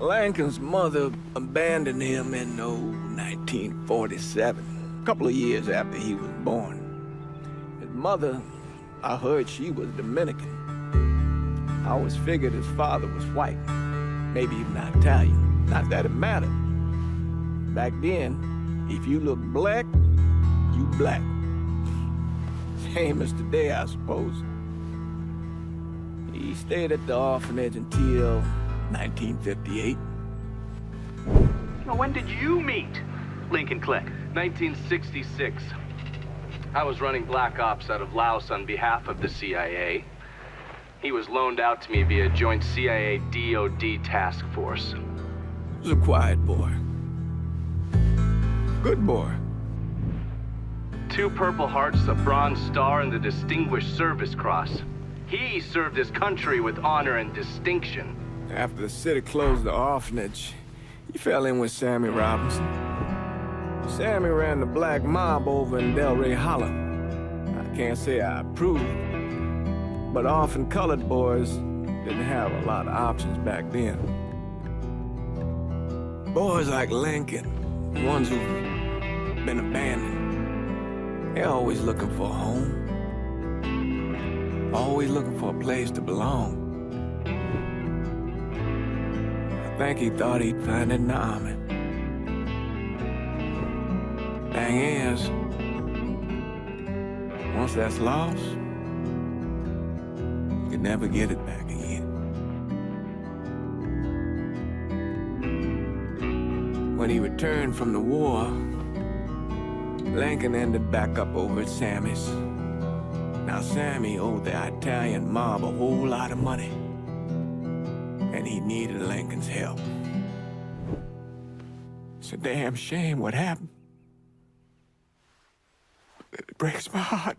Lincoln's mother abandoned him in, 1947, a couple of years after he was born. His mother, I heard she was Dominican. I always figured his father was white, maybe even Italian. Not that it mattered. Back then, if you look black, you black. Same as today, I suppose. He stayed at the orphanage until 1958. Now, when did you meet Lincoln Clay? 1966. I was running Black Ops out of Laos on behalf of the CIA. He was loaned out to me via joint CIA-DOD task force. He was a quiet boy. Good boy. 2 Purple Hearts, a Bronze Star, and the Distinguished Service Cross. He served his country with honor and distinction. After the city closed the orphanage, he fell in with Sammy Robinson. Sammy ran the black mob over in Delray Hollow. I can't say I approve, but orphan colored boys didn't have a lot of options back then. Boys like Lincoln, the ones who've been abandoned, they're always looking for a home. Always looking for a place to belong. I think he thought he'd find it in the army. Thing is, once that's lost, you can never get it back again. When he returned from the war, Lincoln ended back up over at Sammy's. Now, Sammy owed the Italian mob a whole lot of money, and he needed Lincoln's help. It's a damn shame what happened. It breaks my heart.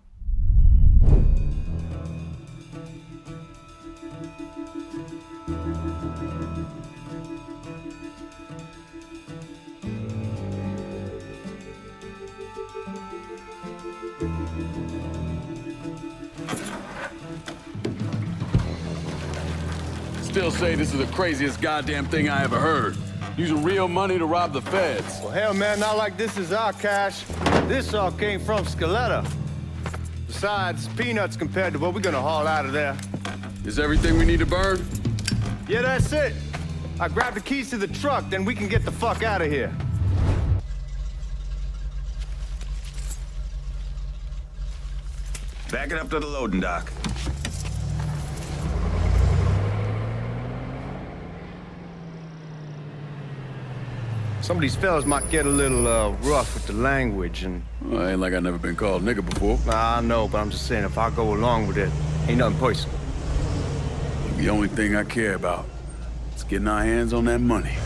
Still say this is the craziest goddamn thing I ever heard. Using real money to rob the feds. Well, hell, man, not like this is our cash. This all came from Scaletta. Besides, peanuts compared to what we're gonna haul out of there. Is everything we need to burn? Yeah, that's it. I grabbed the keys to the truck, then we can get the fuck out of here. Back it up to the loading dock. Some of these fellas might get a little rough with the language, and... Well, ain't like I never been called nigga before. Nah, I know, but I'm just saying, if I go along with it, ain't nothing personal. The only thing I care about is getting our hands on that money.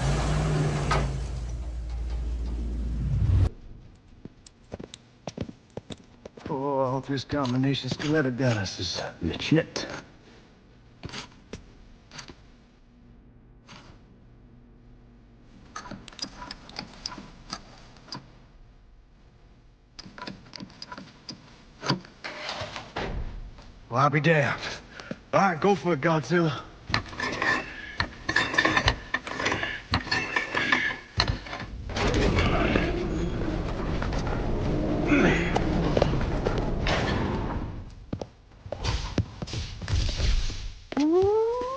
Oh, this combination Scaletta got us is legit. Well, I'll be damned. All right, go for it, Godzilla.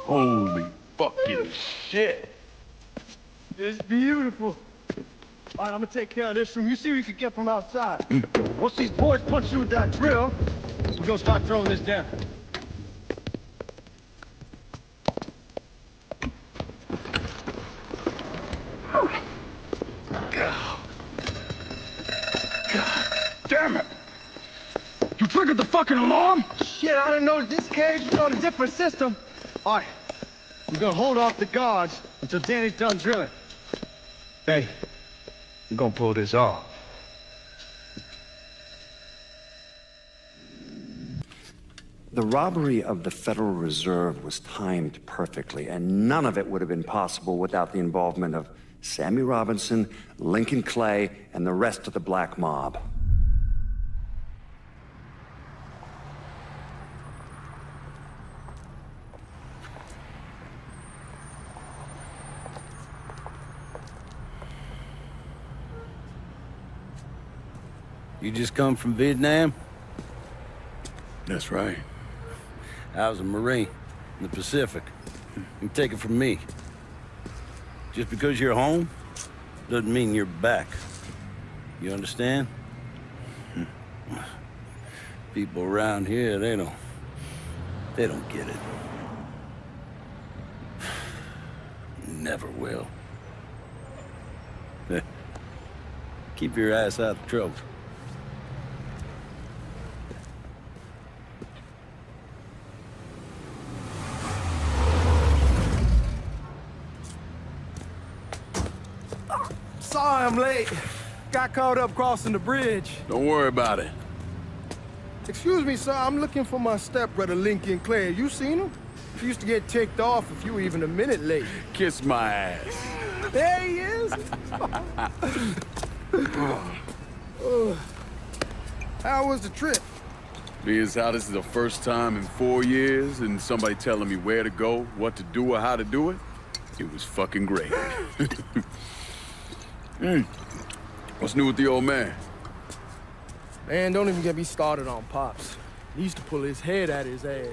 Holy fucking shit. It's beautiful. All right, I'm gonna take care of this room. You see what you can get from outside. Once these boys punch you with that drill, we're gonna start throwing this down. Damn it! You triggered the fucking alarm? Shit, I didn't know that this cage was on a different system. All right, we're gonna hold off the guards until Danny's done drilling. Hey, we're gonna pull this off. The robbery of the Federal Reserve was timed perfectly, and none of it would have been possible without the involvement of Sammy Robinson, Lincoln Clay, and the rest of the black mob. You just come from Vietnam? That's right. I was a Marine in the Pacific. You take it from me. Just because you're home doesn't mean you're back. You understand? People around here, they don't get it. Never will. Keep your ass out of trouble. Sorry I'm late. Got caught up crossing the bridge. Don't worry about it. Excuse me, sir. I'm looking for my stepbrother, Lincoln Clay. You seen him? He used to get ticked off if you were even a minute late. Kiss my ass. There he is. How was the trip? Being how this is the first time in 4 years and somebody telling me where to go, what to do, or how to do it, it was fucking great. What's new with the old man? Man, don't even get me started on Pops. He used to pull his head out his ass.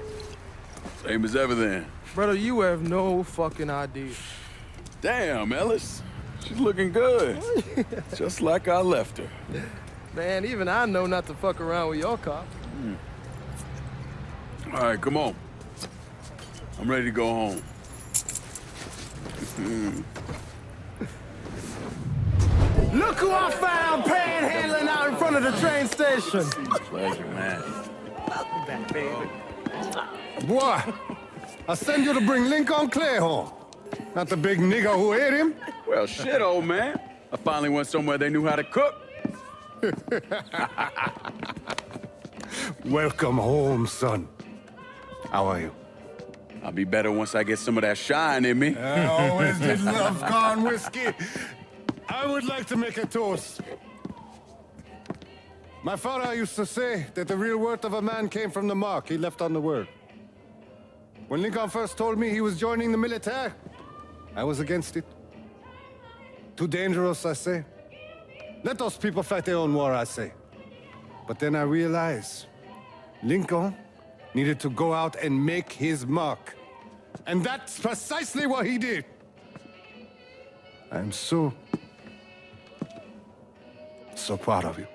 Same as ever then. Brother, you have no fucking idea. Damn, Ellis. She's looking good. Just like I left her. Man, even I know not to fuck around with your cop. All right, come on. I'm ready to go home. Look who I found panhandling out in front of the train station. Pleasure, man. Boy, I send you to bring Lincoln Clay home. Not the big nigger who ate him. Well, shit, old man. I finally went somewhere they knew how to cook. Welcome home, son. How are you? I'll be better once I get some of that shine in me. I always did love corn whiskey. I would like to make a toast. My father used to say that the real worth of a man came from the mark he left on the world. When Lincoln first told me he was joining the military, I was against it. Too dangerous, I say. Let those people fight their own war, I say. But then I realized Lincoln needed to go out and make his mark. And that's precisely what he did. I'm so proud of you.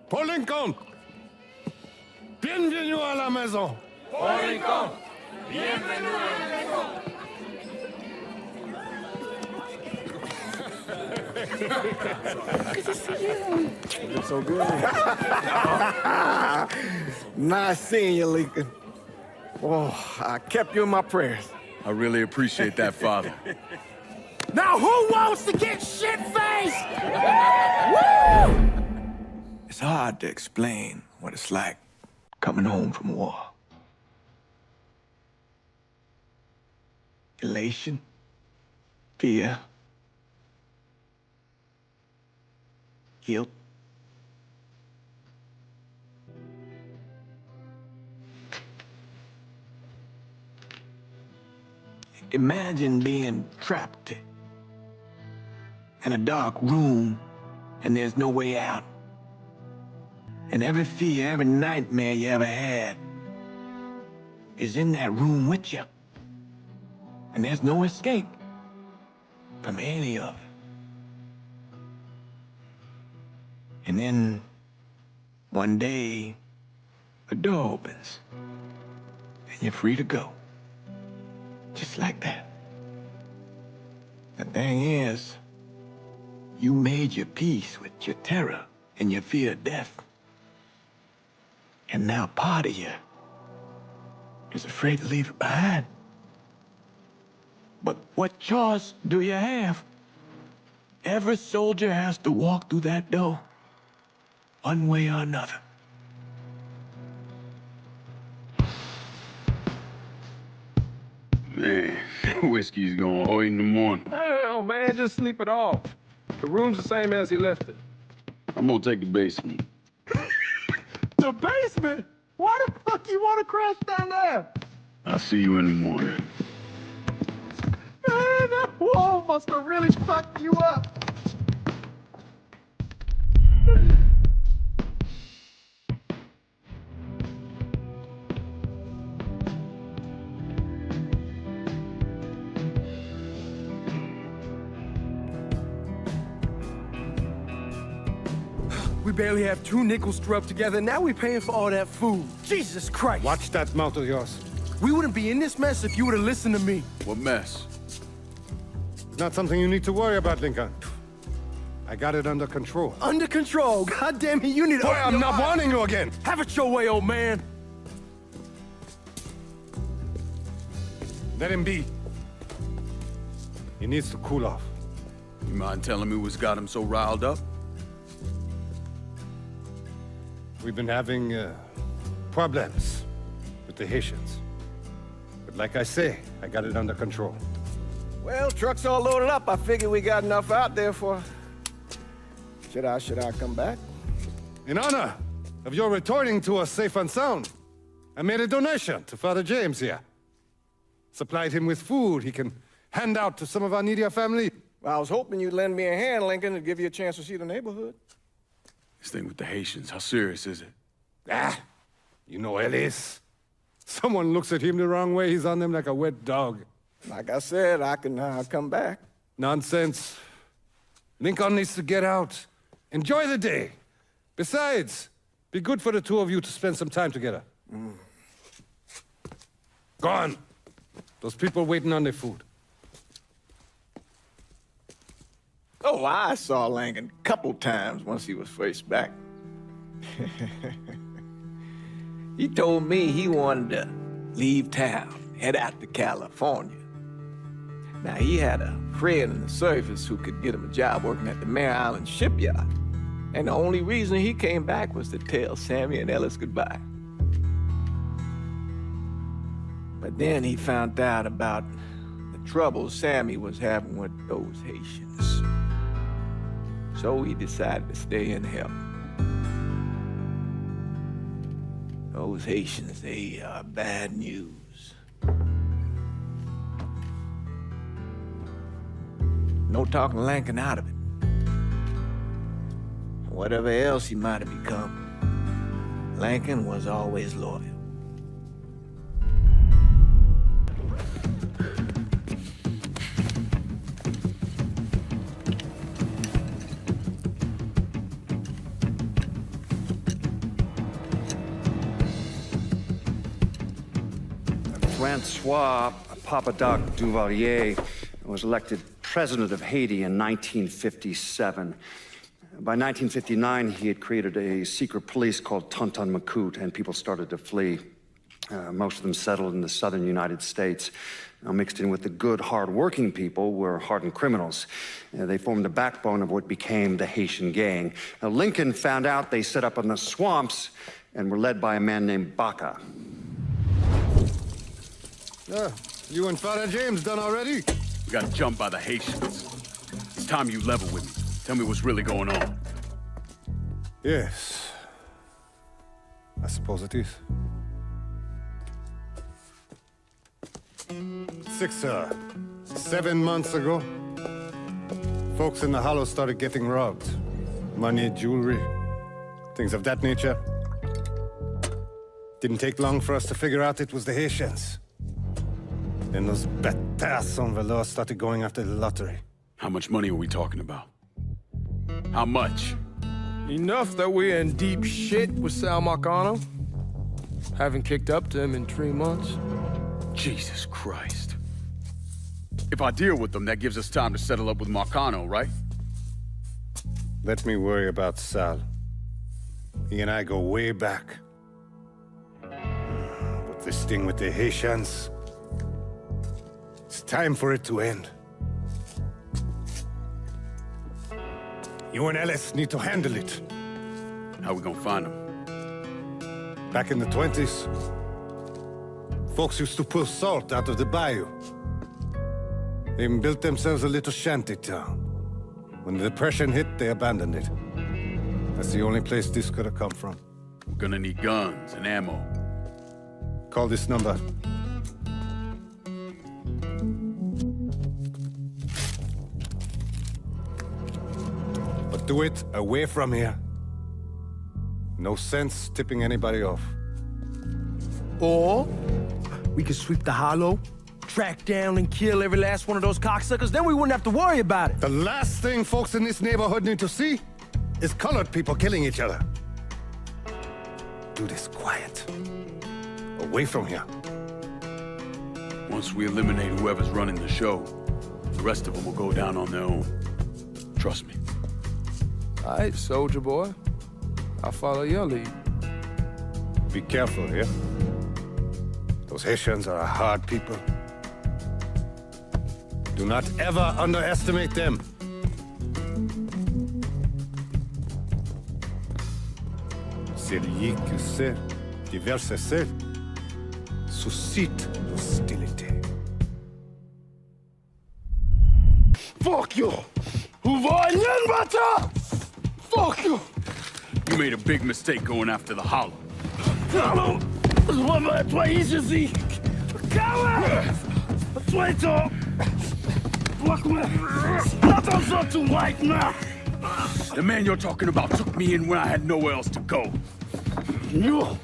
Paul Lincoln! Bienvenue à la maison! Paul Lincoln, bienvenue à la maison. Good to see you. You look so good. Nice seeing you, Lincoln. Oh, I kept you in my prayers. I really appreciate that, Father. Now who wants to get shit-faced? It's hard to explain what it's like coming home from war. Elation, fear, guilt. Imagine being trapped in a dark room and there's no way out. And every fear, every nightmare you ever had is in that room with you. And there's no escape from any of it. And then one day, a door opens and you're free to go. Just like that. The thing is, you made your peace with your terror and your fear of death. And now part of you is afraid to leave it behind. But what choice do you have? Every soldier has to walk through that door, one way or another. Man, whiskey's going early in the morning. Hell, man, just sleep it off. The room's the same as he left it. I'm gonna take the basement. The basement? Why the fuck you want to crash down there? I'll see you in the morning. Man, that wall must have really fucked you up. We barely have 2 nickels to rub together, now we're paying for all that food. Jesus Christ! Watch that mouth of yours. We wouldn't be in this mess if you would have listened to me. What mess? It's not something you need to worry about, Lincoln. I got it under control. Under control. God damn it, you need to... Boy, I'm not warning you again! Have it your way, old man. Let him be. He needs to cool off. You mind telling me what's got him so riled up? We've been having problems with the Haitians. But like I say, I got it under control. Well, truck's all loaded up. I figure we got enough out there for... Should I come back? In honor of your returning to us safe and sound, I made a donation to Father James here. Supplied him with food he can hand out to some of our needier family. Well, I was hoping you'd lend me a hand, Lincoln, and give you a chance to see the neighborhood. This thing with the Haitians, how serious is it? Ah, you know Ellis. Someone looks at him the wrong way, he's on them like a wet dog. Like I said, I can come back. Nonsense. Lincoln needs to get out. Enjoy the day. Besides, be good for the two of you to spend some time together. Go on. Those people waiting on their food. Oh, I saw Lincoln a couple times once he was first back. He told me he wanted to leave town, head out to California. Now, he had a friend in the service who could get him a job working at the Mare Island shipyard. And the only reason he came back was to tell Sammy and Ellis goodbye. But then he found out about the trouble Sammy was having with those Haitians. So he decided to stay and help. Those Haitians, they are bad news. No talking Lincoln out of it. Whatever else he might have become, Lincoln was always loyal. Francois Papadoc Duvalier was elected president of Haiti in 1957. By 1959, he had created a secret police called Tonton Macoute, and people started to flee. Most of them settled in the southern United States. Now, mixed in with the good, hard-working people were hardened criminals. They formed the backbone of what became the Haitian gang. Now, Lincoln found out they set up in the swamps and were led by a man named Baca. You and Father James done already? We got jumped by the Haitians. It's time you level with me. Tell me what's really going on. Yes. I suppose it is. 7 months ago, folks in the Hollow started getting robbed. Money, jewelry, things of that nature. Didn't take long for us to figure out it was the Haitians. Then those bâtards on velours started going after the lottery. How much money are we talking about? How much? Enough that we're in deep shit with Sal Marcano. Haven't kicked up to him in 3 months. Jesus Christ. If I deal with them, that gives us time to settle up with Marcano, right? Let me worry about Sal. He and I go way back. But this thing with the Haitians, it's time for it to end. You and Ellis need to handle it. How we gonna find them? Back in the 20s, folks used to pull salt out of the bayou. They even built themselves a little shanty town. When the Depression hit, they abandoned it. That's the only place this could have come from. We're gonna need guns and ammo. Call this number. But do it away from here. No sense tipping anybody off. Or we could sweep the hollow, track down and kill every last one of those cocksuckers, then we wouldn't have to worry about it. The last thing folks in this neighborhood need to see is colored people killing each other. Do this quiet. Away from here. Once we eliminate whoever's running the show, the rest of them will go down on their own. Trust me. All right, soldier boy. I'll follow your lead. Be careful here. Those Haitians are a hard people. Do not ever underestimate them. Celui qui sait diverser suscite l'hostilité. Fuck you! Fuck you! You made a big mistake going after the hollow. Toi ici, toi, attention to white man. The man you're talking about took me in when I had nowhere else to go. You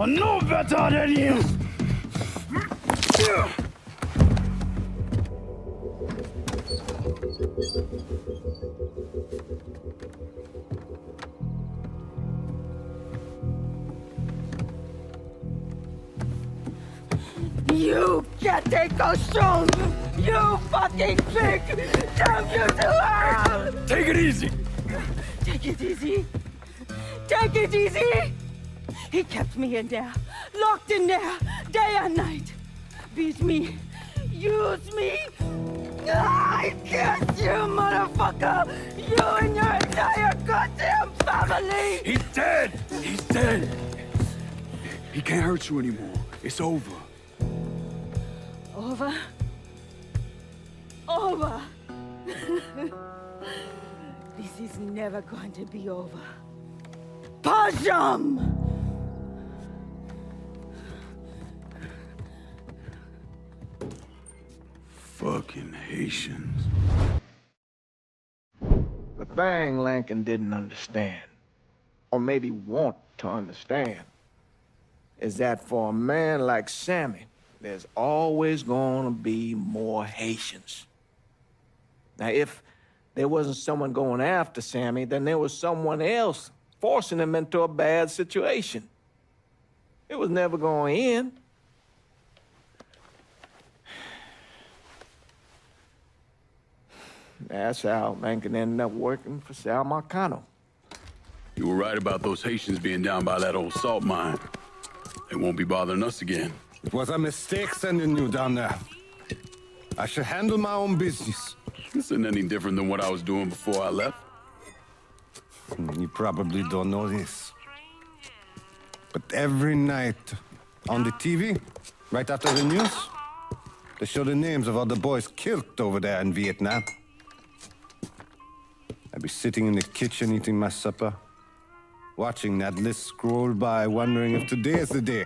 are no better than him. You can't take those stones! You fucking pig! Damn you to hell! Take it easy! Take it easy! Take it easy! He kept me in there, locked in there, day and night. Beat me, use me. I curse you, motherfucker! You and your entire goddamn family! He's dead! He's dead! He can't hurt you anymore. It's over. Over? Over! This is never going to be over. Pajam! Fucking Haitians. The thing Lincoln didn't understand, or maybe want to understand, is that for a man like Sammy, there's always gonna be more Haitians. Now, if there wasn't someone going after Sammy, then there was someone else forcing him into a bad situation. It was never gonna end. That's how Lincoln ended up working for Sal Marcano. You were right about those Haitians being down by that old salt mine. They won't be bothering us again. It was a mistake sending you down there. I should handle my own business. This isn't any different than what I was doing before I left. You probably don't know this. But every night on the TV, right after the news, they show the names of all the boys killed over there in Vietnam. I'd be sitting in the kitchen eating my supper, watching that list scroll by, wondering if today is the day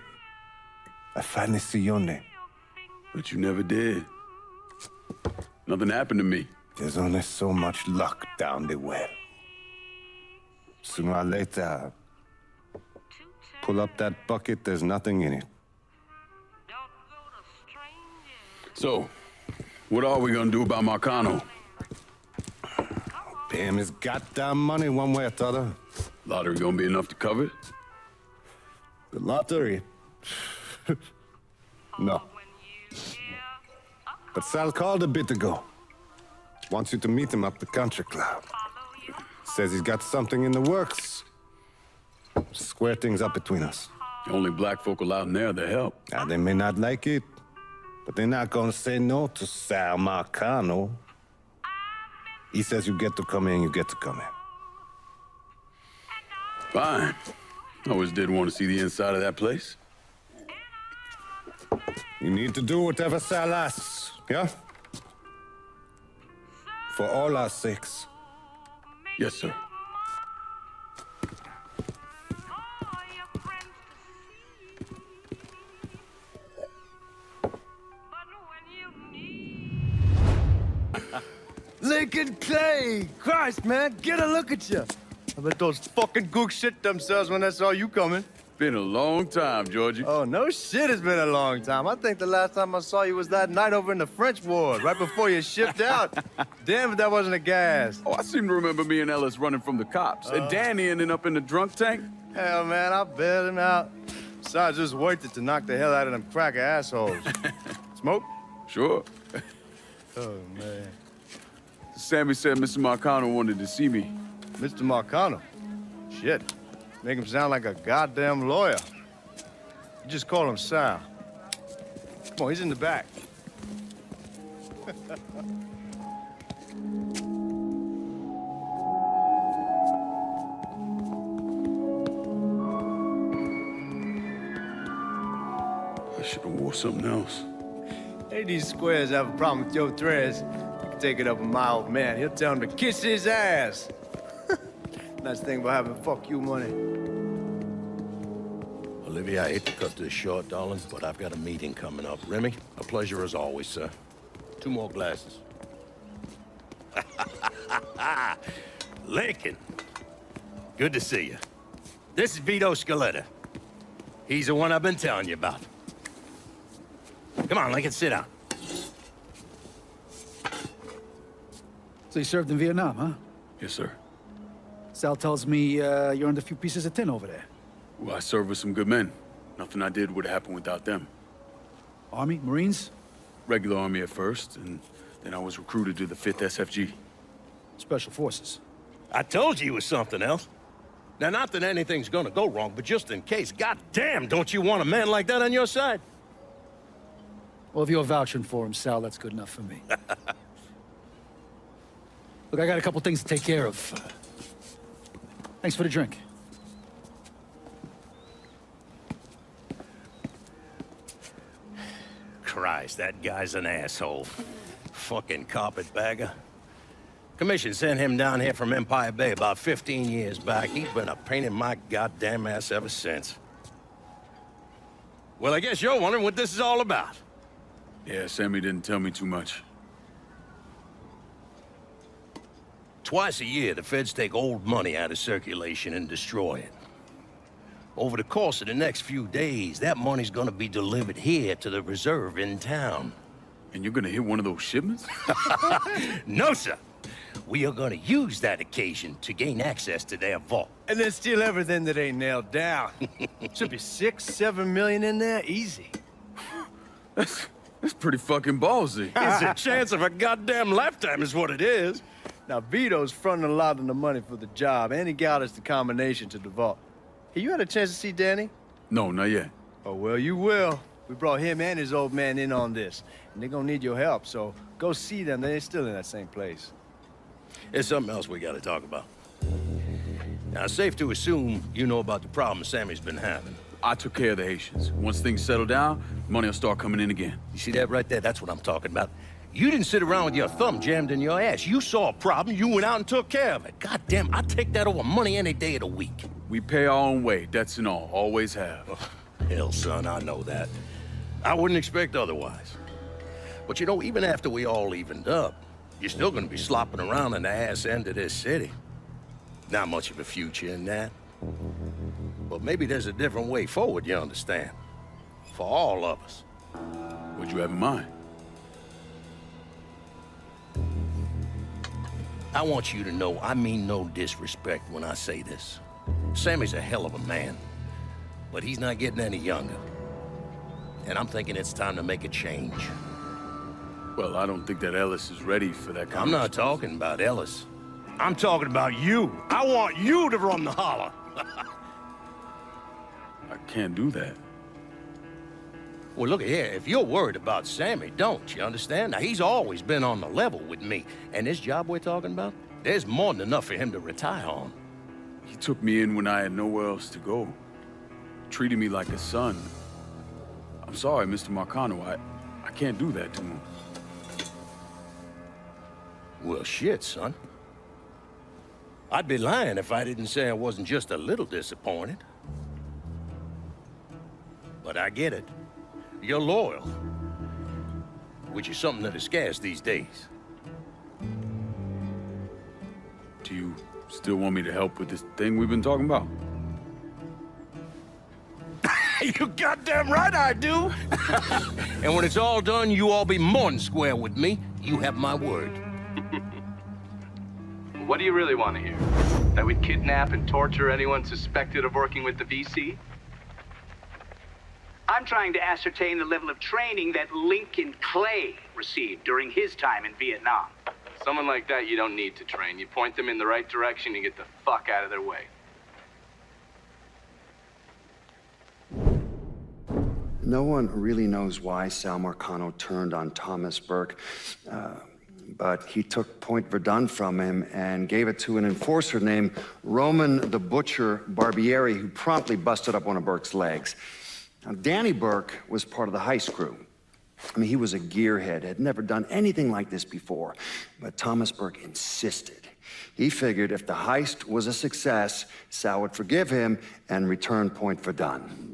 I finally see your name. But you never did. Nothing happened to me. There's only so much luck down the well. Sooner or later, pull up that bucket, there's nothing in it. So, what are we gonna do about Marcano? Pay him his goddamn money one way or the other. Lottery gonna be enough to cover it? The lottery? No. But Sal called a bit ago. Wants you to meet him up the country club. Says he's got something in the works. Square things up between us. The only black folk allowed in there to help. Now, they may not like it, but they're not gonna say no to Sal Marcano. He says you get to come in, you get to come in. Fine. I always did want to see the inside of that place. You need to do whatever Sal asks, yeah? For all our sakes. Yes, sir. Lincoln Clay! Christ, man, get a look at you. I bet those fucking gooks shit themselves when they saw you coming. Been a long time, Georgie. Oh, no shit, it's been a long time. I think the last time I saw you was that night over in the French ward, right before you shipped out. Damn if that wasn't a gas. Oh, I seem to remember me and Ellis running from the cops. And Danny ending up in the drunk tank. Hell, man, I bailed him out. Besides, it was worth it to knock the hell out of them cracker assholes. Smoke? Sure. Oh, man. Sammy said Mr. Marcano wanted to see me. Mr. Marcano? Shit. Make him sound like a goddamn lawyer. You just call him Sal. Come on, he's in the back. I should have wore something else. Hey, these squares have a problem with your threads. You can take it up with my old man. He'll tell him to kiss his ass. Nice thing about having fuck you money. Olivia, I hate to cut this short, darling, but I've got a meeting coming up. Remy, a pleasure as always, sir. 2 more glasses. Lincoln. Good to see you. This is Vito Scaletta. He's the one I've been telling you about. Come on, Lincoln, sit down. So you served in Vietnam, huh? Yes, sir. Sal tells me you're under a few pieces of tin over there. Well, I served with some good men. Nothing I did would happen without them. Army? Marines? Regular Army at first, and then I was recruited to the 5th SFG. Special Forces. I told you it was something else. Now, not that anything's gonna go wrong, but just in case, goddamn, don't you want a man like that on your side? Well, if you're vouching for him, Sal, that's good enough for me. Look, I got a couple things to take care of. Thanks for the drink. Christ, that guy's an asshole. Fucking carpetbagger. Commission sent him down here from Empire Bay about 15 years back. He's been a pain in my goddamn ass ever since. Well, I guess you're wondering what this is all about. Yeah, Sammy didn't tell me too much. Twice a year, the feds take old money out of circulation and destroy it. Over the course of the next few days, that money's gonna be delivered here to the reserve in town. And you're gonna hit one of those shipments? No, sir. We are gonna use that occasion to gain access to their vault. And then steal everything that ain't nailed down. Should be 6, 7 million in there, easy. That's pretty fucking ballsy. It's a chance of a goddamn lifetime is what it is. Now, Vito's fronting a lot of the money for the job, and he got us the combination to the vault. Hey, you had a chance to see Danny? No, not yet. Oh, well, you will. We brought him and his old man in on this, and they're gonna need your help, so go see them. They're still in that same place. There's something else we gotta talk about. Now, it's safe to assume you know about the problem Sammy's been having. I took care of the Haitians. Once things settle down, money will start coming in again. You see that right there? That's what I'm talking about. You didn't sit around with your thumb jammed in your ass. You saw a problem, you went out and took care of it. Goddamn, I'd take that over money any day of the week. We pay our own way, debts and all. Always have. Oh, hell, son, I know that. I wouldn't expect otherwise. But you know, even after we all evened up, you're still gonna be slopping around in the ass end of this city. Not much of a future in that. But maybe there's a different way forward, you understand? For all of us. What'd you have in mind? I want you to know I mean no disrespect when I say this. Sammy's a hell of a man, but he's not getting any younger. And I'm thinking it's time to make a change. Well, I don't think that Ellis is ready for that kind I'm not talking about Ellis. I'm talking about you. I want you to run the holler. I can't do that. Well, look here, if you're worried about Sammy, don't, you understand? Now, he's always been on the level with me. And this job we're talking about, there's more than enough for him to retire on. He took me in when I had nowhere else to go. Treated me like a son. I'm sorry, Mr. Marcano. I can't do that to him. Well, shit, son. I'd be lying if I didn't say I wasn't just a little disappointed. But I get it. You're loyal. Which is something that is scarce these days. Do you Still want me to help with this thing we've been talking about? You goddamn right I do! And when it's all done, you all be more than square with me. You have my word. What do you really want to hear? That we'd kidnap and torture anyone suspected of working with the VC? I'm trying to ascertain the level of training that Lincoln Clay received during his time in Vietnam. Someone like that you don't need to train. You point them in the right direction and get the fuck out of their way. No one really knows why Sal Marcano turned on Thomas Burke, but he took Point Verdun from him and gave it to an enforcer named Roman the Butcher Barbieri, who promptly busted up one of Burke's legs. Now, Danny Burke was part of the heist crew. I mean, he was a gearhead, had never done anything like this before, but Thomas Burke insisted. He figured if the heist was a success, Sal would forgive him and return Point Verdun.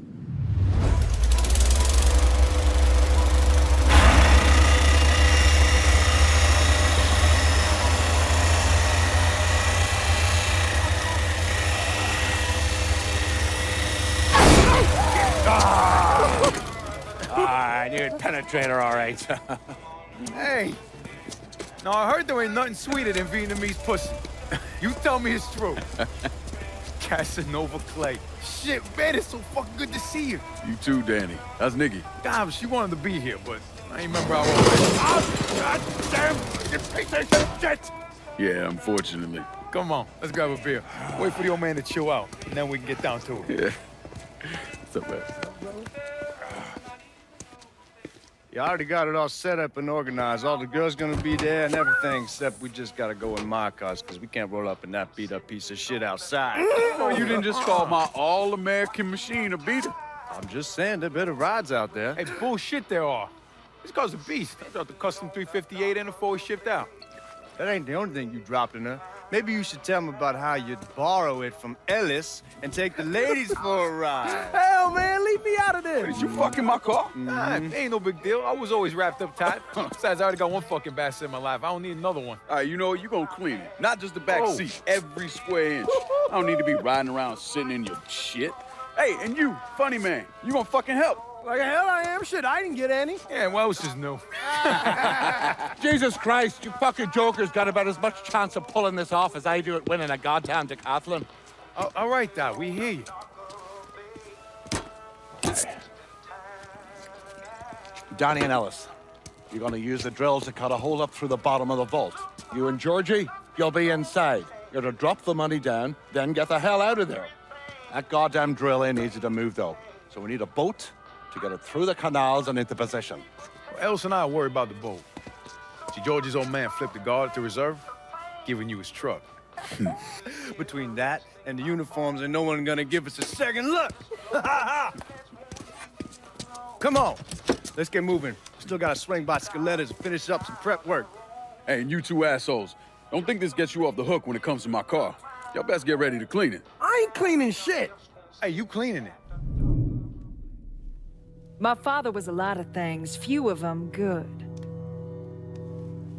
I knew it'd penetrate her all right. Hey! Now, I heard there ain't nothing sweeter than Vietnamese pussy. You tell me it's true. Casanova Clay. Shit, man, it's so fucking good to see you. You too, Danny. That's Nikki. God, she wanted to be here, but I ain't remember how old it is. Oh, God damn! You piece of shit! Yeah, unfortunately. Come on, let's grab a beer. Wait for the old man to chill out, and then we can get down to it. Yeah. What's up, man? You already got it all set up and organized. All the girls gonna be there and everything, except we just gotta go in my cars, because we can't roll up in that beat-up piece of shit outside. Oh, you didn't just call my all-American machine a beater? I'm just saying, there are better rides out there. Hey, bullshit there are. This car's a beast. I dropped the custom 358 in before we shipped out. That ain't the only thing you dropped in her. Maybe you should tell me about how you'd borrow it from Ellis and take the ladies for a ride. Hell, man, leave me out of this. Is you fucking my car? Nah, ain't no big deal. I was always wrapped up tight. Besides, I already got one fucking bastard in my life. I don't need another one. All right, you know what? You gonna clean it. Not just the back seat, every square inch. I don't need to be riding around sitting in your shit. Hey, and you, funny man, you gonna fucking help. Like hell I am. Shit, I didn't get any. Yeah, well, it's just new. Jesus Christ, you fucking jokers got about as much chance of pulling this off as I do at winning a goddamn decathlon. All right, Doc, we hear you. Donnie and Ellis, you're gonna use the drill to cut a hole up through the bottom of the vault. You and Georgie, you'll be inside. You're to drop the money down, then get the hell out of there. That goddamn drill ain't easy to move, though. So we need a boat to get it through the canals and into position. Well, Ellis and I worry about the boat. See, George's old man flipped the guard at the reserve, giving you his truck. Between that and the uniforms, ain't no one gonna give us a second look. Come on, let's get moving. Still gotta swing by Skelettas and finish up some prep work. Hey, and you two assholes, don't think this gets you off the hook when it comes to my car. Y'all best get ready to clean it. I ain't cleaning shit. Hey, you cleaning it. My father was a lot of things, few of them good.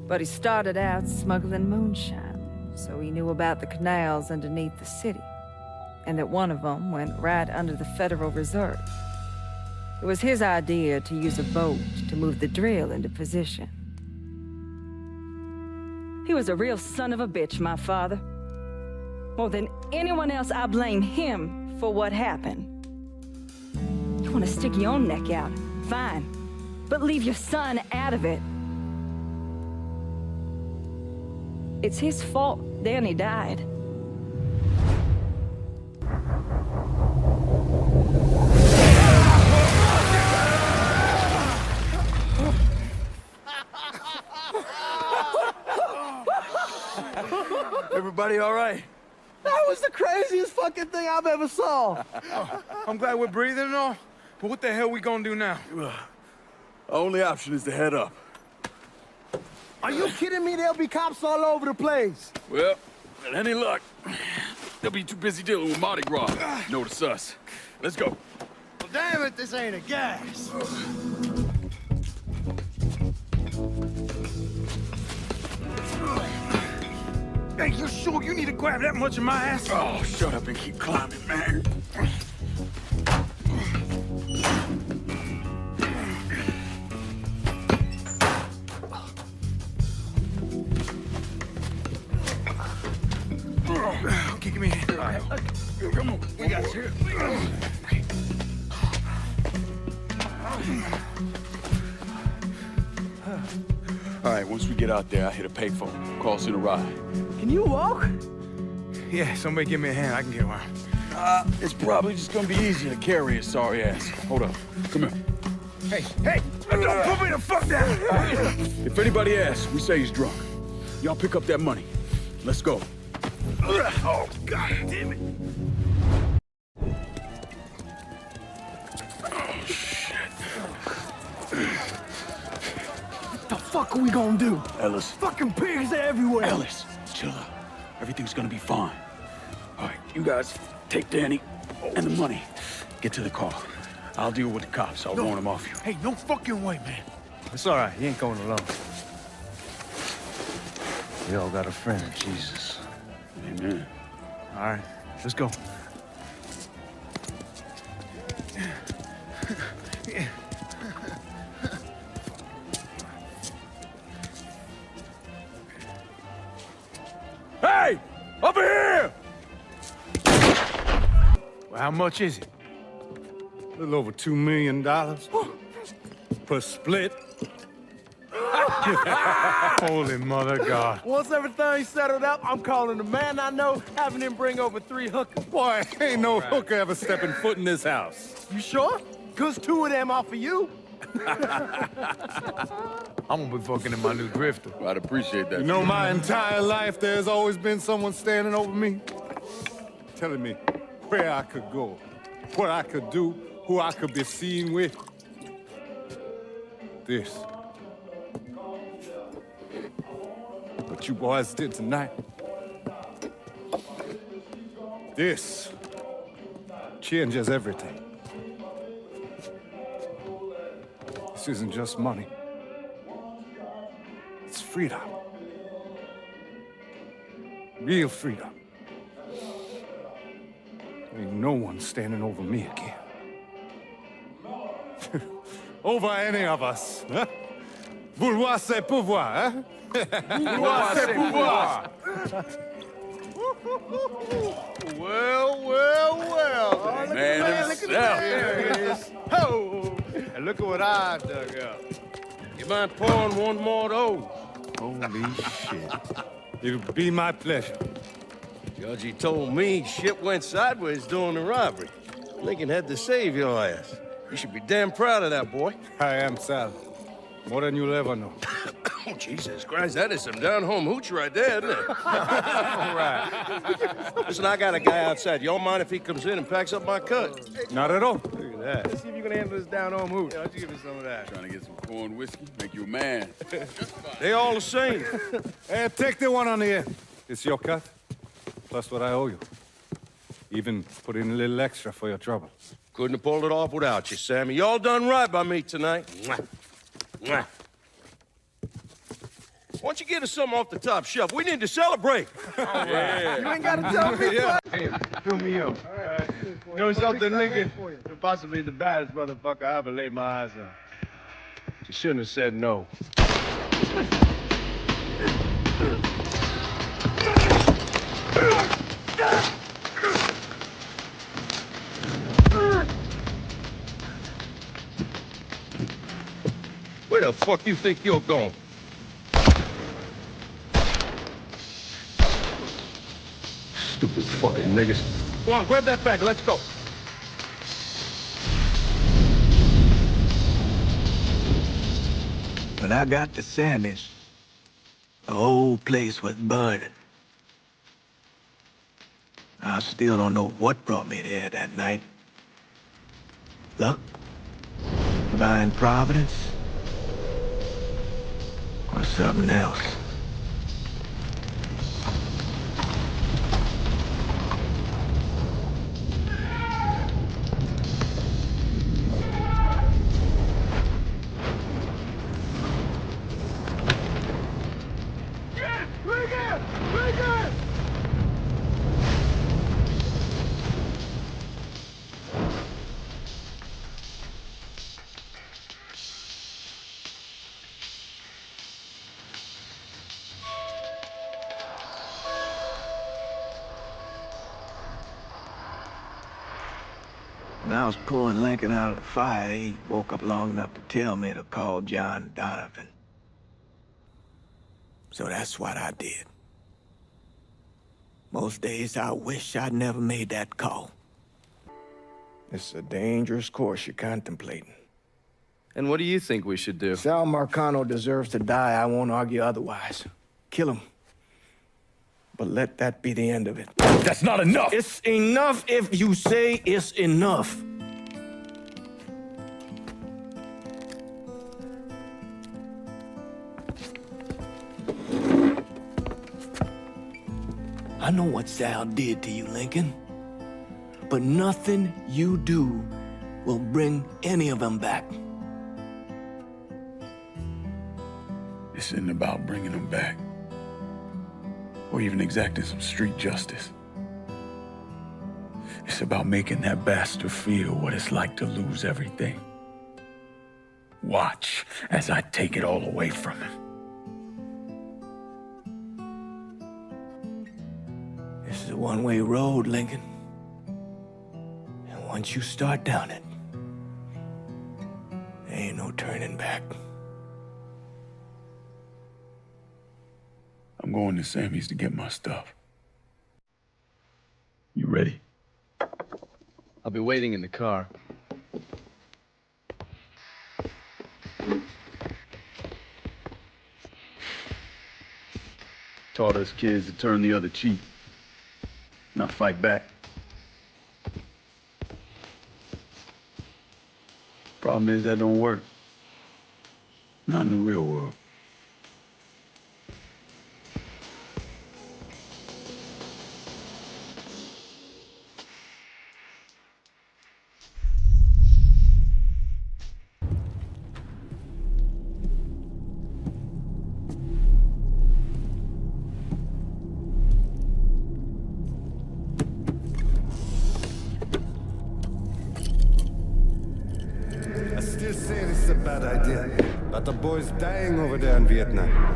But he started out smuggling moonshine, so he knew about the canals underneath the city, and that one of them went right under the Federal Reserve. It was his idea to use a boat to move the drill into position. He was a real son of a bitch, my father. More than anyone else, I blame him for what happened. You want to stick your own neck out, fine. But leave your son out of it. It's his fault Danny died. Everybody all right? That was the craziest fucking thing I've ever saw. I'm glad we're breathing and all, but what the hell we gonna do now? Only option is to head up. Are you kidding me? There'll be cops all over the place. Well, with any luck, they'll be too busy dealing with Mardi Gras. Notice us. Let's go. Well, damn it, this ain't a gas. Hey, you sure you need to grab that much of my ass? Oh, shut up and keep climbing, man. Okay, give me a hand. All right. Come on, we got you. All right, once we get out there, I hit a payphone. Call us in a ride. Can you walk? Yeah, somebody give me a hand. I can get one. It's probably just gonna be easier to carry his sorry ass. Hold up. Come here. Hey, don't put me the fuck down! If anybody asks, we say he's drunk. Y'all pick up that money. Let's go. Oh, God damn it. Oh, shit. What the fuck are we gonna do? Ellis. Fucking pigs everywhere. Ellis, chill out. Everything's gonna be fine. All right, you guys take Danny and the money. Get to the car. I'll deal with the cops. I'll warn them off you. Hey, no fucking way, man. It's all right. You ain't going alone. We all got a friend in Jesus. Amen. All right, let's go. Hey! Over here! Well, how much is it? A little over $2 million. Per split. Holy mother God. Once everything's settled up, I'm calling the man I know, having him bring over 3 hookers. Boy, ain't no hooker ever stepping foot in this house. You sure? 'Cause 2 of them are for you. I'm gonna be fucking in my new drifter. I'd appreciate that. You know, my entire life, there's always been someone standing over me, telling me where I could go, what I could do, who I could be seen with. This. What you boys did tonight. This changes everything. This isn't just money. It's freedom. Real freedom. Ain't no one standing over me again. Over any of us, huh? Vouloir c'est pouvoir, hein? Vouloir c'est pouvoir. Well. Man himself. There it is. Oh, and look at what I dug up. You mind pouring one more of those? Holy shit. It'll be my pleasure. Judge, told me shit went sideways during the robbery. Lincoln had to save your ass. You should be damn proud of that, boy. I am, Sal. More than you'll ever know. Oh, Jesus Christ, that is some down-home hooch right there, isn't it? All right. Listen, I got a guy outside. Y'all mind if he comes in and packs up my cut? Not at all. Look at that. Let's see if you can handle this down-home hoot. Yeah, why don't you give me some of that? Trying to get some corn whiskey, make you a man. They all the same. Hey, take the one on the end. It's your cut, plus what I owe you. Even put in a little extra for your trouble. Couldn't have pulled it off without you, Sammy. Y'all done right by me tonight. Mwah. Mwah. Why don't you get us something off the top shelf? We need to celebrate. Yeah. You ain't gotta tell me twice. Hey, fill me up. You know something, Lincoln? You're possibly the baddest motherfucker I ever laid my eyes on. You shouldn't have said no. Where the fuck you think you're going? Stupid fucking niggas. Go on, grab that bag. Let's go. When I got to Sammy's, the whole place was burning. I still don't know what brought me there that night. Luck? Divine providence? Or something else? When I was pulling Lincoln out of the fire, he woke up long enough to tell me to call John Donovan. So that's what I did. Most days I wish I'd never made that call. It's a dangerous course you're contemplating. And what do you think we should do? Sal Marcano deserves to die. I won't argue otherwise. Kill him. But let that be the end of it. That's not enough! It's enough if you say it's enough. I know what Sal did to you, Lincoln. But nothing you do will bring any of them back. This isn't about bringing them back. Or even exacting some street justice. It's about making that bastard feel what it's like to lose everything. Watch as I take it all away from him. This is a one-way road, Lincoln. And once you start down it, there ain't no turning back. I'm going to Sammy's to get my stuff. You ready? I'll be waiting in the car. Taught us kids to turn the other cheek, not fight back. Problem is that don't work. Not in the real world. But the boy's dying over there in Vietnam.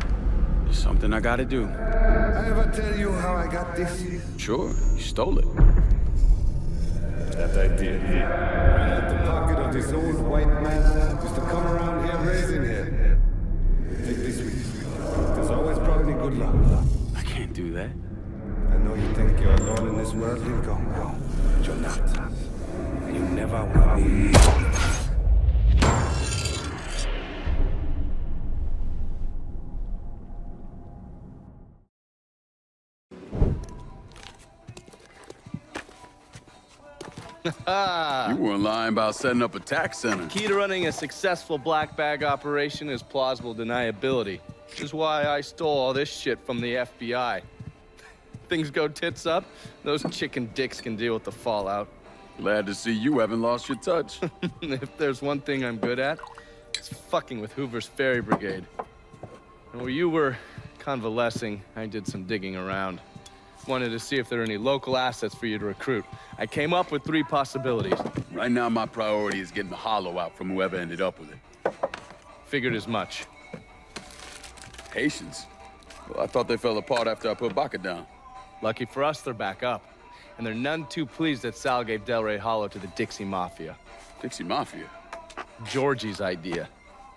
It's something I gotta do. I ever tell you how I got this? Sure, you stole it. That I did. I had the pocket of this old white man used to come around here raising hell. Take this with you. It's always brought me good luck. I can't do that. I know you think you're alone in this world, Lincoln. But you're not. You never will be. You weren't lying about setting up a tax center. Key to running a successful black bag operation is plausible deniability, which is why I stole all this shit from the FBI. Things go tits up, those chicken dicks can deal with the fallout. Glad to see you haven't lost your touch. If there's one thing I'm good at, it's fucking with Hoover's Ferry Brigade. And while you were convalescing, I did some digging around. Wanted to see if there are any local assets for you to recruit. I came up with 3 possibilities. Right now, my priority is getting the hollow out from whoever ended up with it. Figured as much. Haitians? Well, I thought they fell apart after I put Baca down. Lucky for us, they're back up. And they're none too pleased that Sal gave Delray Hollow to the Dixie Mafia. Dixie Mafia? Georgie's idea.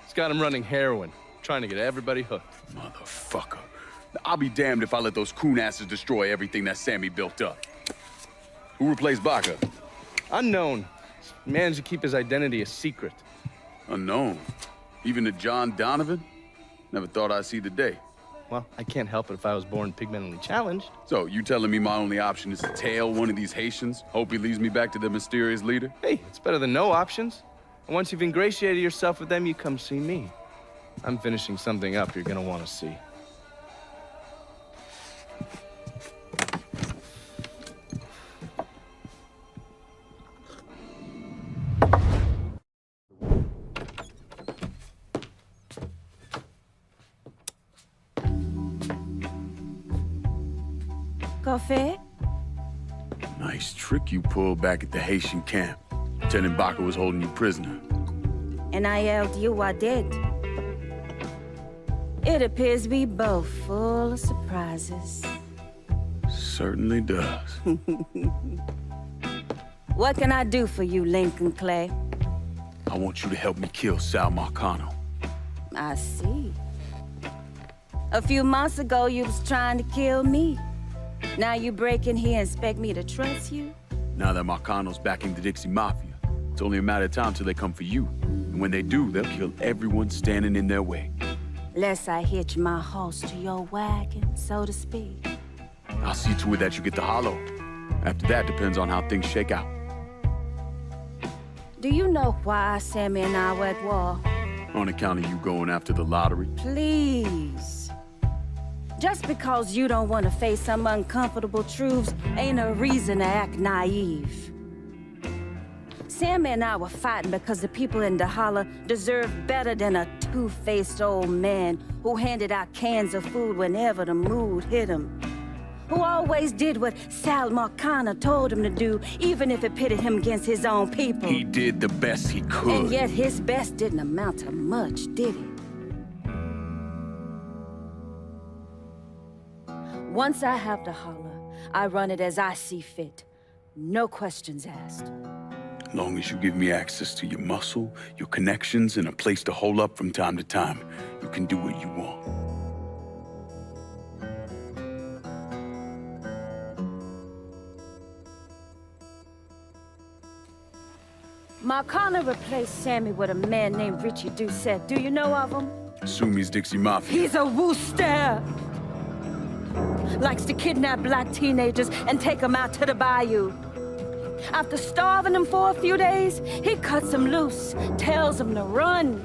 He's got him running heroin, trying to get everybody hooked. Motherfucker. I'll be damned if I let those coon asses destroy everything that Sammy built up. Who replaced Baca? Unknown. Managed to keep his identity a secret. Unknown? Even to John Donovan? Never thought I'd see the day. Well, I can't help it if I was born pigmentally challenged. So, you telling me my only option is to tail one of these Haitians? Hope he leads me back to the mysterious leader? Hey, it's better than no options. And once you've ingratiated yourself with them, you come see me. I'm finishing something up you're gonna want to see. Coffee? Nice trick you pulled back at the Haitian camp. Pretending Baca was holding you prisoner. And I held you, I did. It appears we both full of surprises. Certainly does. What can I do for you, Lincoln Clay? I want you to help me kill Sal Marcano. I see. A few months ago, you was trying to kill me. Now you break in here and expect me to trust you? Now that Marcano's backing the Dixie Mafia, it's only a matter of time till they come for you. And when they do, they'll kill everyone standing in their way. Lest I hitch my horse to your wagon, so to speak. I'll see to it that you get the hollow. After that, depends on how things shake out. Do you know why Sammy and I were at war? On account of you going after the lottery? Please. Just because you don't want to face some uncomfortable truths ain't a reason to act naive. Sammy and I were fighting because the people in the holler deserved better than a two-faced old man who handed out cans of food whenever the mood hit him. Who always did what Sal Marcano told him to do, even if it pitted him against his own people. He did the best he could. And yet his best didn't amount to much, did it? Once I have the holler, I run it as I see fit. No questions asked. As long as you give me access to your muscle, your connections, and a place to hole up from time to time, you can do what you want. Marcano replaced Sammy with a man named Richie Doucette. Do you know of him? Assume he's Dixie Mafia. He's a wooster! Likes to kidnap black teenagers and take them out to the bayou. After starving them for a few days, he cuts them loose, tells them to run.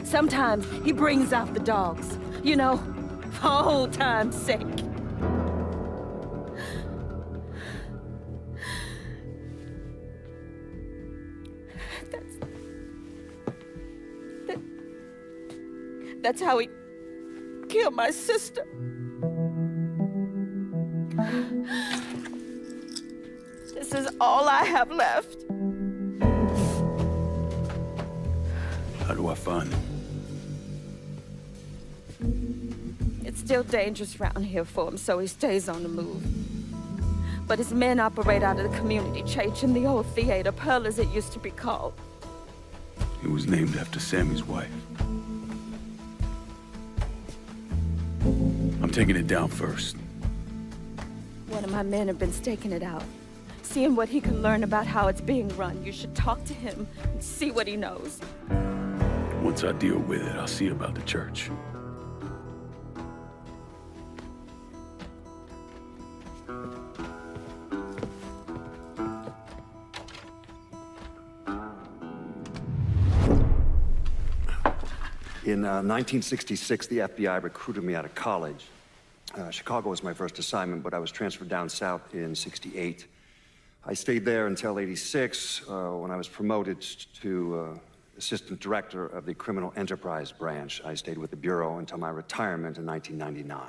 Sometimes he brings out the dogs, you know, for old time's sake. That's how he killed my sister. This is all I have left. How do I find him? It's still dangerous around here for him, so he stays on the move. But his men operate out of the community church in the old theater, Pearl as it used to be called. It was named after Sammy's wife. I'm taking it down first. One of my men have been staking it out, seeing what he can learn about how it's being run. You should talk to him and see what he knows. Once I deal with it, I'll see about the church. In 1966, the FBI recruited me out of college. Chicago was my first assignment, but I was transferred down south in '68. I stayed there until '86, when I was promoted to assistant director of the criminal enterprise branch. I stayed with the Bureau until my retirement in 1999.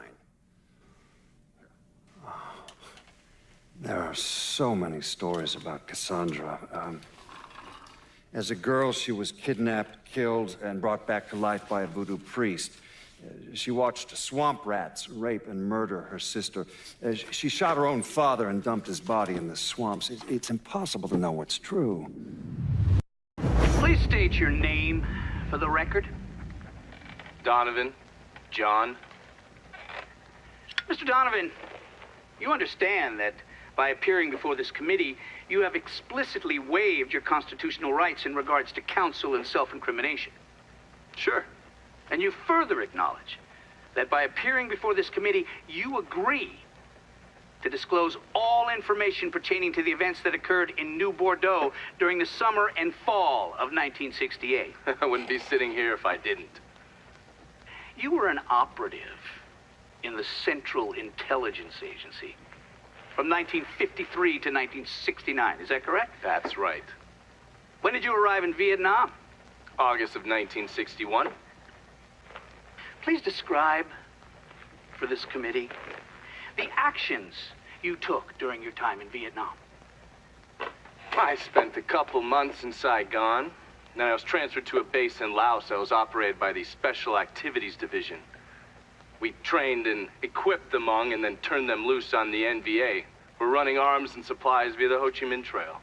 There are so many stories about Cassandra. As a girl, she was kidnapped, killed, and brought back to life by a voodoo priest. She watched swamp rats rape and murder her sister. She shot her own father and dumped his body in the swamps. It's impossible to know what's true. Please state your name for the record. Donovan. John. Mr. Donovan, you understand that by appearing before this committee, you have explicitly waived your constitutional rights in regards to counsel and self-incrimination. Sure. And you further acknowledge that by appearing before this committee, you agree to disclose all information pertaining to the events that occurred in New Bordeaux during the summer and fall of 1968. I wouldn't be sitting here if I didn't. You were an operative in the Central Intelligence Agency from 1953 to 1969, is that correct? That's right. When did you arrive in Vietnam? August of 1961. Please describe for this committee the actions you took during your time in Vietnam. I spent a couple months in Saigon. Then I was transferred to a base in Laos that was operated by the Special Activities Division. We trained and equipped the Hmong and then turned them loose on the NVA, We're running arms and supplies via the Ho Chi Minh Trail.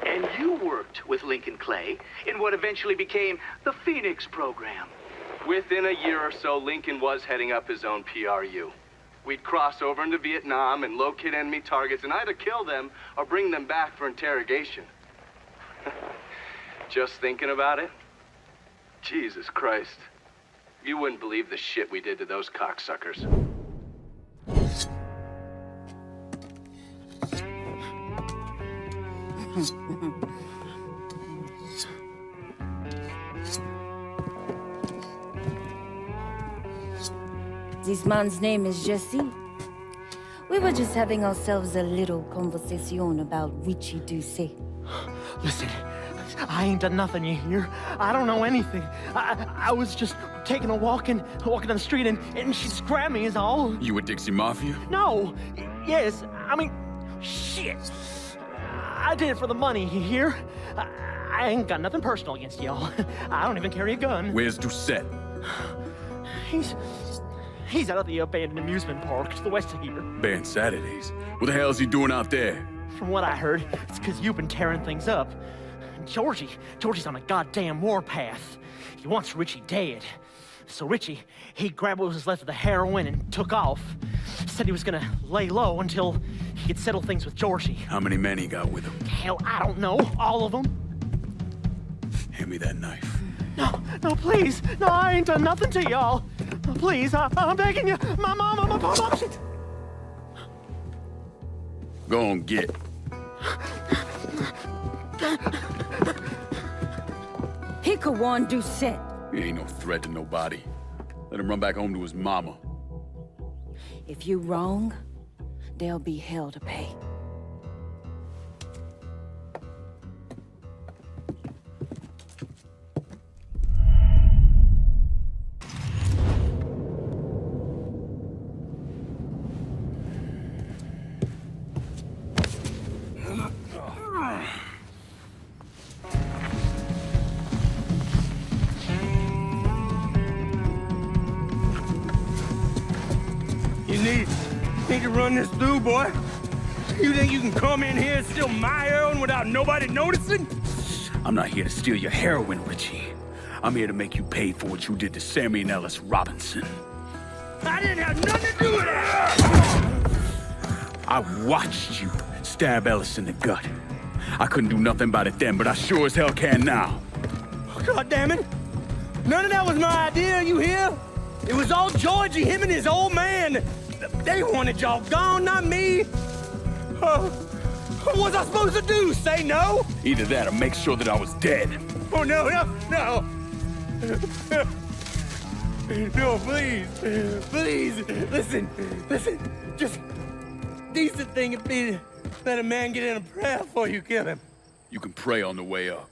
And you worked with Lincoln Clay in what eventually became the Phoenix program. Within a year or so, Lincoln was heading up his own PRU. We'd cross over into Vietnam and locate enemy targets and either kill them or bring them back for interrogation. Just thinking about it? Jesus Christ. You wouldn't believe the shit we did to those cocksuckers. This man's name is Jesse. We were just having ourselves a little conversation about Richie Doucet. Listen, I ain't done nothing, you hear? I don't know anything. I was just taking a walking down the street and she just grabbed me is all. You with Dixie Mafia? No. Yes, I mean, shit. I did it for the money, you hear? I ain't got nothing personal against y'all. I don't even carry a gun. Where's Doucet? He's out at the abandoned amusement park to the west of here. Banned Saturdays. What the hell is he doing out there? From what I heard, it's because you've been tearing things up. Georgie's on a goddamn warpath. He wants Richie dead. So Richie, he grabbed what was left of the heroin and took off. Said he was gonna lay low until he could settle things with Georgie. How many men he got with him? Hell, I don't know. All of them. Hand me that knife. No, please. No, I ain't done nothing to y'all. No, please, I'm begging you. My mom, shit. Go on, get. He could warn Doucet. He ain't no threat to nobody. Let him run back home to his mama. If you wrong, there'll be hell to pay. You need to run this through, boy. You think you can come in here and steal my heroin without nobody noticing? I'm not here to steal your heroin, Richie. I'm here to make you pay for what you did to Sammy and Ellis Robinson. I didn't have nothing to do with that! I watched you stab Ellis in the gut. I couldn't do nothing about it then, but I sure as hell can now. God damn it! None of that was my idea, you hear? It was all Georgie, him and his old man. They wanted y'all gone, not me. What was I supposed to do, say no? Either that or make sure that I was dead. Oh, no. No, please. Listen. Just decent thing would be to let a man get in a prayer before you kill him. You can pray on the way up.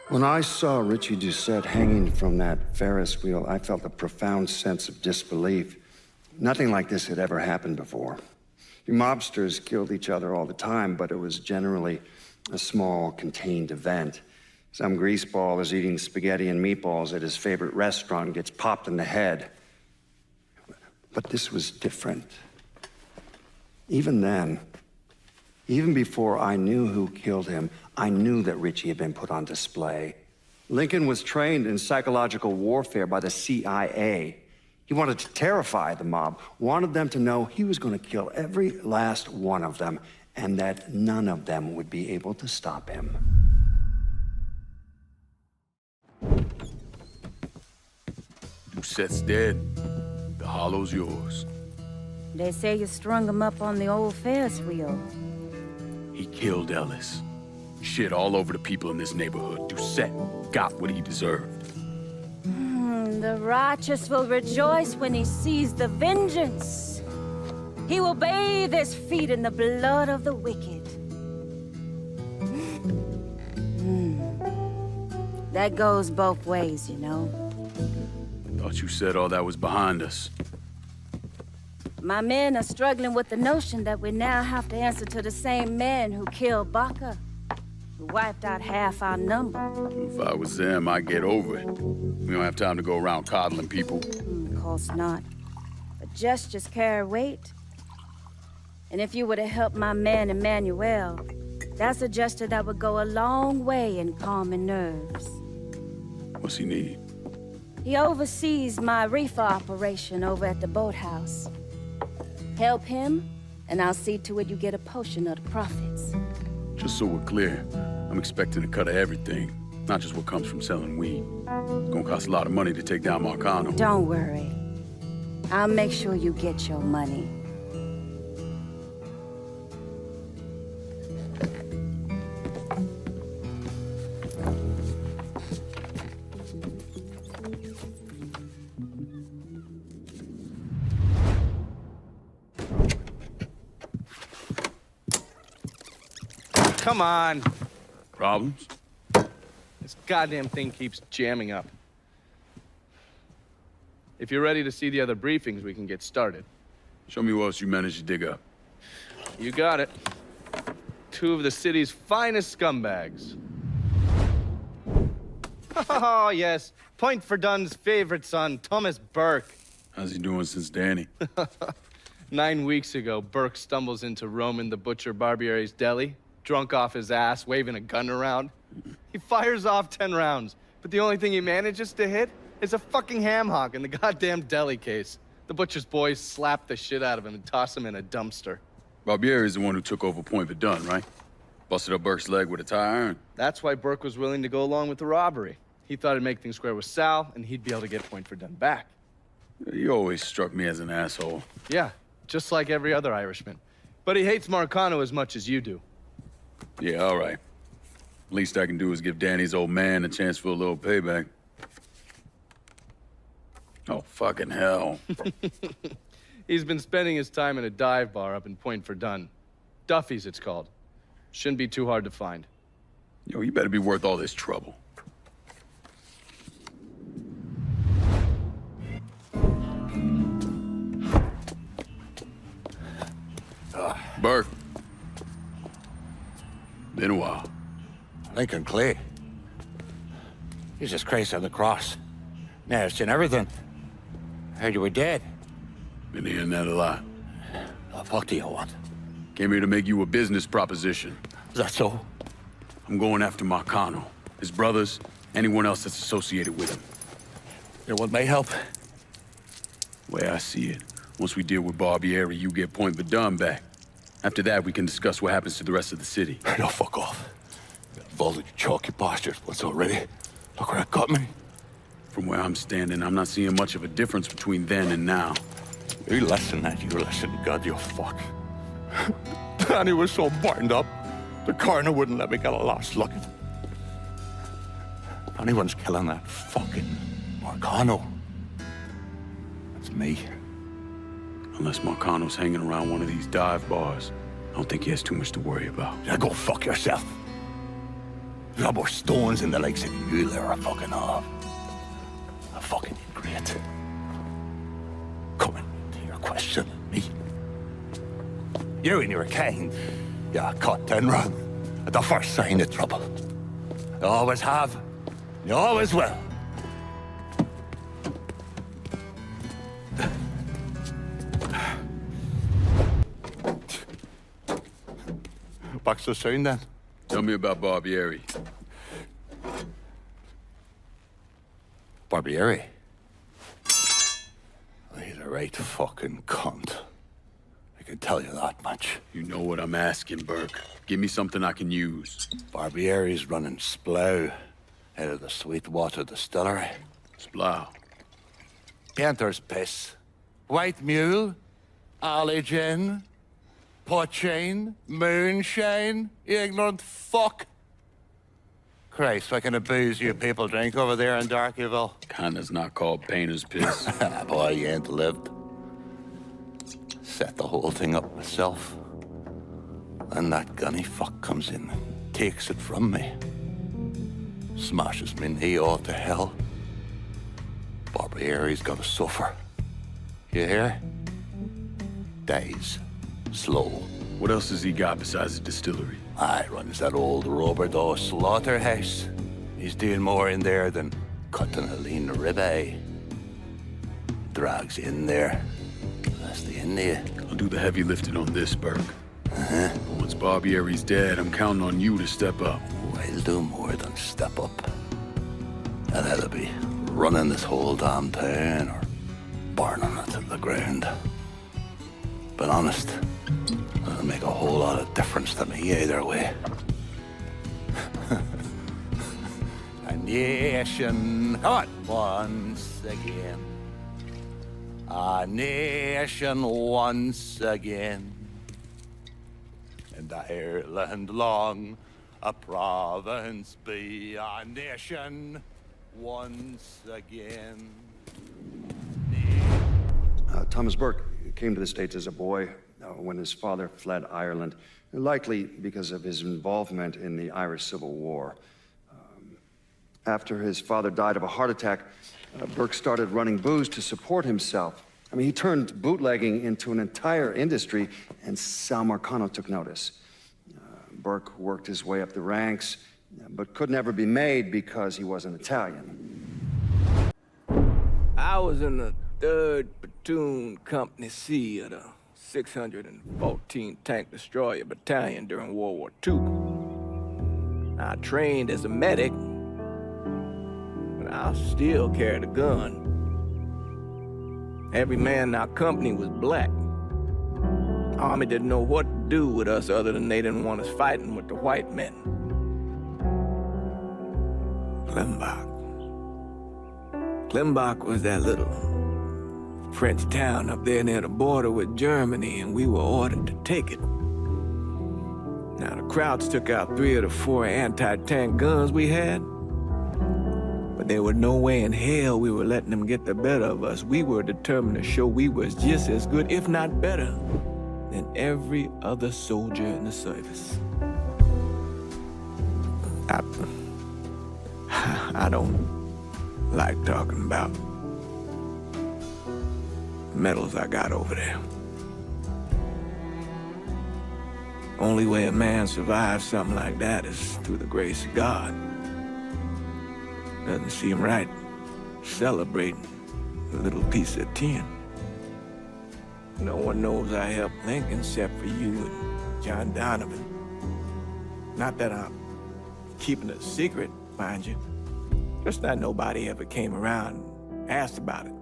When I saw Richie Doucet hanging from that Ferris wheel, I felt a profound sense of disbelief. Nothing like this had ever happened before. You mobsters killed each other all the time, but it was generally a small, contained event. Some greaseball is eating spaghetti and meatballs at his favorite restaurant and gets popped in the head. But this was different. Even then, even before I knew who killed him, I knew that Richie had been put on display. Lincoln was trained in psychological warfare by the CIA. He wanted to terrify the mob, wanted them to know he was going to kill every last one of them, and that none of them would be able to stop him. Doucet's dead. The hollow's yours. They say you strung him up on the old Ferris wheel. He killed Ellis. Shit all over the people in this neighborhood. Doucet got what he deserved. The righteous will rejoice when he sees the vengeance. He will bathe his feet in the blood of the wicked. That goes both ways, you know. Thought you said all that was behind us. My men are struggling with the notion that we now have to answer to the same men who killed Baca, who wiped out half our number. If I was them, I'd get over it. We don't have time to go around coddling people. Of course not. But gestures carry weight. And if you were to help my man Emmanuel, that's a gesture that would go a long way in calming nerves. What's he need? He oversees my reefer operation over at the boathouse. Help him, and I'll see to it you get a portion of the profits. Just so we're clear, I'm expecting a cut of everything, not just what comes from selling weed. It's gonna cost a lot of money to take down Marcano. Don't worry. I'll make sure you get your money. Come on. Problems? This goddamn thing keeps jamming up. If you're ready to see the other briefings, we can get started. Show me what else you managed to dig up. You got it. 2 of the city's finest scumbags. Oh, yes. Point for Dunn's favorite son, Thomas Burke. How's he doing since Danny? 9 weeks ago, Burke stumbles into Roman the Butcher Barbiere's deli, drunk off his ass, waving a gun around. He fires off 10 rounds, but the only thing he manages to hit is a fucking ham hock in the goddamn deli case. The butcher's boys slap the shit out of him and toss him in a dumpster. Barbiere's the one who took over Point Verdun, right? Busted up Burke's leg with a tire iron. That's why Burke was willing to go along with the robbery. He thought it'd make things square with Sal, and he'd be able to get Point Verdun back. You always struck me as an asshole. Yeah, just like every other Irishman. But he hates Marcano as much as you do. Yeah, all right. Least I can do is give Danny's old man a chance for a little payback. Oh, fucking hell. He's been spending his time in a dive bar up in Point Verdun. Duffy's, it's called. Shouldn't be too hard to find. Yo, you better be worth all this trouble. Burke. Been a while. Lincoln Clay. Jesus Christ on the cross. Now I've seen everything. Heard you were dead. Been hearing that a lot. The fuck do you want? Came here to make you a business proposition. Is that so? I'm going after Marcano, his brothers, anyone else that's associated with him. You want my help? The way I see it, once we deal with Barbieri, you get Point Verdun back. After that, we can discuss what happens to the rest of the city. No, fuck off. Involved in your chalky bastards once already. Look where it got me. From where I'm standing, I'm not seeing much of a difference between then and now. You listen, God, you fuck. Danny was so burned up, the coroner wouldn't let me get a last look at him. If anyone's killing that fucking Marcano, that's me. Unless Marcano's hanging around one of these dive bars, I don't think he has too much to worry about. Yeah, go fuck yourself. There's no more stones in the lakes than you there are fucking off. A fucking ingrate. Coming to your question, me. You and your kind, you caught 10 run at the first sign of trouble. You always have, you always will. Back so soon then? Tell me about Barbieri. Barbieri? He's a right fucking cunt. I can tell you that much. You know what I'm asking, Burke. Give me something I can use. Barbieri's running Splow out of the Sweetwater Distillery. Splow? Painter's piss. White mule. Alley gin. Poachine, moonshine, you ignorant fuck. Christ, what kind of booze you people drink over there in Darkyville? Kinda's not called painter's piss. Boy, you ain't lived. Set the whole thing up myself. Then that gunny fuck comes in and takes it from me. Smashes me knee all to hell. Barbieri's gotta suffer. You hear? dies. Slow. What else has he got besides the distillery? Aye, runs that old Bordeaux slaughterhouse. He's doing more in there than cutting a lean ribeye. Drags in there. That's the India. I'll do the heavy lifting on this, Burke. Once Barbieri's dead, I'm counting on you to step up. I'll do more than step up. And that'll be running this whole damn town or burning it to the ground. But honest, it'll make a whole lot of difference to me either way. A nation, come on, once again. A nation once again. And Ireland long, a province be, a nation once again. Thomas Burke came to the States as a boy when his father fled Ireland, likely because of his involvement in the Irish Civil War. After his father died of a heart attack, Burke started running booze to support himself. I mean, he turned bootlegging into an entire industry, and Sal Marcano took notice. Burke worked his way up the ranks, but could never be made because he wasn't Italian. I was in the 3rd Platoon Company C of the 614 Tank Destroyer Battalion during World War II. I trained as a medic, but I still carried a gun. Every man in our company was black. Army didn't know what to do with us other than they didn't want us fighting with the white men. Klimbach was that little French town up there near the border with Germany, and we were ordered to take it. Now, the Krauts took out 3 of the 4 anti-tank guns we had, but there was no way in hell we were letting them get the better of us. We were determined to show we was just as good, if not better, than every other soldier in the service. I don't like talking about medals I got over there. Only way a man survives something like that is through the grace of God. Doesn't seem right celebrating a little piece of tin. No one knows I helped Lincoln except for you and John Donovan. Not that I'm keeping it a secret, mind you. Just that nobody ever came around and asked about it.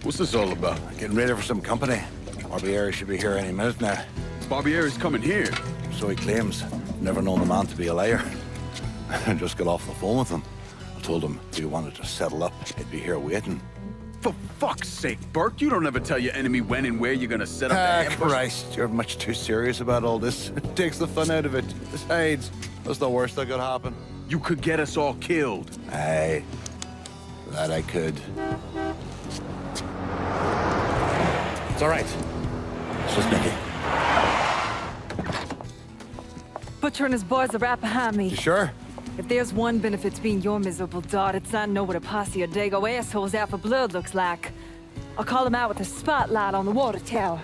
What's this all about? Getting ready for some company. Barbieri should be here any minute now. Barbieri's coming here. So he claims. Never known the man to be a liar. I just got off the phone with him. I told him if he wanted to settle up, he'd be here waiting. For fuck's sake, Burke, you don't ever tell your enemy when and where you're gonna set up the ambush. Christ, you're much too serious about all this. It takes the fun out of it. Besides, that's the worst that could happen. You could get us all killed. Aye, that I could. It's all right. It's just Nicky. Butcher and his boys are right behind me. You sure? If there's one benefit to being your miserable dot, it's not know what a posse of Dago assholes out for blood looks like. I'll call them out with a spotlight on the water tower.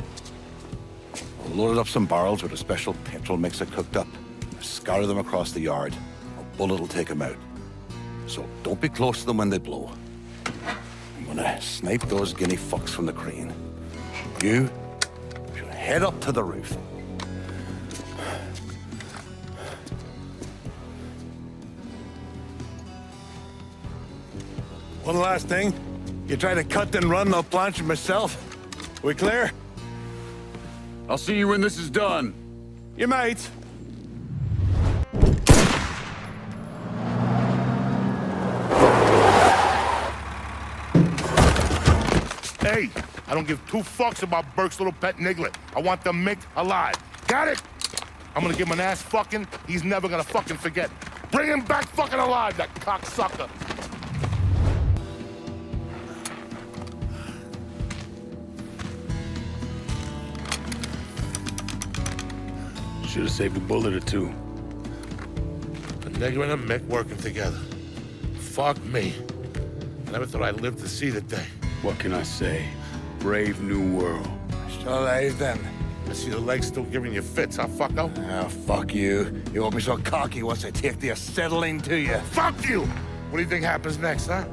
I'll load up some barrels with a special petrol mixer cooked up. Scatter them across the yard. A bullet will take them out. So don't be close to them when they blow. I'm gonna snipe those guinea fucks from the crane. You should head up to the roof. One last thing. You try to cut and run, I'll planch it myself. We clear? I'll see you when this is done. You might. Hey, I don't give 2 fucks about Burke's little pet Niglet. I want the Mick alive. Got it? I'm gonna give him an ass fucking he's never gonna fucking forget. Bring him back fucking alive, that cocksucker. Should have saved a bullet or two. The nigger and a Mick working together. Fuck me. I never thought I'd live to see the day. What can I say? Brave new world. Still alive then? I see the legs still giving you fits, huh, fucko? Ah, fuck you. You won't be so cocky once I take the acetylene to you. Fuck you! What do you think happens next, huh?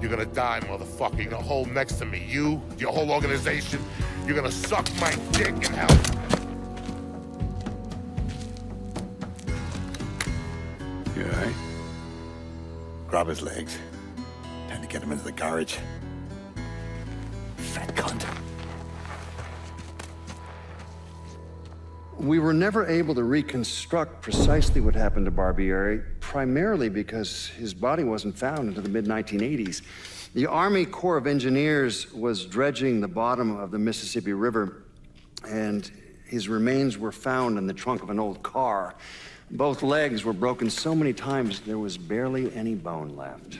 You're gonna die, motherfucker. You're gonna hold next to me. You, your whole organization. You're gonna suck my dick in hell. You all right? Grab his legs. Time to get him into the garage. Fat cunt. We were never able to reconstruct precisely what happened to Barbieri, primarily because his body wasn't found until the mid-1980s. The Army Corps of Engineers was dredging the bottom of the Mississippi River, and his remains were found in the trunk of an old car. Both legs were broken so many times there was barely any bone left.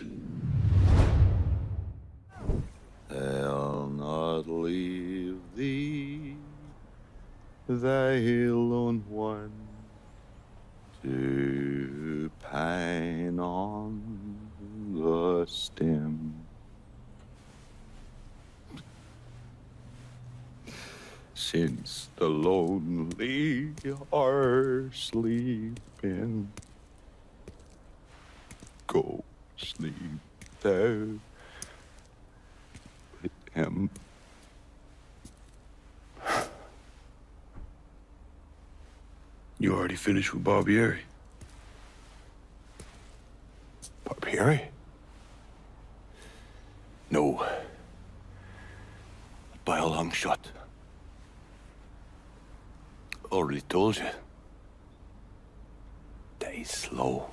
I'll not leave thee, thy lone one, to pine on the stem. Since the lonely are sleeping, go sleep thou with him. You already finished with Barbieri? Barbieri? No. By a long shot. Already told you. Die slow.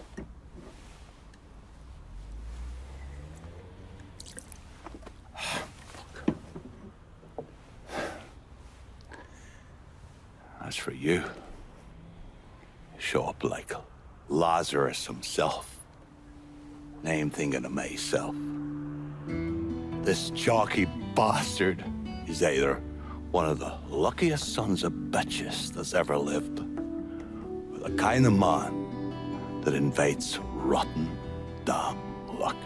As for you, show up like Lazarus himself. And I'm thinking to myself, this jockey bastard is either one of the luckiest sons of bitches that's ever lived, or the kind of man that invites rotten damn luck.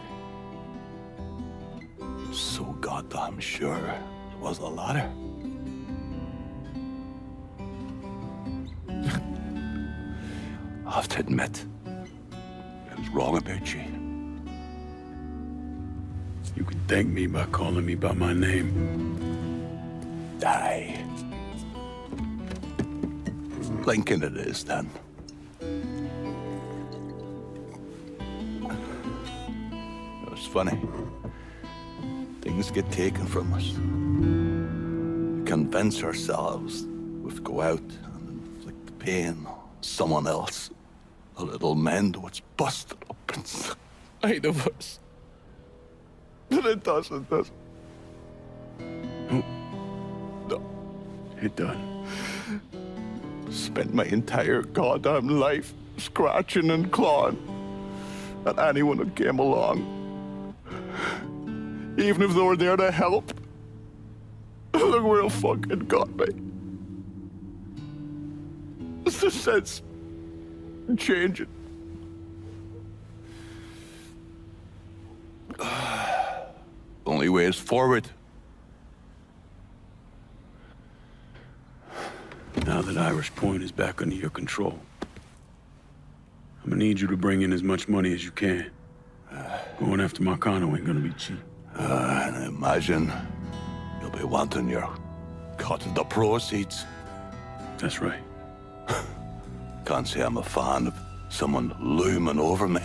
So goddamn sure it was the latter. I have to admit, I was wrong about you. You can thank me by calling me by my name. Die. Lincoln it is, then. It's funny. Things get taken from us. We convince ourselves we have to go out and inflict the pain on someone else. A little mend what's busted up inside of us. But it doesn't. It done. Spent my entire goddamn life scratching and clawing at anyone that came along. Even if they were there to help. Look where it fucking got me. It's the sense of changing. Only way is forward. Now that Irish Point is back under your control, I'm gonna need you to bring in as much money as you can. Going after Marcano ain't gonna be cheap. And I imagine you'll be wanting your cut of the proceeds. That's right. Can't say I'm a fan of someone looming over me.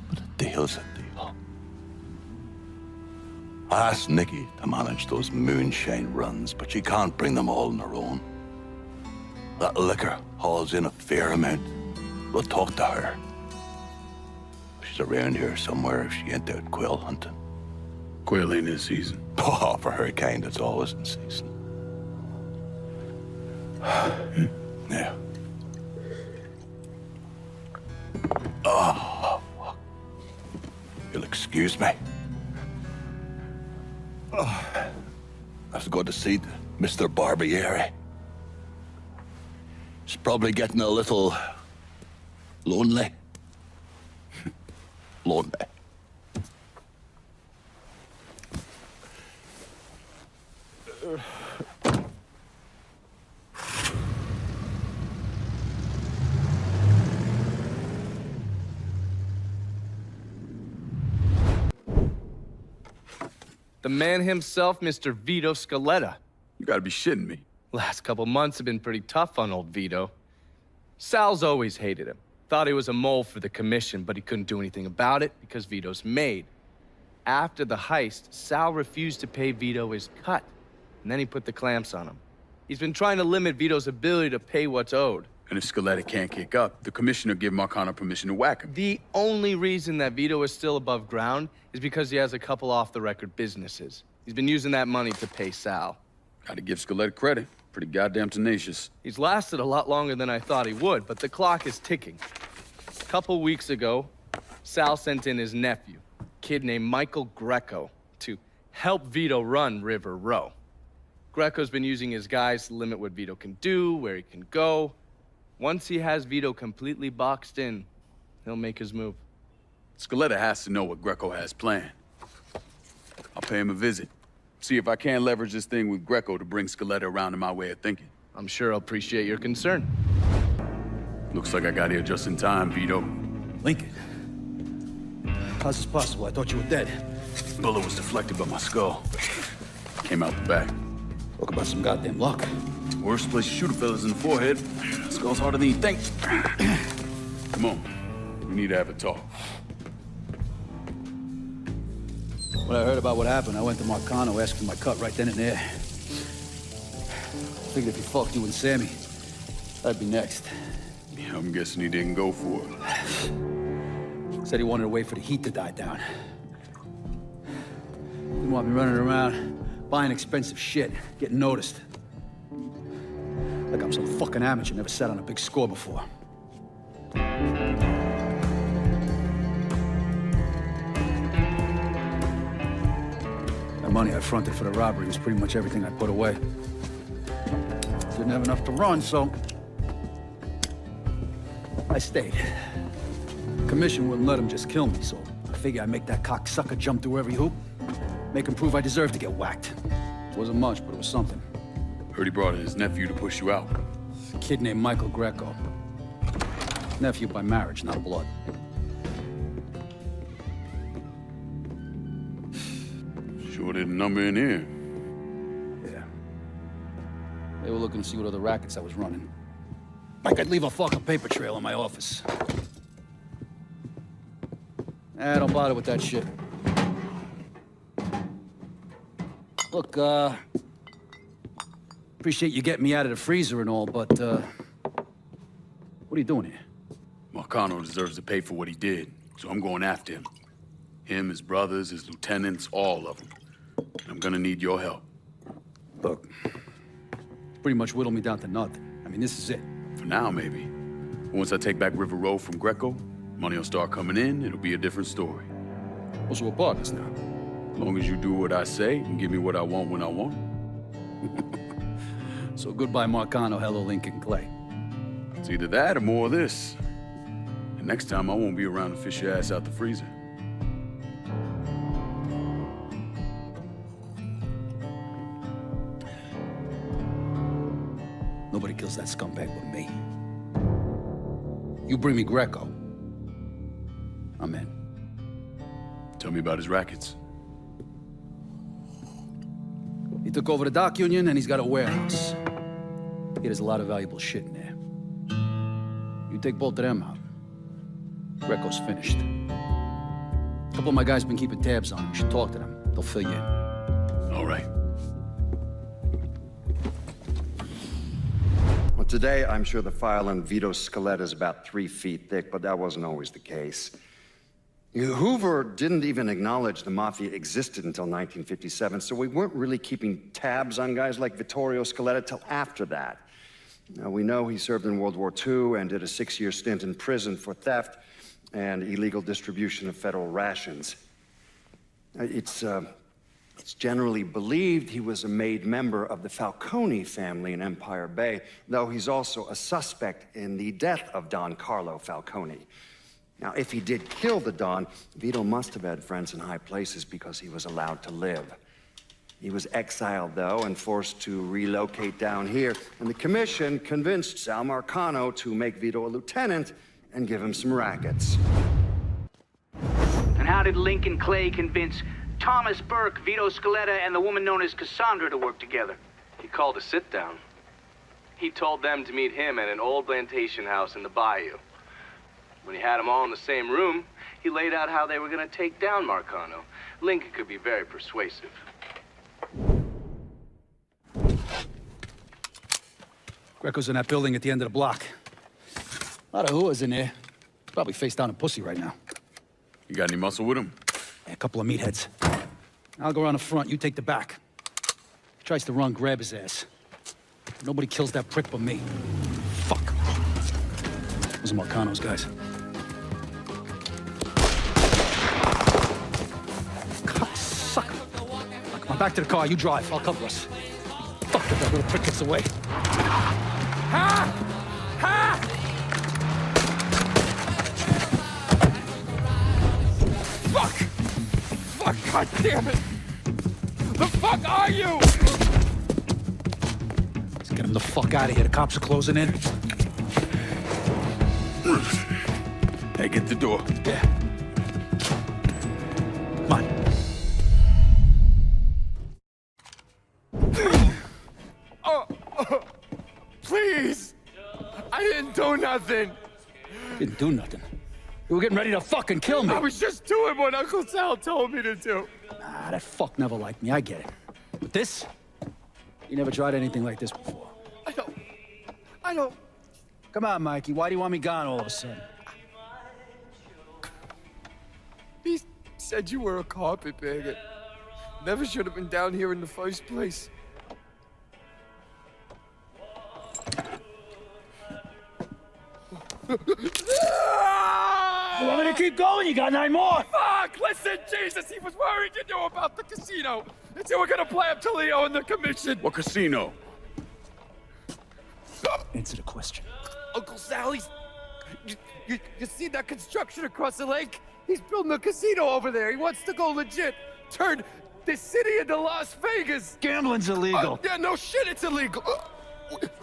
But a deal's a deal. I asked Nikki to manage those moonshine runs, but she can't bring them all on her own. That liquor hauls in a fair amount. We'll talk to her. She's around here somewhere if she ain't out quail hunting. Quail ain't in season. Oh, for her kind, it's always in season. Yeah. Oh, you'll excuse me. Oh, I have to go to see Mr. Barbieri. He's probably getting a little lonely. lonely. The man himself, Mr. Vito Scaletta. You gotta be shitting me. Last couple months have been pretty tough on old Vito. Sal's always hated him. Thought he was a mole for the commission, but he couldn't do anything about it because Vito's made. After the heist, Sal refused to pay Vito his cut, and then he put the clamps on him. He's been trying to limit Vito's ability to pay what's owed. And if Scaletta can't kick up, the commissioner give Marcano permission to whack him. The only reason that Vito is still above ground is because he has a couple off-the-record businesses. He's been using that money to pay Sal. Gotta give Scaletta credit. Pretty goddamn tenacious. He's lasted a lot longer than I thought he would, but the clock is ticking. A couple weeks ago, Sal sent in his nephew, a kid named Michael Greco, to help Vito run River Row. Greco's been using his guys to limit what Vito can do, where he can go. Once he has Vito completely boxed in, he'll make his move. Scaletta has to know what Greco has planned. I'll pay him a visit. See if I can't leverage this thing with Greco to bring Scaletta around to my way of thinking. I'm sure I'll appreciate your concern. Looks like I got here just in time, Vito. Lincoln. How's this possible? I thought you were dead. Bullet was deflected by my skull. Came out the back. Talk about some goddamn luck. Worst place to shoot a fella's in the forehead. Skull's harder than you think. Come on. We need to have a talk. When I heard about what happened, I went to Marcano, asked for my cut right then and there. Figured if he fucked you and Sammy, I'd be next. Yeah, I'm guessing he didn't go for it. Said he wanted to wait for the heat to die down. Didn't want me running around, buying expensive shit, getting noticed. Like I'm some fucking amateur, never sat on a big score before. That money I fronted for the robbery was pretty much everything I put away. Didn't have enough to run, so I stayed. Commission wouldn't let him just kill me, so I figured I'd make that cocksucker jump through every hoop, make him prove I deserve to get whacked. Wasn't much, but it was something. Heard he brought in his nephew to push you out. A kid named Michael Greco. Nephew by marriage, not blood. Sure did a number in here. Yeah. They were looking to see what other rackets I was running. Like I'd leave a fucking paper trail in my office. Don't bother with that shit. Look, appreciate you getting me out of the freezer and all, but, what are you doing here? Marcano deserves to pay for what he did, so I'm going after him. Him, his brothers, his lieutenants, all of them. And I'm gonna need your help. Look, pretty much whittled me down to nothing. I mean, this is it. For now, maybe. Once I take back River Row from Greco, money will start coming in, it'll be a different story. Well, so we're partners now. As long as you do what I say and give me what I want when I want it. So goodbye, Marcano, hello, Lincoln Clay. It's either that or more of this. And next time, I won't be around to fish your ass out the freezer. Nobody kills that scumbag but me. You bring me Greco, I'm in. Tell me about his rackets. He took over the dock union and he's got a warehouse. There's a lot of valuable shit in there. You take both of them out, Greco's finished. A couple of my guys been keeping tabs on him. You should talk to them. They'll fill you in. All right. Well, today, I'm sure the file on Vito Scaletta is about 3 feet thick, but that wasn't always the case. Hoover didn't even acknowledge the Mafia existed until 1957, so we weren't really keeping tabs on guys like Vittorio Scaletta till after that. Now, we know he served in World War II and did a 6-year stint in prison for theft and illegal distribution of federal rations. It's generally believed he was a made member of the Falcone family in Empire Bay, though he's also a suspect in the death of Don Carlo Falcone. Now, if he did kill the Don, Vito must have had friends in high places because he was allowed to live. He was exiled, though, and forced to relocate down here, and the commission convinced Sal Marcano to make Vito a lieutenant and give him some rackets. And how did Lincoln Clay convince Thomas Burke, Vito Scaletta, and the woman known as Cassandra to work together? He called a sit-down. He told them to meet him at an old plantation house in the bayou. When he had them all in the same room, he laid out how they were going to take down Marcano. Lincoln could be very persuasive. Greco's in that building at the end of the block. A lot of whoas in there. Probably face down a pussy right now. You got any muscle with him? Yeah, a couple of meatheads. I'll go around the front, you take the back. If he tries to run, grab his ass. Nobody kills that prick but me. Fuck. Those are Marcano's guys. God, sucker. Come on, back to the car. You drive. I'll cover us. Fuck if that little prick gets away. Ha! Ha! Fuck! Fuck, god damn it! The fuck are you? Let's get him the fuck out of here. The cops are closing in. Hey, get the door. Yeah. Come on. Please! I didn't do nothing! Didn't do nothing. You were getting ready to fucking kill me. I was just doing what Uncle Sal told me to do. Nah, that fuck never liked me. I get it. But this? You never tried anything like this before. I don't... Come on, Mikey. Why do you want me gone all of a sudden? He said you were a carpetbagger. Never should have been down here in the first place. You want me to keep going? You got 9 more. Fuck! Listen, Jesus, he was worried you knew about the casino. And you were gonna play up to Leo and the commission. What casino? Answer the question. Uncle Sal, you see that construction across the lake? He's building a casino over there. He wants to go legit. Turn this city into Las Vegas. Gambling's illegal. Yeah, no shit, it's illegal.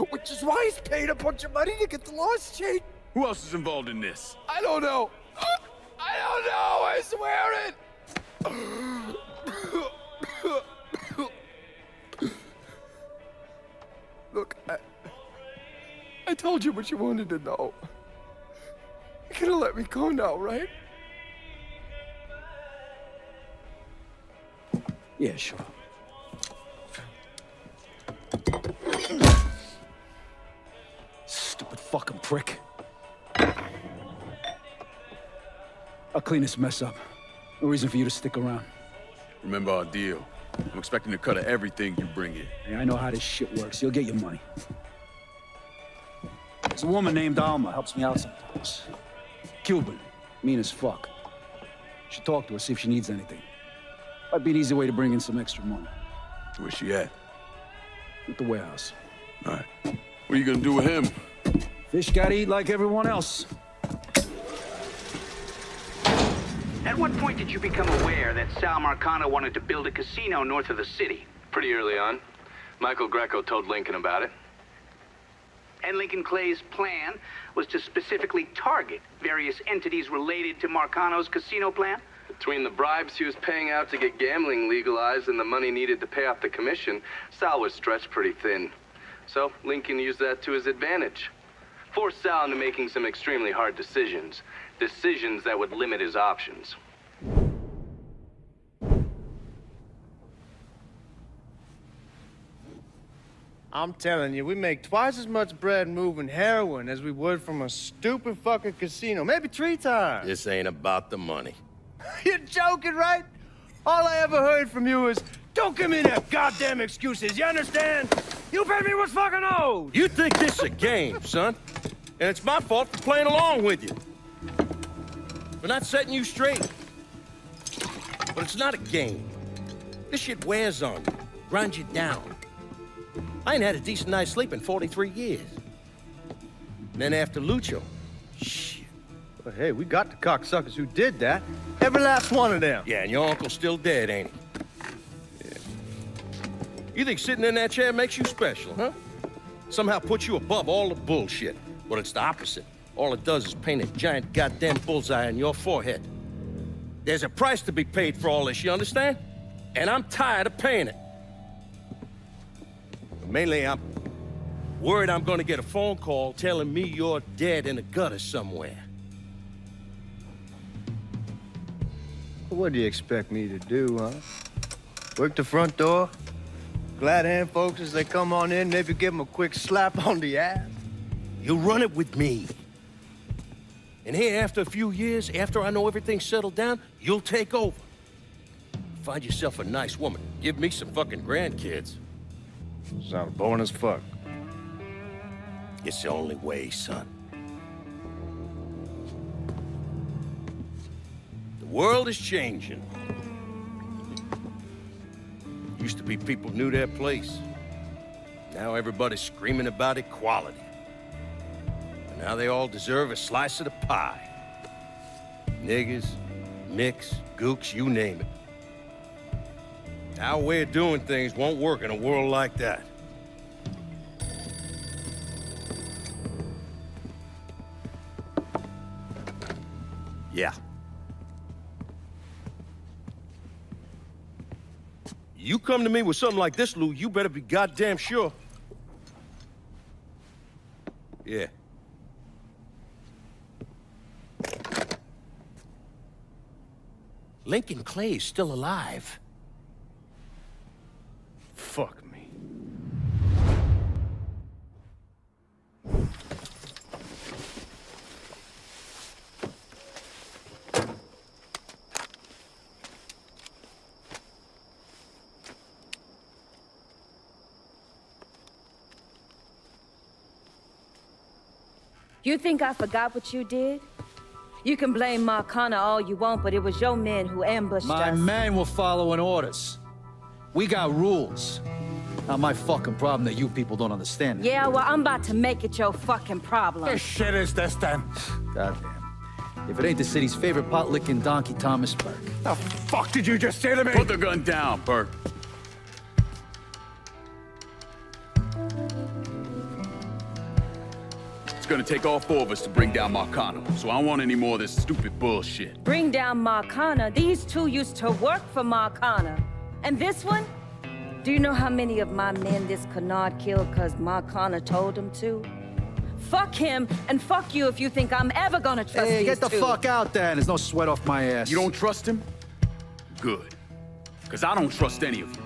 Which is why he's paid a bunch of money to get the laws changed. Who else is involved in this? I don't know. I don't know, I swear it. Look, I told you what you wanted to know. You're gonna let me go now, right? Yeah, sure. Stupid fucking prick. I'll clean this mess up. No reason for you to stick around. Remember our deal. I'm expecting a cut of everything you bring in. Hey, I know how this shit works. You'll get your money. There's a woman named Alma, helps me out sometimes. Cuban, mean as fuck. Should talk to her, see if she needs anything. Might be an easy way to bring in some extra money. Where's she at? At the warehouse. All right. What are you gonna do with him? Fish gotta eat like everyone else. At what point did you become aware that Sal Marcano wanted to build a casino north of the city? Pretty early on. Michael Greco told Lincoln about it. And Lincoln Clay's plan was to specifically target various entities related to Marcano's casino plan? Between the bribes he was paying out to get gambling legalized and the money needed to pay off the commission, Sal was stretched pretty thin. So Lincoln used that to his advantage. Forced Sal into making some extremely hard decisions. Decisions that would limit his options. I'm telling you, we make twice as much bread moving heroin as we would from a stupid fucking casino. Maybe 3 times. This ain't about the money. You're joking, right? All I ever heard from you is, don't give me that goddamn excuses, you understand? You pay me what's fucking owed! You think this is a game, son? And it's my fault for playing along with you. We're not setting you straight. But it's not a game. This shit wears on you, grinds you down. I ain't had a decent night's sleep in 43 years. And then after Lucho, shit, Well, hey, we got the cocksuckers who did that. Every last one of them. Yeah, and your uncle's still dead, ain't he? Yeah. You think sitting in that chair makes you special, huh? Somehow puts you above all the bullshit. Well, it's the opposite. All it does is paint a giant goddamn bullseye on your forehead. There's a price to be paid for all this, you understand? And I'm tired of paying it. Mainly, I'm worried I'm gonna get a phone call telling me you're dead in a gutter somewhere. What do you expect me to do, huh? Work the front door? Glad hand folks as they come on in, maybe give them a quick slap on the ass? You run it with me. And here, after a few years, after I know everything's settled down, you'll take over. Find yourself a nice woman. Give me some fucking grandkids. Sound boring as fuck. It's the only way, son. The world is changing. Used to be people knew their place. Now everybody's screaming about equality. And now they all deserve a slice of the pie. Niggas, nicks, gooks, you name it. Our way of doing things won't work in a world like that. Yeah. You come to me with something like this, Lou, you better be goddamn sure. Yeah. Lincoln Clay's still alive. Fuck me. You think I forgot what you did? You can blame Marcana all you want, but it was your men who ambushed us. My men were following orders. We got rules. Not my fucking problem that you people don't understand. Yeah, well, I'm about to make it your fucking problem. What shit is this, then? Goddamn. If it ain't the city's favorite pot-licking donkey, Thomas Burke. The fuck did you just say to me? Put the gun down, Burke. It's gonna take all four of us to bring down Marcano, so I don't want any more of this stupid bullshit. Bring down Marcana. These two used to work for Marcana. And this one? Do you know how many of my men this canard killed because Marcana told him to? Fuck him, and fuck you if you think I'm ever gonna trust Hey, these get the two. fuck out there. There's no sweat off my ass. You don't trust him? Good. Because I don't trust any of you.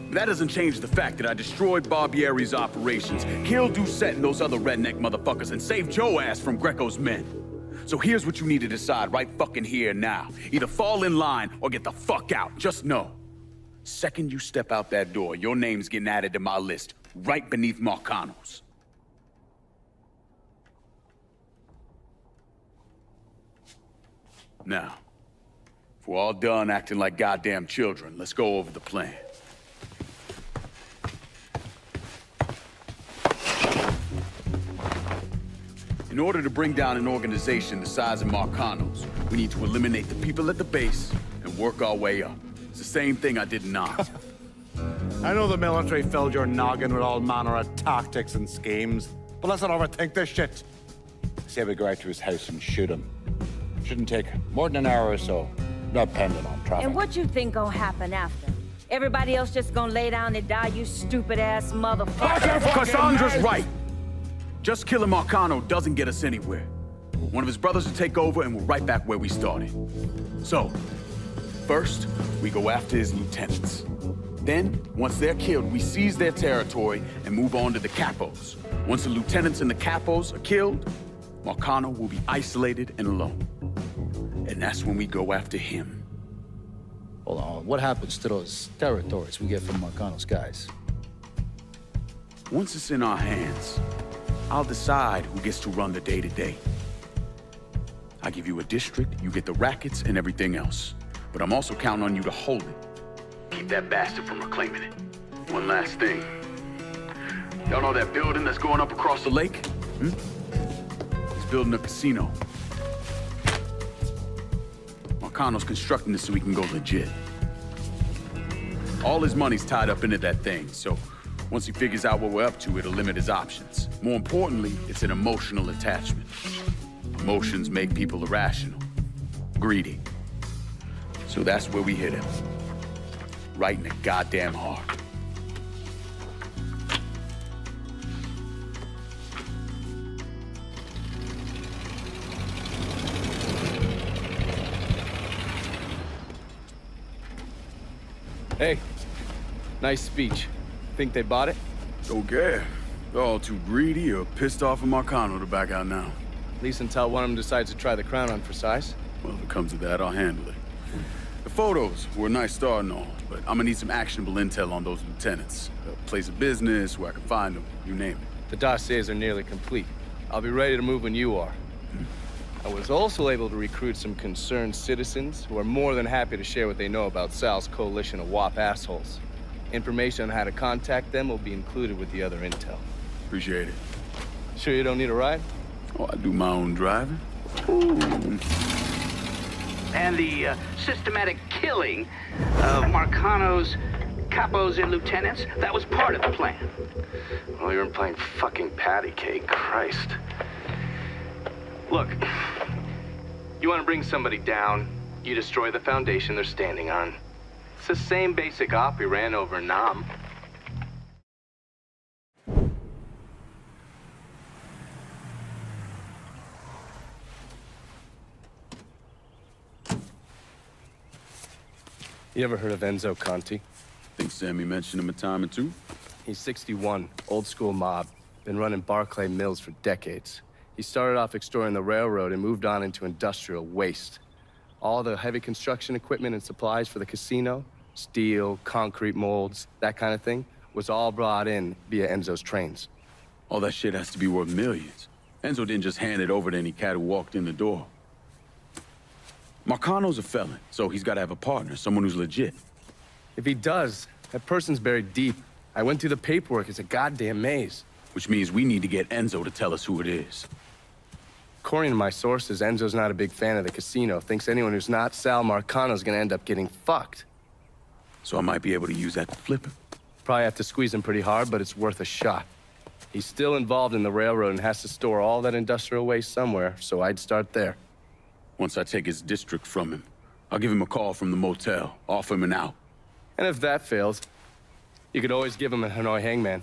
But that doesn't change the fact that I destroyed Barbieri's operations, killed Doucette and those other redneck motherfuckers, and saved Joe ass from Greco's men. So here's what you need to decide right fucking here now. Either fall in line or get the fuck out. Just know. Second you step out that door, your name's getting added to my list, right beneath Marcano's. Now, if we're all done acting like goddamn children, let's go over the plan. In order to bring down an organization the size of Marcano's, we need to eliminate the people at the base and work our way up. It's the same thing I did in Nantes. I know the military filled your noggin with all manner of tactics and schemes, but let's not overthink this shit. Say we go out to his house and shoot him. Shouldn't take more than an hour or so, depending on traffic. And what you think gonna happen after? Everybody else just gonna lay down and die, you stupid-ass motherfucker? Cassandra's right. Just killing Marcano doesn't get us anywhere. One of his brothers will take over and we're right back where we started. So, first, we go after his lieutenants. Then, once they're killed, we seize their territory and move on to the capos. Once the lieutenants and the capos are killed, Marcano will be isolated and alone. And that's when we go after him. Hold on, what happens to those territories we get from Marcano's guys? Once it's in our hands, I'll decide who gets to run the day-to-day. I give you a district, you get the rackets and everything else. But I'm also counting on you to hold it. Keep that bastard from reclaiming it. One last thing. Y'all know that building that's going up across the lake? He's building a casino. Marcano's constructing this so he can go legit. All his money's tied up into that thing, so once he figures out what we're up to, it'll limit his options. More importantly, it's an emotional attachment. Emotions make people irrational, greedy. So that's where we hit him. Right in the goddamn heart. Hey, nice speech. Think they bought it? Don't care. They're all too greedy or pissed off at Marcano to back out now. At least until one of them decides to try the crown on for size. Well, if it comes to that, I'll handle it. The photos were a nice start and all, but I'm gonna need some actionable intel on those lieutenants. A place of business, where I can find them, you name it. The dossiers are nearly complete. I'll be ready to move when you are. I was also able to recruit some concerned citizens who are more than happy to share what they know about Sal's coalition of WAP assholes. Information on how to contact them will be included with the other intel. Appreciate it. Sure you don't need a ride? Oh, I do my own driving. And the systematic killing of Marcano's capos and lieutenants, that was part of the plan. Well, you're playing fucking patty cake, Christ. Look, you want to bring somebody down, you destroy the foundation they're standing on. It's the same basic op we ran over in Nam. You ever heard of Enzo Conti? Think Sammy mentioned him a time or two. He's 61, old school mob. Been running Barclay Mills for decades. He started off extorting the railroad and moved on into industrial waste. All the heavy construction equipment and supplies for the casino, steel, concrete molds, that kind of thing, was all brought in via Enzo's trains. All that shit has to be worth millions. Enzo didn't just hand it over to any cat who walked in the door. Marcano's a felon, so he's got to have a partner, someone who's legit. If he does, that person's buried deep. I went through the paperwork. It's a goddamn maze. Which means we need to get Enzo to tell us who it is. According to my sources, Enzo's not a big fan of the casino. Thinks anyone who's not Sal Marcano's gonna end up getting fucked. So I might be able to use that to flip him. Probably have to squeeze him pretty hard, but it's worth a shot. He's still involved in the railroad and has to store all that industrial waste somewhere, so I'd start there. Once I take his district from him, I'll give him a call from the motel, offer him an out. And if that fails, you could always give him a Hanoi hangman.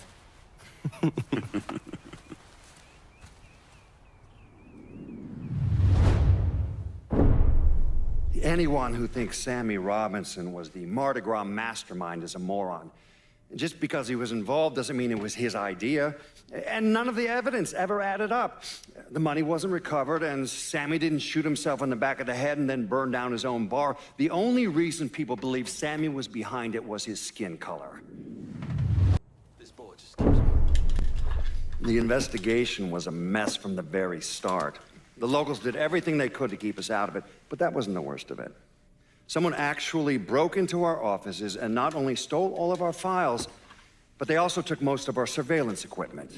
Anyone who thinks Sammy Robinson was the Mardi Gras mastermind is a moron. Just because he was involved doesn't mean it was his idea. And none of the evidence ever added up. The money wasn't recovered, and Sammy didn't shoot himself in the back of the head and then burn down his own bar. The only reason people believe Sammy was behind it was his skin color. This bullet just keeps me. The investigation was a mess from the very start. The locals did everything they could to keep us out of it, but that wasn't the worst of it. Someone actually broke into our offices and not only stole all of our files, but they also took most of our surveillance equipment.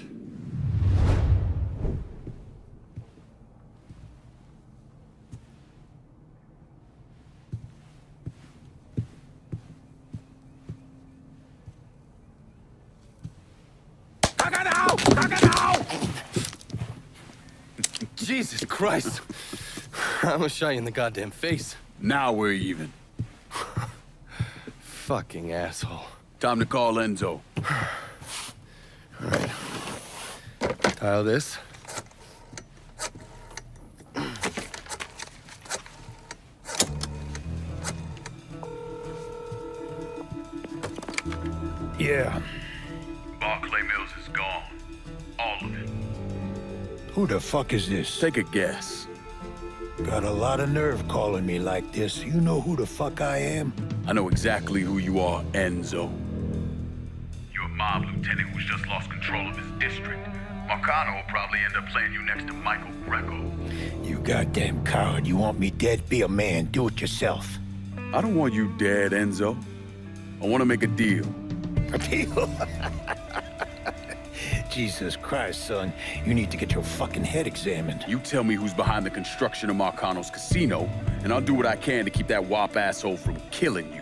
Jesus Christ. I almost shot you in the goddamn face. Now we're even. Fucking asshole. Time to call Enzo. All right. Dial this. Yeah. Barclay Mills is gone. All of it. Who the fuck is this? Take a guess. Got a lot of nerve calling me like this. You know who the fuck I am? I know exactly who you are, Enzo. You're a mob lieutenant who's just lost control of his district. Marcano will probably end up playing you next to Michael Greco. You goddamn coward. You want me dead? Be a man. Do it yourself. I don't want you dead, Enzo. I want to make a deal. A deal? Jesus Christ, son. You need to get your fucking head examined. You tell me who's behind the construction of Marcano's casino, and I'll do what I can to keep that wop asshole from killing you.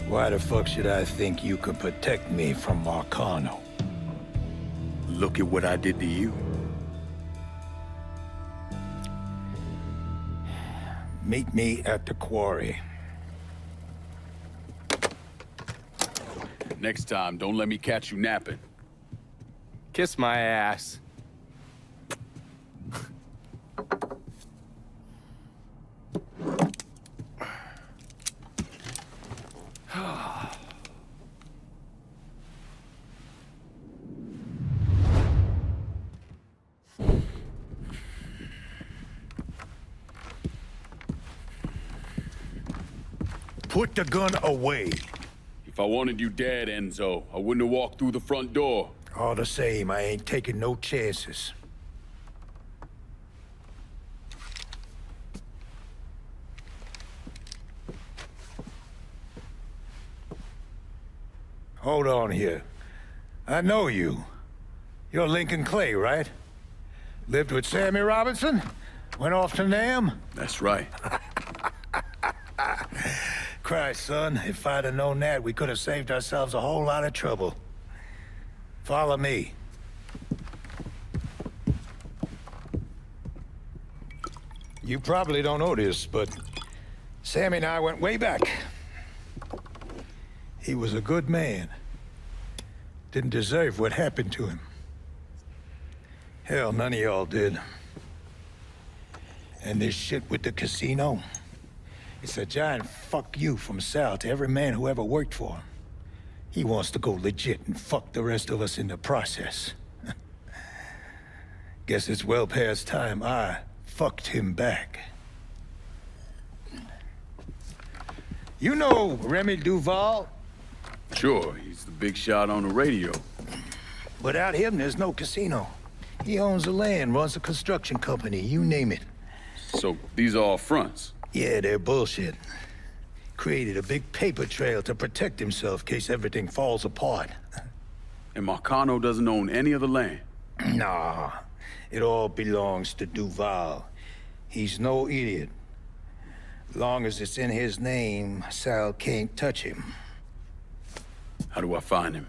Why the fuck should I think you could protect me from Marcano? Look at what I did to you. Meet me at the quarry. Next time, don't let me catch you napping. Kiss my ass. Put the gun away. If I wanted you dead, Enzo, I wouldn't have walked through the front door. All the same, I ain't taking no chances. Hold on here. I know you. You're Lincoln Clay, right? Lived with Sammy Robinson? Went off to Nam? That's right. Christ, son, if I'd have known that, we could have saved ourselves a whole lot of trouble. Follow me. You probably don't know this, but Sammy and I went way back. He was a good man. Didn't deserve what happened to him. Hell, none of y'all did. And this shit with the casino, it's a giant fuck you from Sal to every man who ever worked for him. He wants to go legit and fuck the rest of us in the process. Guess it's well past time I fucked him back. You know Remy Duval? Sure, he's the big shot on the radio. Without him, there's no casino. He owns the land, runs a construction company, you name it. So these are all fronts? Yeah, they're bullshit. Created a big paper trail to protect himself in case everything falls apart. And Marcano doesn't own any of the land? Nah, it all belongs to Duval. He's no idiot. Long as it's in his name, Sal can't touch him. How do I find him?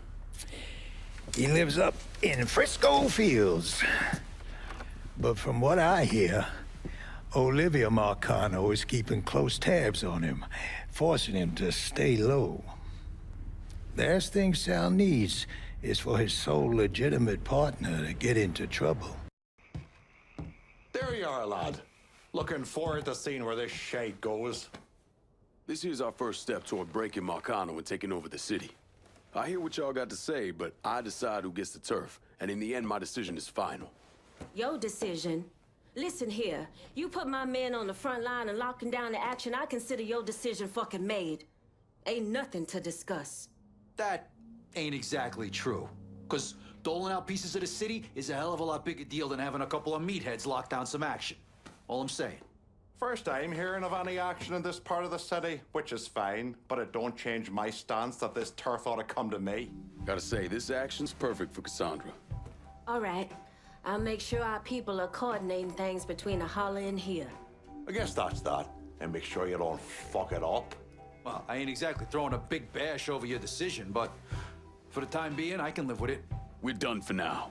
He lives up in Frisco Fields. But from what I hear, Olivia Marcano is keeping close tabs on him, forcing him to stay low. Last thing Sal needs is for his sole legitimate partner to get into trouble. There you are, lad. Looking forward to seeing where this shite goes. This here's our first step toward breaking Marcano and taking over the city. I hear what y'all got to say, but I decide who gets the turf. And in the end, my decision is final. Your decision? Listen here, you put my men on the front line and locking down the action, I consider your decision fucking made. Ain't nothing to discuss. That ain't exactly true. Because doling out pieces of the city is a hell of a lot bigger deal than having a couple of meatheads lock down some action. All I'm saying. First time hearing of any action in this part of the city, which is fine, but it don't change my stance that this turf ought to come to me. Gotta say, this action's perfect for Cassandra. All right. I'll make sure our people are coordinating things between the holler and here. I guess that's that. And make sure you don't fuck it up. Well, I ain't exactly throwing a big bash over your decision, but for the time being, I can live with it. We're done for now.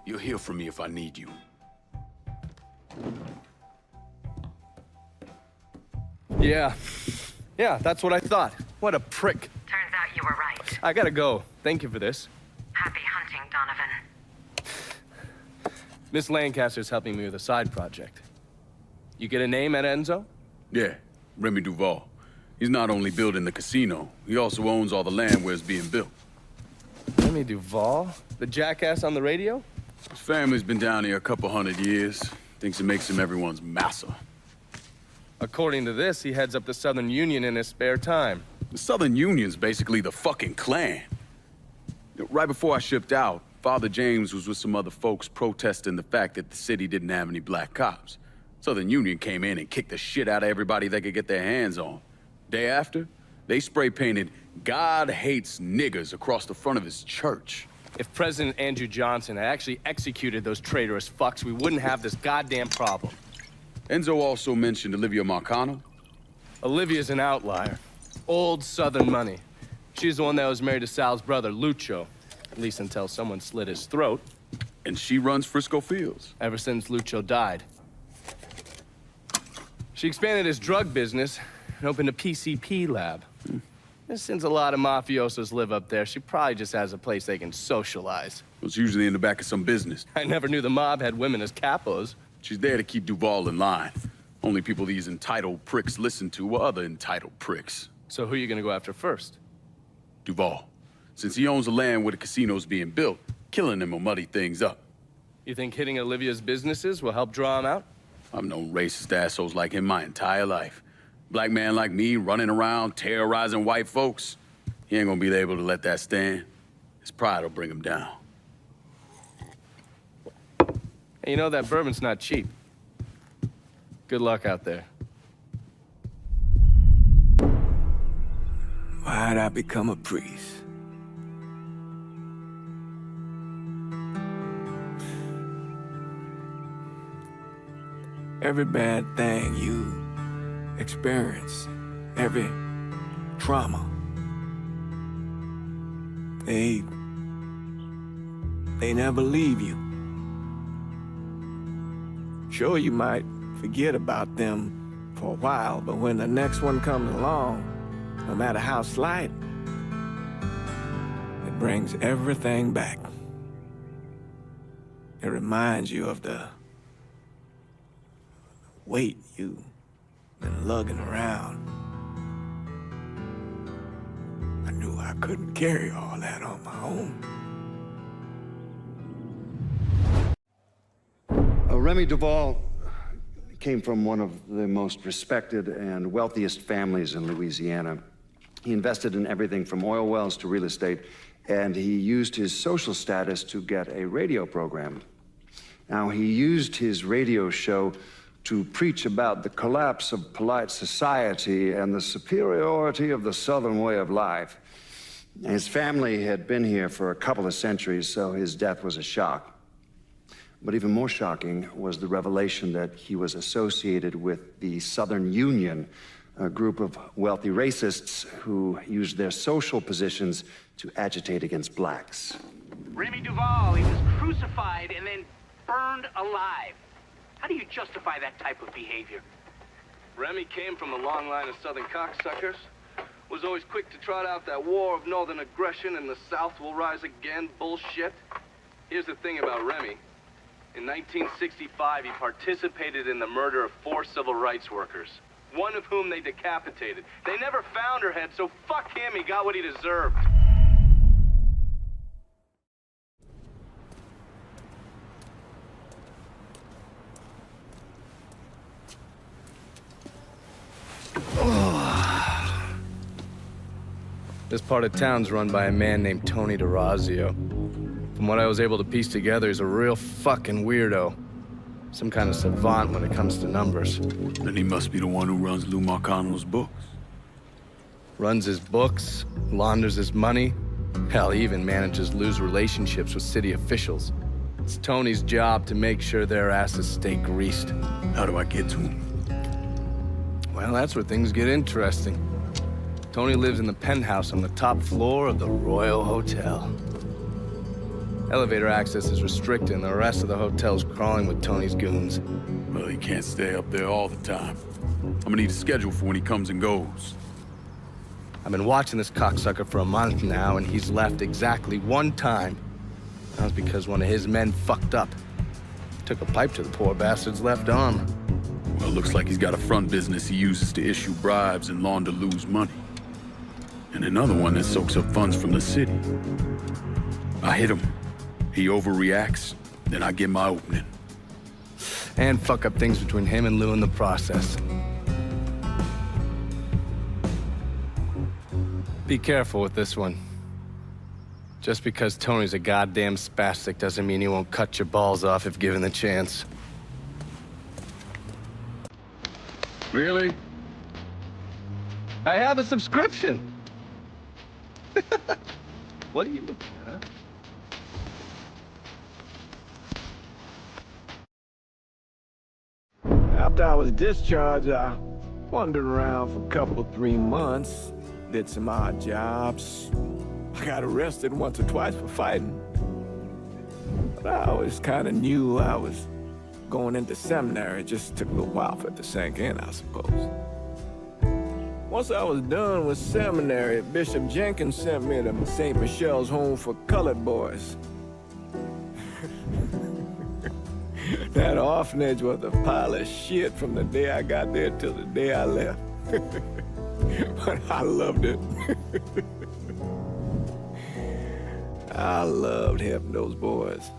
You'll hear from me if I need you. Yeah, that's what I thought. What a prick. Turns out you were right. I gotta go. Thank you for this. Happy hunting, Donovan. Miss Lancaster's helping me with a side project. You get a name at Enzo? Yeah, Remy Duval. He's not only building the casino, he also owns all the land where it's being built. Remy Duval? The jackass on the radio? His family's been down here a couple 100 years. Thinks it makes him everyone's massa. According to this, he heads up the Southern Union in his spare time. The Southern Union's basically the fucking Klan. Right before I shipped out, Father James was with some other folks protesting the fact that the city didn't have any black cops. Southern Union came in and kicked the shit out of everybody they could get their hands on. Day after, they spray painted "God hates niggers" across the front of his church. If President Andrew Johnson had actually executed those traitorous fucks, we wouldn't have this goddamn problem. Enzo also mentioned Olivia Marcano. Olivia's an outlier. Old Southern money. She's the one that was married to Sal's brother, Lucho. At least until someone slit his throat. And she runs Frisco Fields. Ever since Lucho died. She expanded his drug business and opened a PCP lab. And since a lot of mafiosos live up there, she probably just has a place they can socialize. It's usually in the back of some business. I never knew the mob had women as capos. She's there to keep Duval in line. Only people these entitled pricks listen to are other entitled pricks. So who are you gonna go after first? Duval. Since he owns the land where the casino's being built, killing him will muddy things up. You think hitting Olivia's businesses will help draw him out? I've known racist assholes like him my entire life. Black man like me running around terrorizing white folks. He ain't gonna be able to let that stand. His pride will bring him down. Hey, you know that bourbon's not cheap. Good luck out there. Why'd I become a priest? Every bad thing you experience, every trauma, they never leave you. Sure, you might forget about them for a while, but when the next one comes along, no matter how slight, it brings everything back. It reminds you of the weight you've been lugging around. I knew I couldn't carry all that on my own. Remy Duval came from one of the most respected and wealthiest families in Louisiana. He invested in everything from oil wells to real estate, and he used his social status to get a radio program. Now, he used his radio show to preach about the collapse of polite society and the superiority of the Southern way of life. His family had been here for a couple of centuries, so his death was a shock. But even more shocking was the revelation that he was associated with the Southern Union, a group of wealthy racists who used their social positions to agitate against blacks. Remy Duval, he was crucified and then burned alive. How do you justify that type of behavior? Remy came from a long line of Southern cocksuckers. Was always quick to trot out that war of Northern aggression and the South will rise again bullshit. Here's the thing about Remy. In 1965, he participated in the murder of 4 civil rights workers, one of whom they decapitated. They never found her head, so fuck him, he got what he deserved. This part of town's run by a man named Tony DeRazio. From what I was able to piece together, he's a real fucking weirdo. Some kind of savant when it comes to numbers. Then he must be the one who runs Lou Marcano's books. Runs his books, launders his money. Hell, he even manages Lou's relationships with city officials. It's Tony's job to make sure their asses stay greased. How do I get to him? Well, that's where things get interesting. Tony lives in the penthouse on the top floor of the Royal Hotel. Elevator access is restricted, and the rest of the hotel's crawling with Tony's goons. Well, he can't stay up there all the time. I'm gonna need a schedule for when he comes and goes. I've been watching this cocksucker for a month now, and he's left exactly one time. That was because one of his men fucked up. Took a pipe to the poor bastard's left arm. Well, looks like he's got a front business he uses to issue bribes and launder Lou's money. And another one that soaks up funds from the city. I hit him. He overreacts, then I get my opening. And fuck up things between him and Lou in the process. Be careful with this one. Just because Tony's a goddamn spastic doesn't mean he won't cut your balls off if given the chance. Really? I have a subscription. What are you looking at? after I was discharged, I wandered around for a couple, 3 months, did some odd jobs. I got arrested once or twice for fighting. But I always kind of knew I was going into seminary. It just took a little while for it to sink in, I suppose. Once I was done with seminary, Bishop Jenkins sent me to St. Michelle's Home for Colored Boys. That orphanage was a pile of shit from the day I got there till the day I left. But I loved it. I loved helping those boys.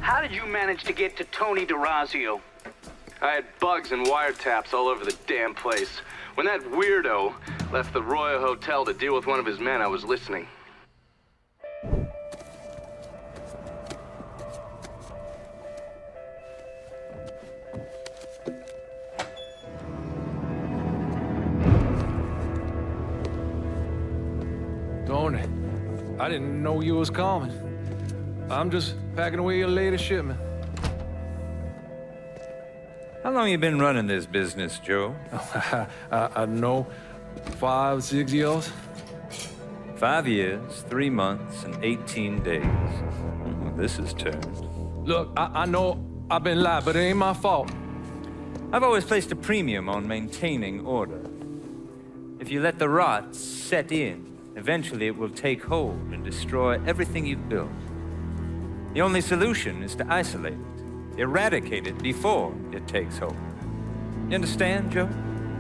How did you manage to get to Tony DeRazio? I had bugs and wiretaps all over the damn place. When that weirdo left the Royal Hotel to deal with one of his men, I was listening. Tony, I didn't know you was coming. I'm just packing away your latest shipment. How long you been running this business, Joe? I don't know, 5, 6 years? 5 years, 3 months, and 18 days. Well, this is turned. Look, I know I've been lied, but it ain't my fault. I've always placed a premium on maintaining order. If you let the rot set in, eventually it will take hold and destroy everything you've built. The only solution is to isolate it, eradicate it before it takes hold. You understand, Joe?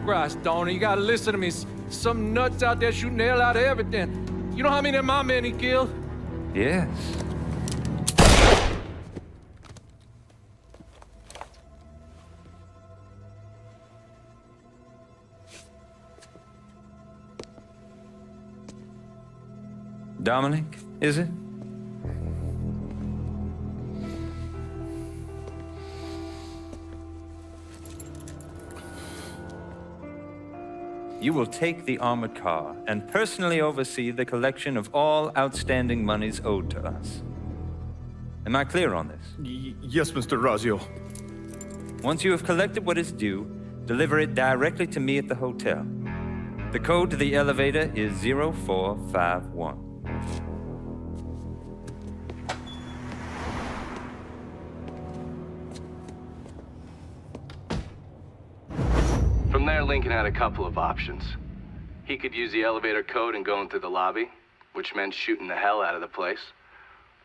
Christ, Tony, you gotta listen to me. Some nuts out there shooting the hell out of everything. You know how many of my men he killed? Yes. Dominic, is it? You will take the armored car and personally oversee the collection of all outstanding monies owed to us. Am I clear on this? Yes, Mr. Razio. Once you have collected what is due, deliver it directly to me at the hotel. The code to the elevator is 0451. From there, Lincoln had a couple of options. He could use the elevator code and go into the lobby, which meant shooting the hell out of the place.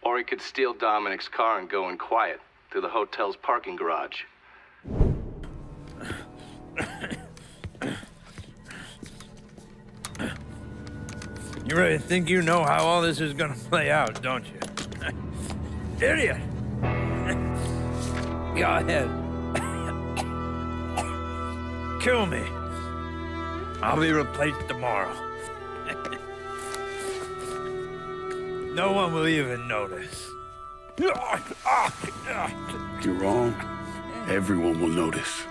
Or he could steal Dominic's car and go in quiet through the hotel's parking garage. You really think you know how all this is gonna play out, don't you? Idiot! Go ahead. Kill me. I'll be replaced tomorrow. No one will even notice. You're wrong. Everyone will notice.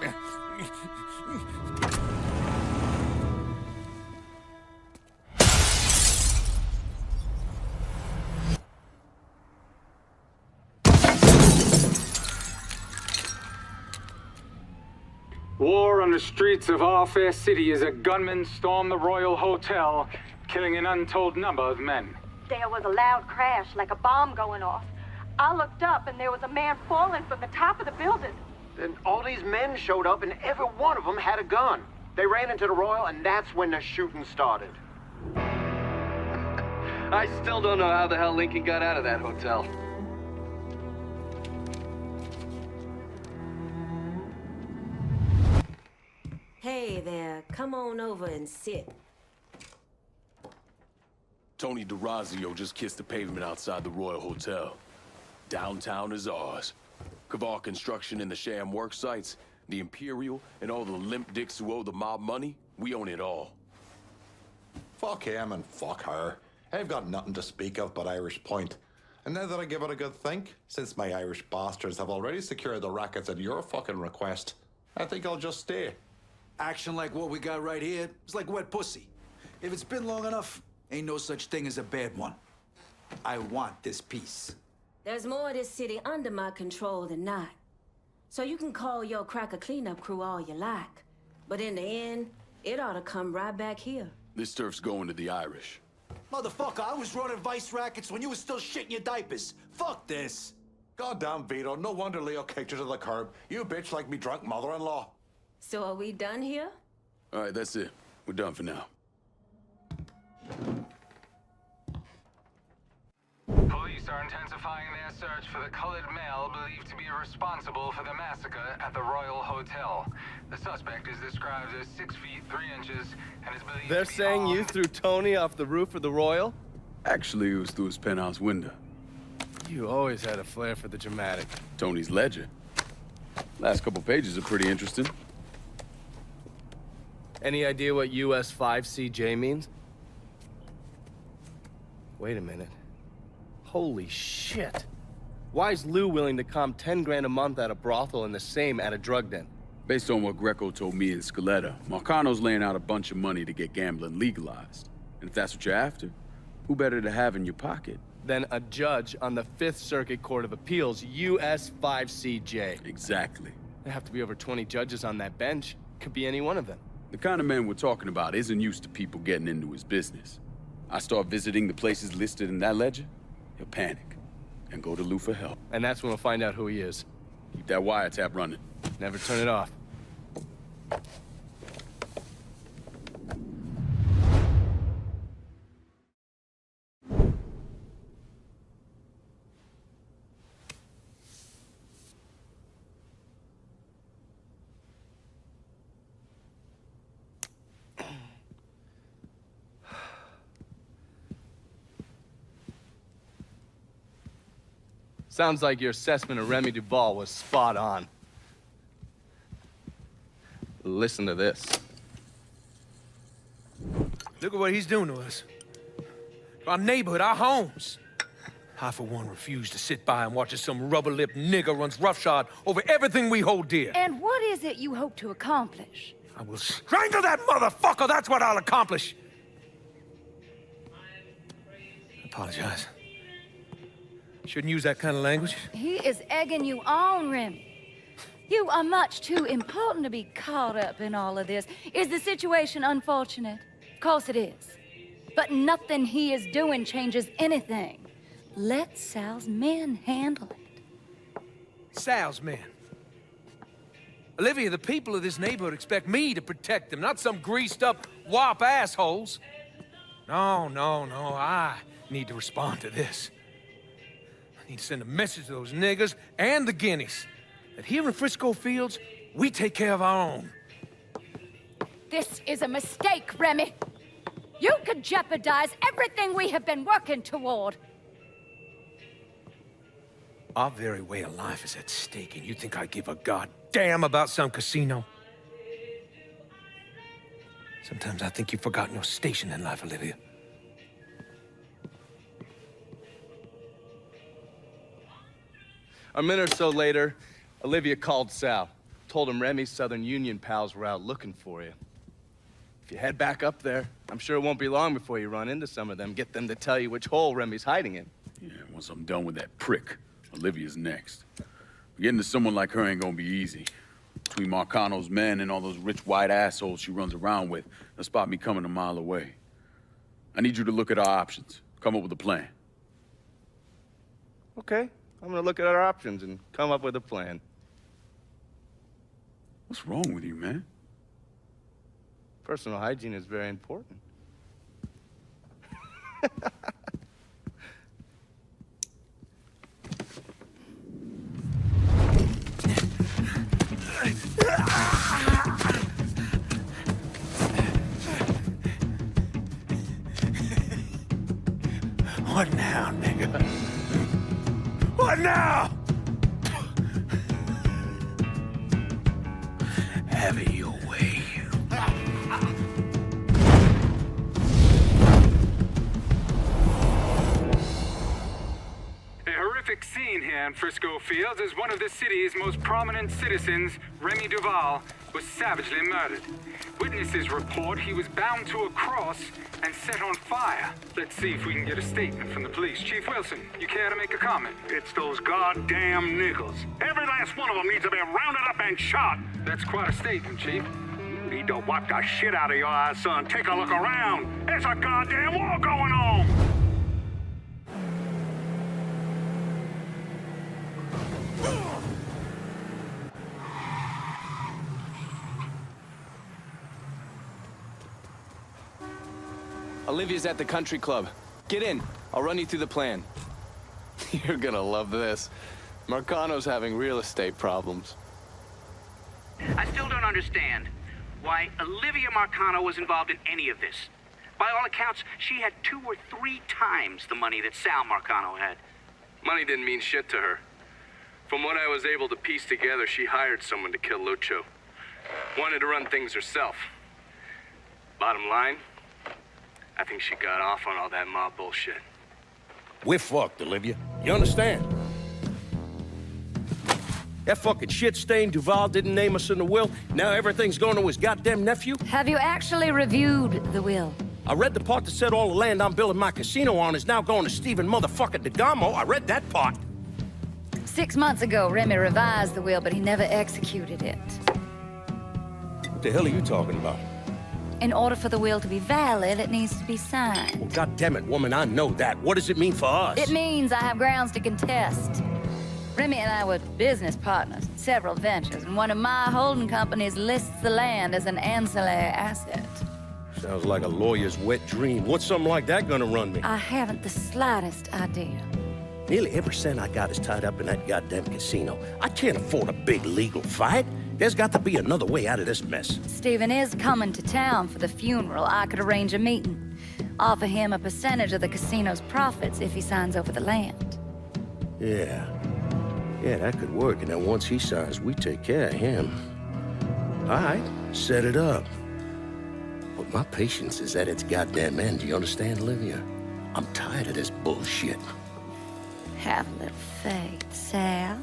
War on the streets of our fair city as a gunman stormed the Royal Hotel, killing an untold number of men. There was a loud crash, like a bomb going off. I looked up and there was a man falling from the top of the building. Then all these men showed up and every one of them had a gun. They ran into the Royal and that's when the shooting started. I still don't know how the hell Lincoln got out of that hotel. Hey there, come on over and sit. Tony DeRazio just kissed the pavement outside the Royal Hotel. Downtown is ours. Kavar Construction and the sham work sites, the Imperial, and all the limp dicks who owe the mob money, we own it all. Fuck him and fuck her. I've got nothing to speak of but Irish Point. And now that I give it a good think, since my Irish bastards have already secured the rackets at your fucking request, I think I'll just stay. Action like what we got right here is like wet pussy. If it's been long enough, ain't no such thing as a bad one. I want this peace. There's more of this city under my control than not. So you can call your cracker cleanup crew all you like. But in the end, it ought to come right back here. This turf's going to the Irish. Motherfucker, I was running vice rackets when you were still shitting your diapers. Fuck this. Goddamn Vito, no wonder Leo kicked you to the curb. You bitch like me drunk mother-in-law. So are we done here? All right, that's it. We're done for now. Police are intensifying their search for the colored male believed to be responsible for the massacre at the Royal Hotel. The suspect is described as 6 feet 3 inches and is believed They're to be saying you armed. threw Tony off the roof of the Royal? Actually, it was through his penthouse window. You always had a flair for the dramatic. Tony's ledger. Last couple pages are pretty interesting. Any idea what US 5CJ means? Wait a minute. Holy shit. Why is Lou willing to comp 10 grand a month at a brothel and the same at a drug den? Based on what Greco told me and Scaletta, Marcano's laying out a bunch of money to get gambling legalized. And if that's what you're after, who better to have in your pocket? Then a judge on the 5th Circuit Court of Appeals, US 5CJ. Exactly. There have to be over 20 judges on that bench. Could be any one of them. The kind of man we're talking about isn't used to people getting into his business. I start visiting the places listed in that ledger, he'll panic and go to Lou for help. And that's when we'll find out who he is. Keep that wiretap running. Never turn it off. Sounds like your assessment of Remy Duval was spot on. Listen to this. Look at what he's doing to us. Our neighborhood, our homes. I, for one, refuse to sit by and watch as some rubber-lipped nigger runs roughshod over everything we hold dear. And what is it you hope to accomplish? I will strangle that motherfucker, that's what I'll accomplish. I apologize. Shouldn't use that kind of language. He is egging you on, Remy. You are much too important to be caught up in all of this. Is the situation unfortunate? Of course it is. But nothing he is doing changes anything. Let Sal's men handle it. Sal's men. Olivia, the people of this neighborhood expect me to protect them, not some greased-up wop assholes. No, I need to respond to this. I need to send a message to those niggers and the guineas that here in Frisco Fields, we take care of our own. This is a mistake, Remy. You could jeopardize everything we have been working toward. Our very way of life is at stake, and you think I give a goddamn about some casino? Sometimes I think you've forgotten your station in life, Olivia. A minute or so later, Olivia called Sal. Told him Remy's Southern Union pals were out looking for you. If you head back up there, I'm sure it won't be long before you run into some of them. Get them to tell you which hole Remy's hiding in. Yeah, once I'm done with that prick, Olivia's next. Getting to someone like her ain't gonna be easy. Between Marcano's men and all those rich white assholes she runs around with, they'll spot me coming a mile away. I need you to look at our options. Come up with a plan. Okay, I'm gonna look at our options and come up with a plan. What's wrong with you, man? Personal hygiene is very important. What now, nigga? What now? Have it your way. A horrific quick scene here in Frisco Fields as one of the city's most prominent citizens, Remy Duval, was savagely murdered. Witnesses report he was bound to a cross and set on fire. Let's see if we can get a statement from the police. Chief Wilson, you care to make a comment? It's those goddamn niggles. Every last one of them needs to be rounded up and shot. That's quite a statement, Chief. You need to wipe the shit out of your eyes, son. Take a look around. There's a goddamn war going on. Olivia's at the country club. Get in. I'll run you through the plan. You're gonna love this. Marcano's having real estate problems. I still don't understand why Olivia Marcano was involved in any of this. By all accounts, she had 2 or 3 times the money that Sal Marcano had. Money didn't mean shit to her. From what I was able to piece together, she hired someone to kill Lucho. Wanted to run things herself. Bottom line, I think she got off on all that mob bullshit. We're fucked, Olivia. You understand? That fucking shit-stained Duval didn't name us in the will. Now everything's going to his goddamn nephew? Have you actually reviewed the will? I read the part that said all the land I'm building my casino on is now going to Stephen motherfucking DeGamo. I read that part. 6 months ago, Remy revised the will, but he never executed it. What the hell are you talking about? In order for the will to be valid, it needs to be signed. Well, goddammit, woman, I know that. What does it mean for us? It means I have grounds to contest. Remy and I were business partners in several ventures, and one of my holding companies lists the land as an ancillary asset. Sounds like a lawyer's wet dream. What's something like that gonna run me? I haven't the slightest idea. Nearly every cent I got is tied up in that goddamn casino. I can't afford a big legal fight. There's got to be another way out of this mess. Stephen is coming to town for the funeral. I could arrange a meeting. Offer him a percentage of the casino's profits if he signs over the land. Yeah, that could work. And then once he signs, we take care of him. All right, set it up. But my patience is at its goddamn end. Do you understand, Olivia? I'm tired of this bullshit. Have a little faith, Sal.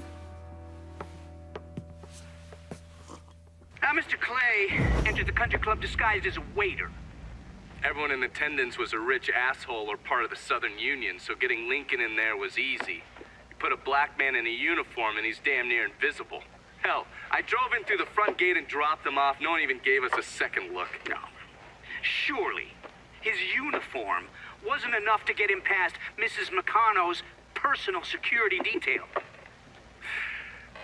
Mr. Clay entered the country club disguised as a waiter. Everyone in attendance was a rich asshole or part of the Southern Union, so getting Lincoln in there was easy. You put a black man in a uniform and he's damn near invisible. Hell, I drove in through the front gate and dropped him off. No one even gave us a second look. No. Surely, his uniform wasn't enough to get him past Mrs. Marcano's personal security detail.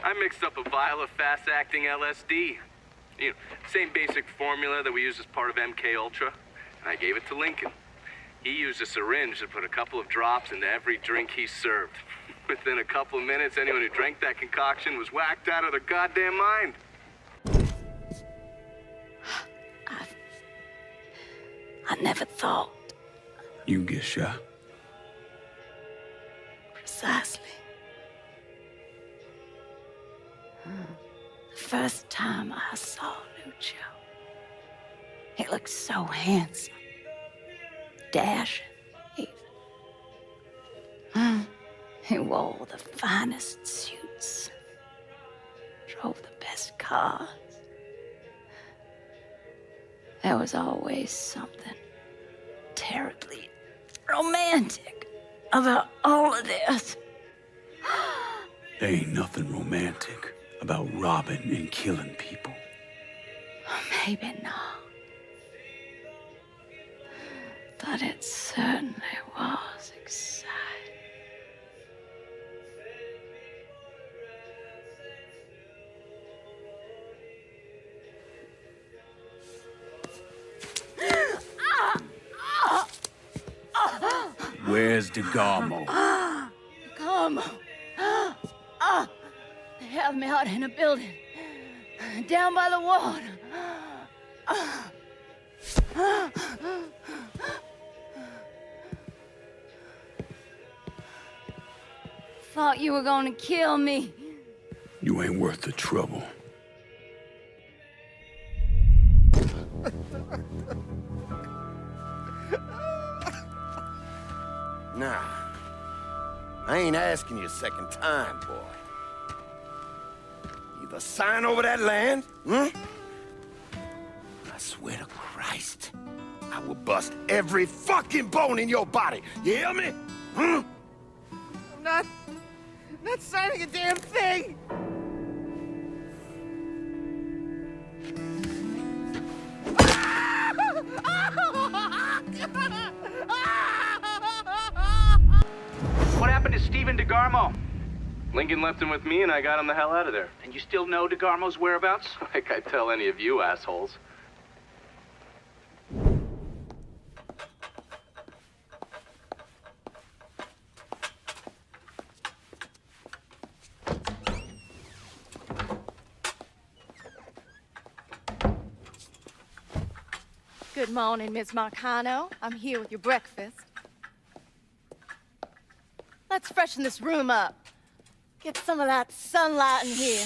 I mixed up a vial of fast-acting LSD. You know, same basic formula that we use as part of MK Ultra. And I gave it to Lincoln. He used a syringe and put a couple of drops into every drink he served. Within a couple of minutes, anyone who drank that concoction was whacked out of their goddamn mind. I never thought. You get shot. Precisely. The first time I saw Lucho, he looked so handsome, dashing, even. He wore the finest suits, drove the best cars. There was always something terribly romantic about all of this. There ain't nothing romantic about robbing and killing people. Maybe not. But it certainly was exciting. Where's DeGarmo? Come. They have me out in a building, down by the water. Thought you were gonna kill me. You ain't worth the trouble. Nah. I ain't asking you a second time, boy. Either sign over that land, I swear to Christ, I will bust every fucking bone in your body. You hear me? I'm not signing a damn thing! What happened to Stephen DeGarmo? Lincoln left him with me, and I got him the hell out of there. And you still know DeGarmo's whereabouts? Like I tell any of you assholes. Good morning, Miss Marcano. I'm here with your breakfast. Let's freshen this room up. Get some of that sunlight in here.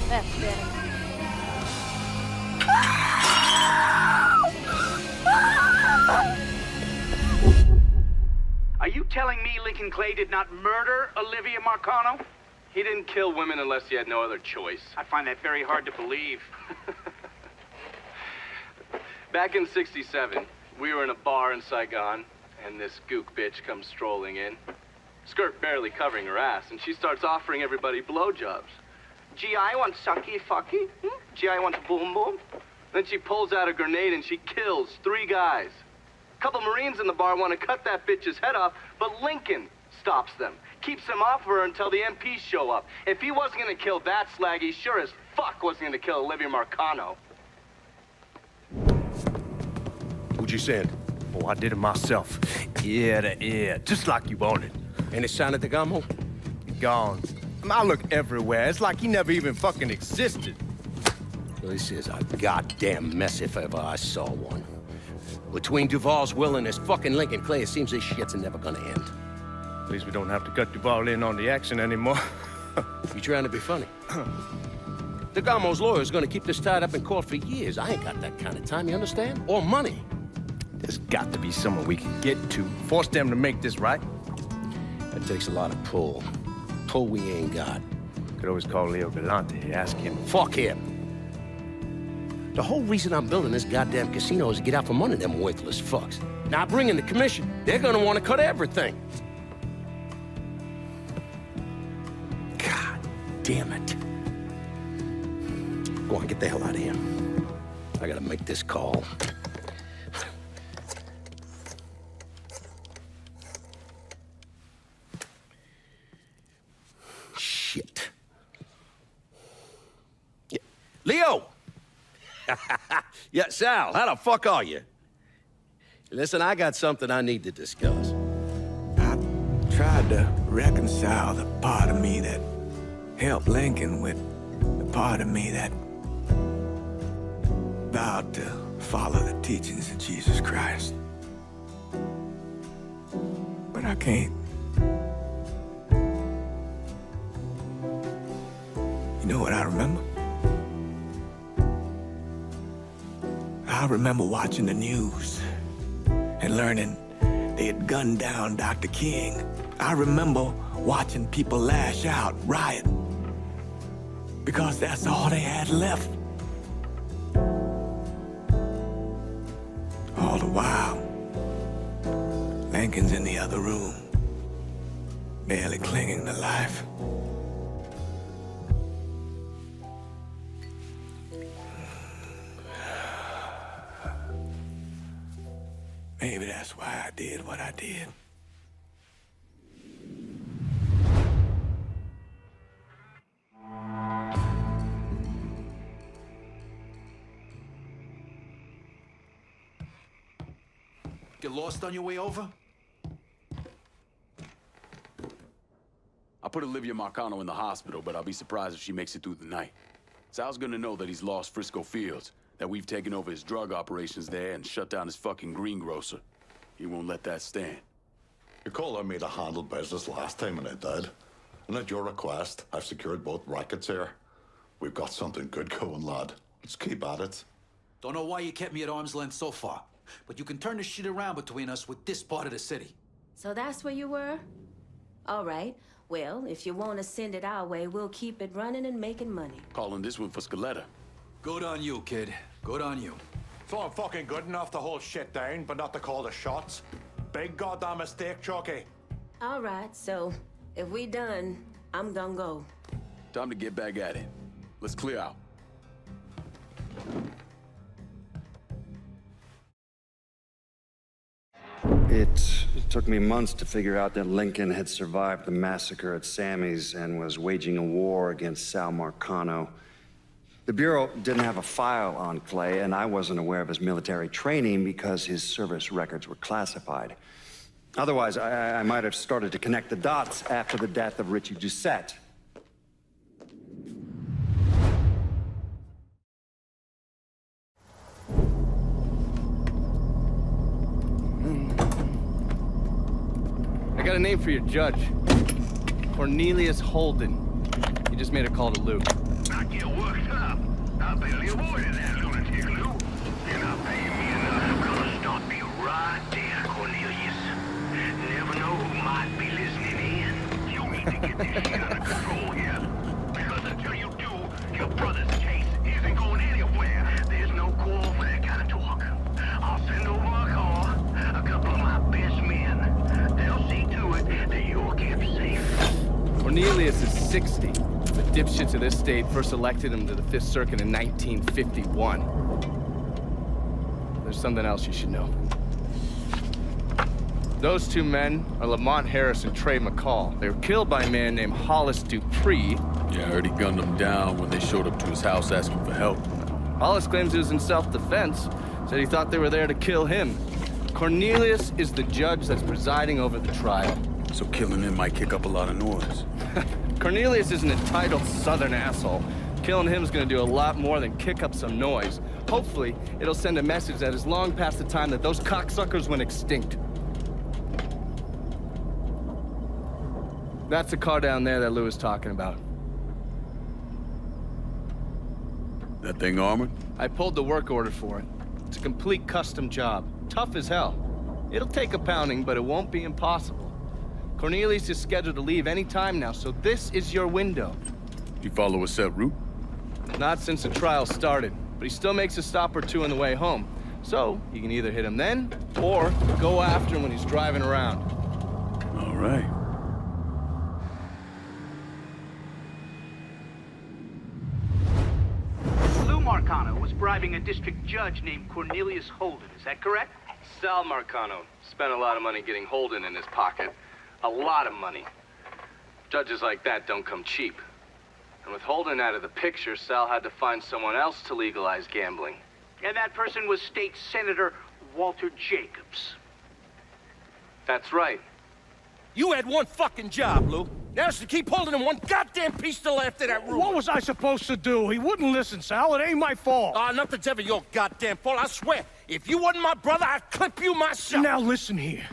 That's better. Are you telling me Lincoln Clay did not murder Olivia Marcano? He didn't kill women unless he had no other choice. I find that very hard to believe. Back in '67, we were in a bar in Saigon, and this gook bitch comes strolling in. Skirt barely covering her ass, and she starts offering everybody blowjobs. Gee, I want sucky fucky. Gee, I want boom boom. Then she pulls out a grenade and she kills 3 guys. A couple Marines in the bar want to cut that bitch's head off, but Lincoln stops them. Keeps them off her until the MPs show up. If he wasn't going to kill that slag, he sure as fuck wasn't going to kill Olivia Marcano. Who'd you send? Oh, I did it myself. Ear to ear, just like you wanted. Any sign of DeGarmo? Gone. I look everywhere. It's like he never even fucking existed. This is a goddamn mess if ever I saw one. Between Duval's will and this fucking Lincoln Clay, it seems this shit's never gonna end. At least we don't have to cut Duval in on the action anymore. You trying to be funny? DeGarmo's lawyer's gonna keep this tied up in court for years. I ain't got that kind of time, you understand? Or money. There's got to be someone we can get to. Force them to make this right. That takes a lot of pull. Pull we ain't got. Could always call Leo Galante, ask him. Fuck him. The whole reason I'm building this goddamn casino is to get out from under them worthless fucks. Now bring in the commission. They're gonna want to cut everything. God damn it. Go on, get the hell out of here. I gotta make this call. Shit. Yeah. Leo! Yeah, Sal, how the fuck are you? Listen, I got something I need to discuss. I tried to reconcile the part of me that helped Lincoln with the part of me that vowed to follow the teachings of Jesus Christ. But I can't. You know what I remember? I remember watching the news and learning they had gunned down Dr. King. I remember watching people lash out, riot, because that's all they had left. All the while, Lincoln's in the other room, barely clinging to life. Maybe that's why I did what I did. Get lost on your way over? I put Olivia Marcano in the hospital, but I'll be surprised if she makes it through the night. Sal's gonna know that he's lost Frisco Fields, that we've taken over his drug operations there and shut down his fucking greengrocer. He won't let that stand. You called on me to handle business last time and I did. And at your request, I've secured both rackets here. We've got something good going, lad. Let's keep at it. Don't know why you kept me at arm's length so far, but you can turn this shit around between us with this part of the city. So that's where you were? All right. Well, if you want to send it our way, we'll keep it running and making money. Calling this one for Scaletta. Good on you, kid. Good on you. So I'm fucking good enough to hold shit down, but not to call the shots? Big goddamn mistake, Chucky. All right, so if we done, I'm gonna go. Time to get back at it. Let's clear out. It took me months to figure out that Lincoln had survived the massacre at Sammy's and was waging a war against Sal Marcano. The Bureau didn't have a file on Clay, and I wasn't aware of his military training because his service records were classified. Otherwise, I might have started to connect the dots after the death of Richie Doucette. I got a name for your judge. Cornelius Holden. He just made a call to Lou. I get worked up. I barely avoided that lunatic, Lou. And I'll pay me enough. I'm gonna stop you right there, Cornelius. Never know who might be listening in. You need to get this shit under control here. Because until you do, your brother's case isn't going anywhere. There's no call for that kind of talk. I'll send over a car, a couple of my best men. They'll see to it that you're kept safe. Cornelius is 60. The dipshits of this state first elected him to the 5th Circuit in 1951. There's something else you should know. Those two men are Lamont Harris and Trey McCall. They were killed by a man named Hollis Dupree. Yeah, I heard he gunned them down when they showed up to his house asking for help. Hollis claims he was in self-defense. Said he thought they were there to kill him. Cornelius is the judge that's presiding over the trial. So killing him might kick up a lot of noise. Cornelius is an entitled southern asshole. Killing him is gonna do a lot more than kick up some noise. Hopefully, it'll send a message that is long past the time that those cocksuckers went extinct. That's the car down there that Lou was talking about. That thing armored? I pulled the work order for it. It's a complete custom job. Tough as hell. It'll take a pounding, but it won't be impossible. Cornelius is scheduled to leave any time now, so this is your window. You follow a set route? Not since the trial started, but he still makes a stop or two on the way home. So, you can either hit him then, or go after him when he's driving around. All right. Lou Marcano was bribing a district judge named Cornelius Holden, is that correct? Sal Marcano spent a lot of money getting Holden in his pocket. A lot of money. Judges like that don't come cheap. And with Holden out of the picture, Sal had to find someone else to legalize gambling. And that person was State Senator Walter Jacobs. That's right. You had one fucking job, Lou. That's to keep holding him one goddamn piece to the left of that room. What was I supposed to do? He wouldn't listen, Sal. It ain't my fault. Nothing's ever your goddamn fault, I swear. If you wasn't my brother, I'd clip you myself. Now listen here.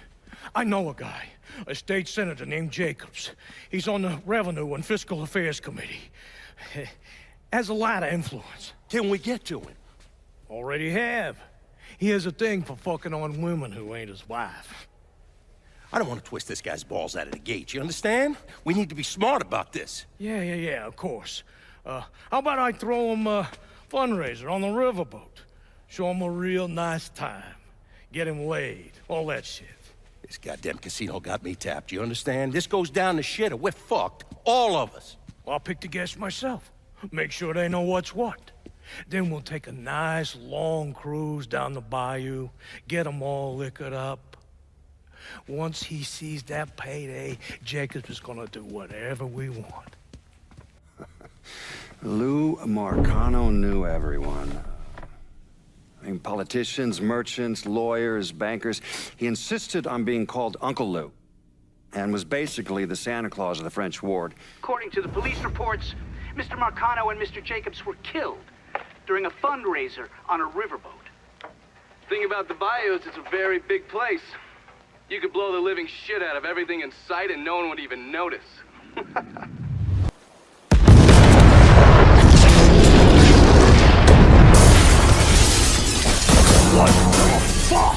I know a guy, a state senator named Jacobs. He's on the Revenue and Fiscal Affairs Committee. Has a lot of influence. Can we get to him? Already have. He has a thing for fucking on women who ain't his wife. I don't want to twist this guy's balls out of the gate, you understand? We need to be smart about this. Yeah, of course. How about I throw him a fundraiser on the riverboat? Show him a real nice time. Get him laid, all that shit. This goddamn casino got me tapped, you understand? This goes down the shitter, we're fucked. All of us. Well, I'll pick the guests myself. Make sure they know what's what. Then we'll take a nice long cruise down the bayou, get them all liquored up. Once he sees that payday, Jacobs is gonna do whatever we want. Lou Marcano knew everyone. I mean, politicians, merchants, lawyers, bankers. He insisted on being called Uncle Lou, and was basically the Santa Claus of the French ward. According to the police reports, Mr. Marcano and Mr. Jacobs were killed during a fundraiser on a riverboat. Thing about the bayou is it's a very big place. You could blow the living shit out of everything in sight and no one would even notice. What the fuck?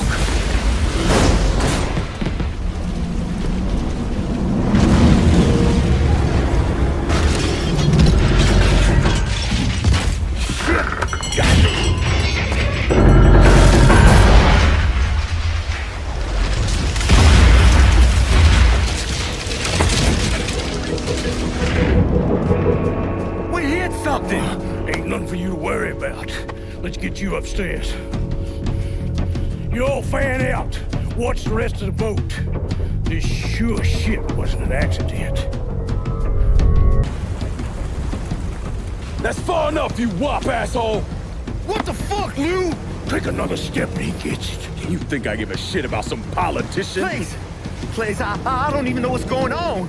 Let's get you upstairs. You all fan out. Watch the rest of the boat. This sure shit wasn't an accident. That's far enough, you wop asshole! What the fuck, Lou? Take another step and he gets it. You think I give a shit about some politician? Please, I don't even know what's going on.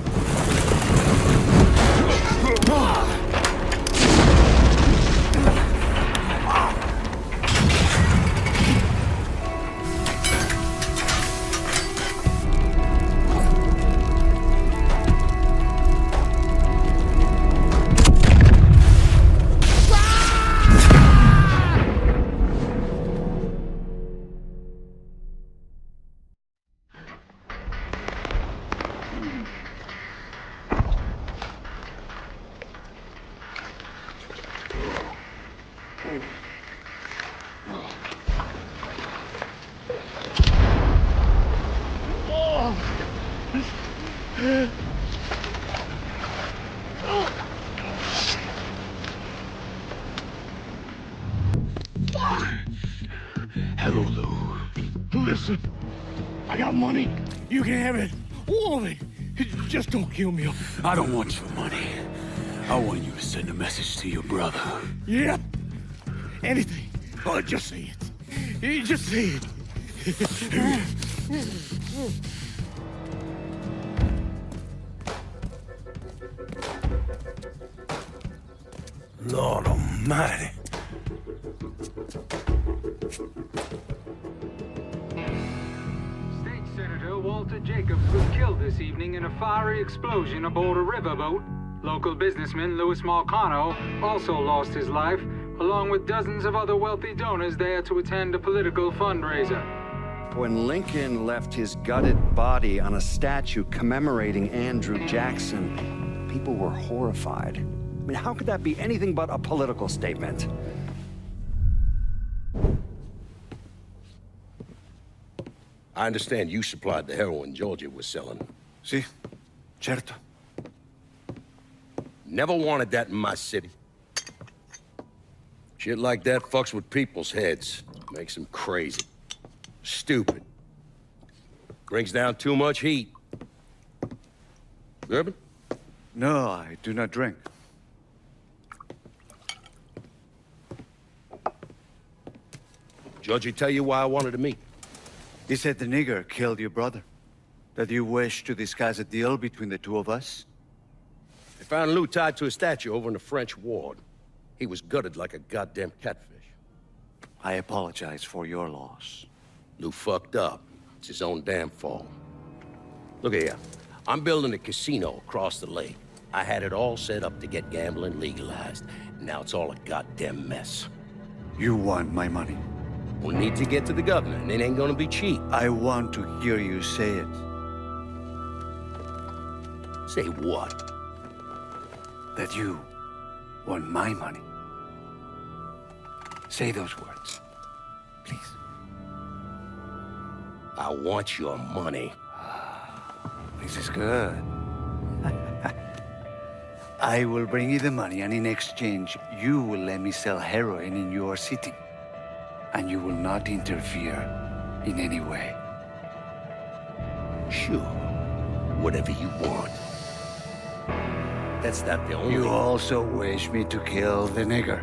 Hello, Lou. Listen, I got money. You can have it. All of it. Just don't kill me. I don't want your money. I want you to send a message to your brother. Yeah. Anything. Oh, just say it. Just say it. Lord Almighty. State Senator Walter Jacobs was killed this evening in a fiery explosion aboard a riverboat. Local businessman Louis Marcano also lost his life, along with dozens of other wealthy donors there to attend a political fundraiser. When Lincoln left his gutted body on a statue commemorating Andrew Jackson, people were horrified. I mean, how could that be anything but a political statement? I understand you supplied the heroin Georgia was selling. Si, certo. Never wanted that in my city. Shit like that fucks with people's heads. Makes them crazy. Stupid. Brings down too much heat. Bourbon? No, I do not drink. Georgie tell you why I wanted to meet? He said the nigger killed your brother. That you wish to disguise a deal between the two of us? They found Lou tied to a statue over in the French ward. He was gutted like a goddamn catfish. I apologize for your loss. Lou fucked up. It's his own damn fault. Look here. I'm building a casino across the lake. I had it all set up to get gambling legalized. Now it's all a goddamn mess. You want my money. We'll need to get to the governor, and it ain't gonna be cheap. I want to hear you say it. Say what? That you want my money. Say those words, please. I want your money. This is good. I will bring you the money, and in exchange, you will let me sell heroin in your city. And you will not interfere in any way. Sure. Whatever you want. That's not the only... You also wish me to kill the nigger.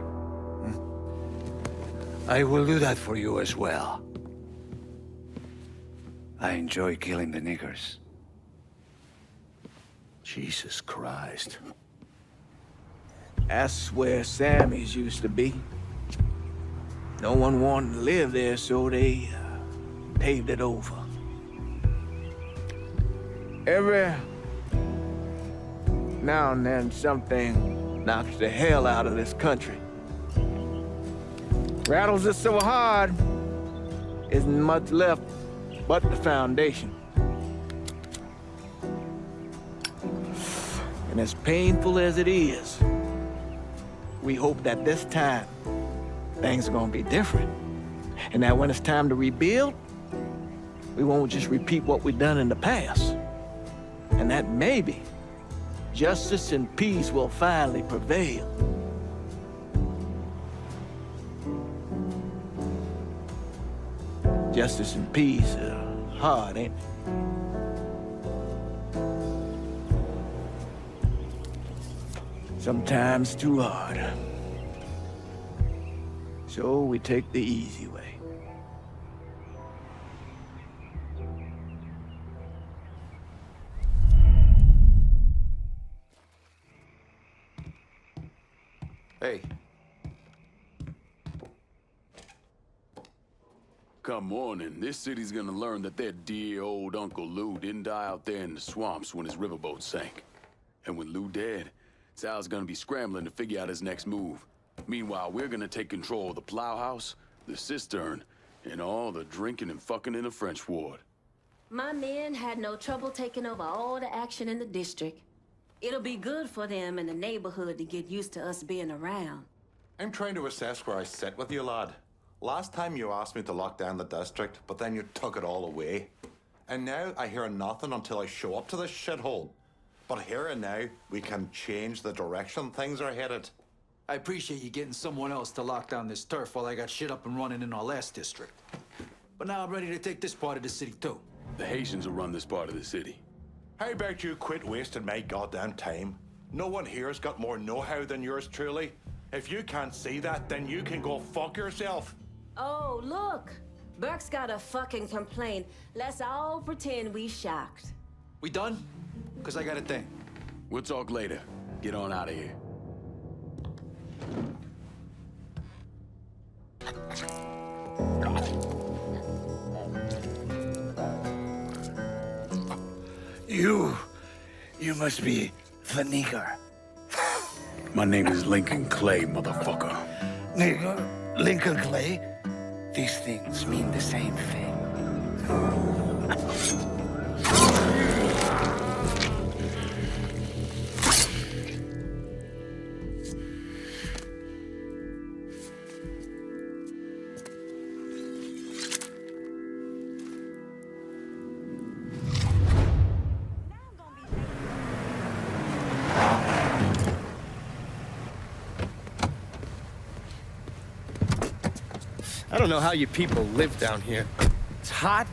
I will do that for you as well. I enjoy killing the niggers. Jesus Christ. That's where Sammy's used to be. No one wanted to live there, so they paved it over. Every now and then, something knocks the hell out of this country. Rattles it so hard, isn't much left but the foundation. And as painful as it is, we hope that this time, things are gonna be different. And that when it's time to rebuild, we won't just repeat what we've done in the past. And that maybe justice and peace will finally prevail. Justice and peace are hard, ain't it? Sometimes too hard. So we take the easy way. Hey. Come on, and this city's gonna learn that their dear old Uncle Lou didn't die out there in the swamps when his riverboat sank. And with Lou dead, Sal's gonna be scrambling to figure out his next move. Meanwhile, we're gonna take control of the plowhouse, the cistern, and all the drinking and fucking in the French ward. My men had no trouble taking over all the action in the district. It'll be good for them in the neighborhood to get used to us being around. I'm trying to assess where I sit with you, lad. Last time you asked me to lock down the district, but then you took it all away. And now I hear nothing until I show up to this shithole. But here and now, we can change the direction things are headed. I appreciate you getting someone else to lock down this turf while I got shit up and running in our last district. But now I'm ready to take this part of the city too. The Haitians will run this part of the city. How about you quit wasting my goddamn time? No one here's got more know-how than yours truly. If you can't see that, then you can go fuck yourself. Oh, look. Burke's got a fucking complaint. Let's all pretend we shocked. We done? Because I got a thing. We'll talk later. Get on out of here. You must be the nigger. My name is Lincoln Clay, motherfucker. Nigger? Lincoln Clay? These things mean the same thing. I don't know how you people live down here. It's hot,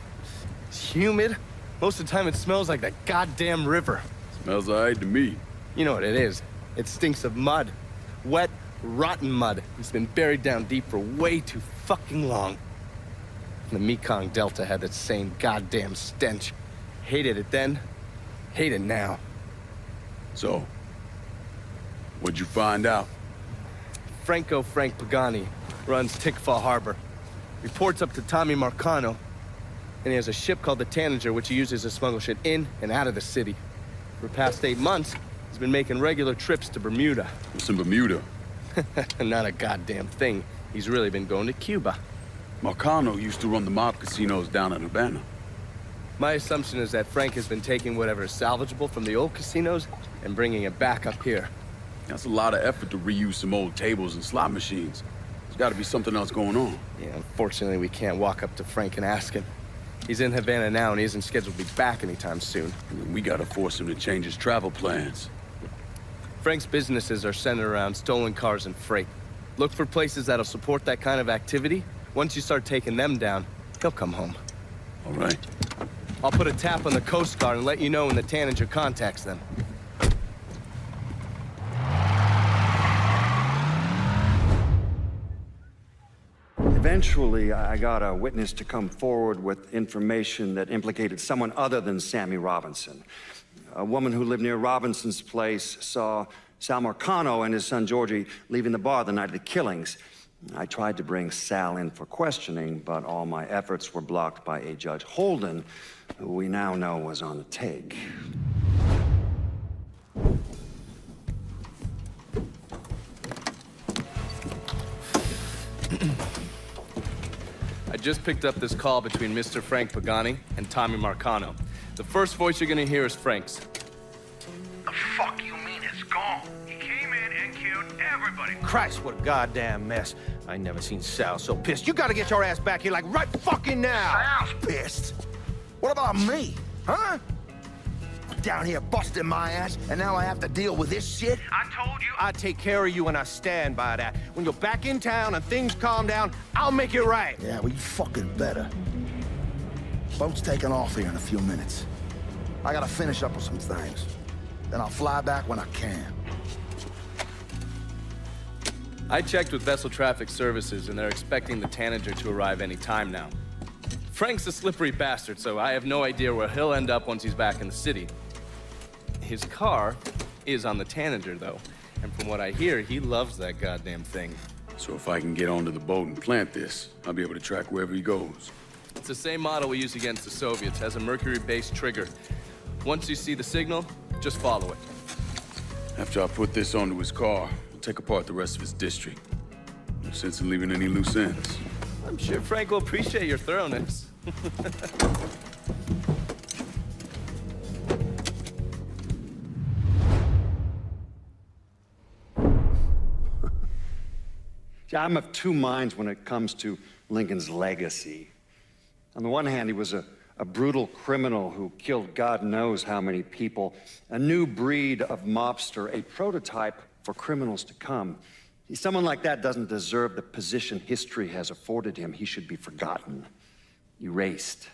it's humid. Most of the time it smells like that goddamn river. Smells all right to me. You know what it is. It stinks of mud. Wet, rotten mud. It's been buried down deep for way too fucking long. The Mekong Delta had that same goddamn stench. Hated it then, hate it now. So, what'd you find out? Frank Pagani runs Tikfa Harbor. Reports up to Tommy Marcano, and he has a ship called the Tanager, which he uses to smuggle shit in and out of the city. For the past 8 months, he's been making regular trips to Bermuda. What's in Bermuda? Not a goddamn thing. He's really been going to Cuba. Marcano used to run the mob casinos down in Havana. My assumption is that Frank has been taking whatever is salvageable from the old casinos and bringing it back up here. That's a lot of effort to reuse some old tables and slot machines. There's got to be something else going on. Yeah, unfortunately, we can't walk up to Frank and ask him. He's in Havana now, and he isn't scheduled to be back anytime soon. We got to force him to change his travel plans. Frank's businesses are centered around stolen cars and freight. Look for places that'll support that kind of activity. Once you start taking them down, he'll come home. All right. I'll put a tap on the Coast Guard and let you know when the Tanager contacts them. Eventually, I got a witness to come forward with information that implicated someone other than Sammy Robinson. A woman who lived near Robinson's place saw Sal Marcano and his son Georgie leaving the bar the night of the killings. I tried to bring Sal in for questioning, but all my efforts were blocked by a Judge Holden, who we now know was on the take. I just picked up this call between Mr. Frank Pagani and Tommy Marcano. The first voice you're gonna hear is Frank's. The fuck you mean it's gone? He came in and killed everybody. Christ, what a goddamn mess. I ain't never seen Sal so pissed. You gotta get your ass back here like right fucking now. Sal's pissed. What about me? Huh? Down here busting my ass, and now I have to deal with this shit? I told you I'd take care of you, and I stand by that. When you're back in town and things calm down, I'll make it right. Yeah, well, you fucking better. Boat's taking off here in a few minutes. I gotta finish up with some things. Then I'll fly back when I can. I checked with Vessel Traffic Services, and they're expecting the Tanager to arrive any time now. Frank's a slippery bastard, so I have no idea where he'll end up once he's back in the city. His car is on the Tanager, though, and from what I hear, he loves that goddamn thing. So if I can get onto the boat and plant this, I'll be able to track wherever he goes. It's the same model we use against the Soviets, has a mercury-based trigger. Once you see the signal, just follow it. After I put this onto his car, I'll take apart the rest of his district. No sense in leaving any loose ends. I'm sure Frank will appreciate your thoroughness. Yeah, I'm of two minds when it comes to Lincoln's legacy. On the one hand, he was a brutal criminal who killed God knows how many people, a new breed of mobster, a prototype for criminals to come. Someone like that doesn't deserve the position history has afforded him. He should be forgotten, erased.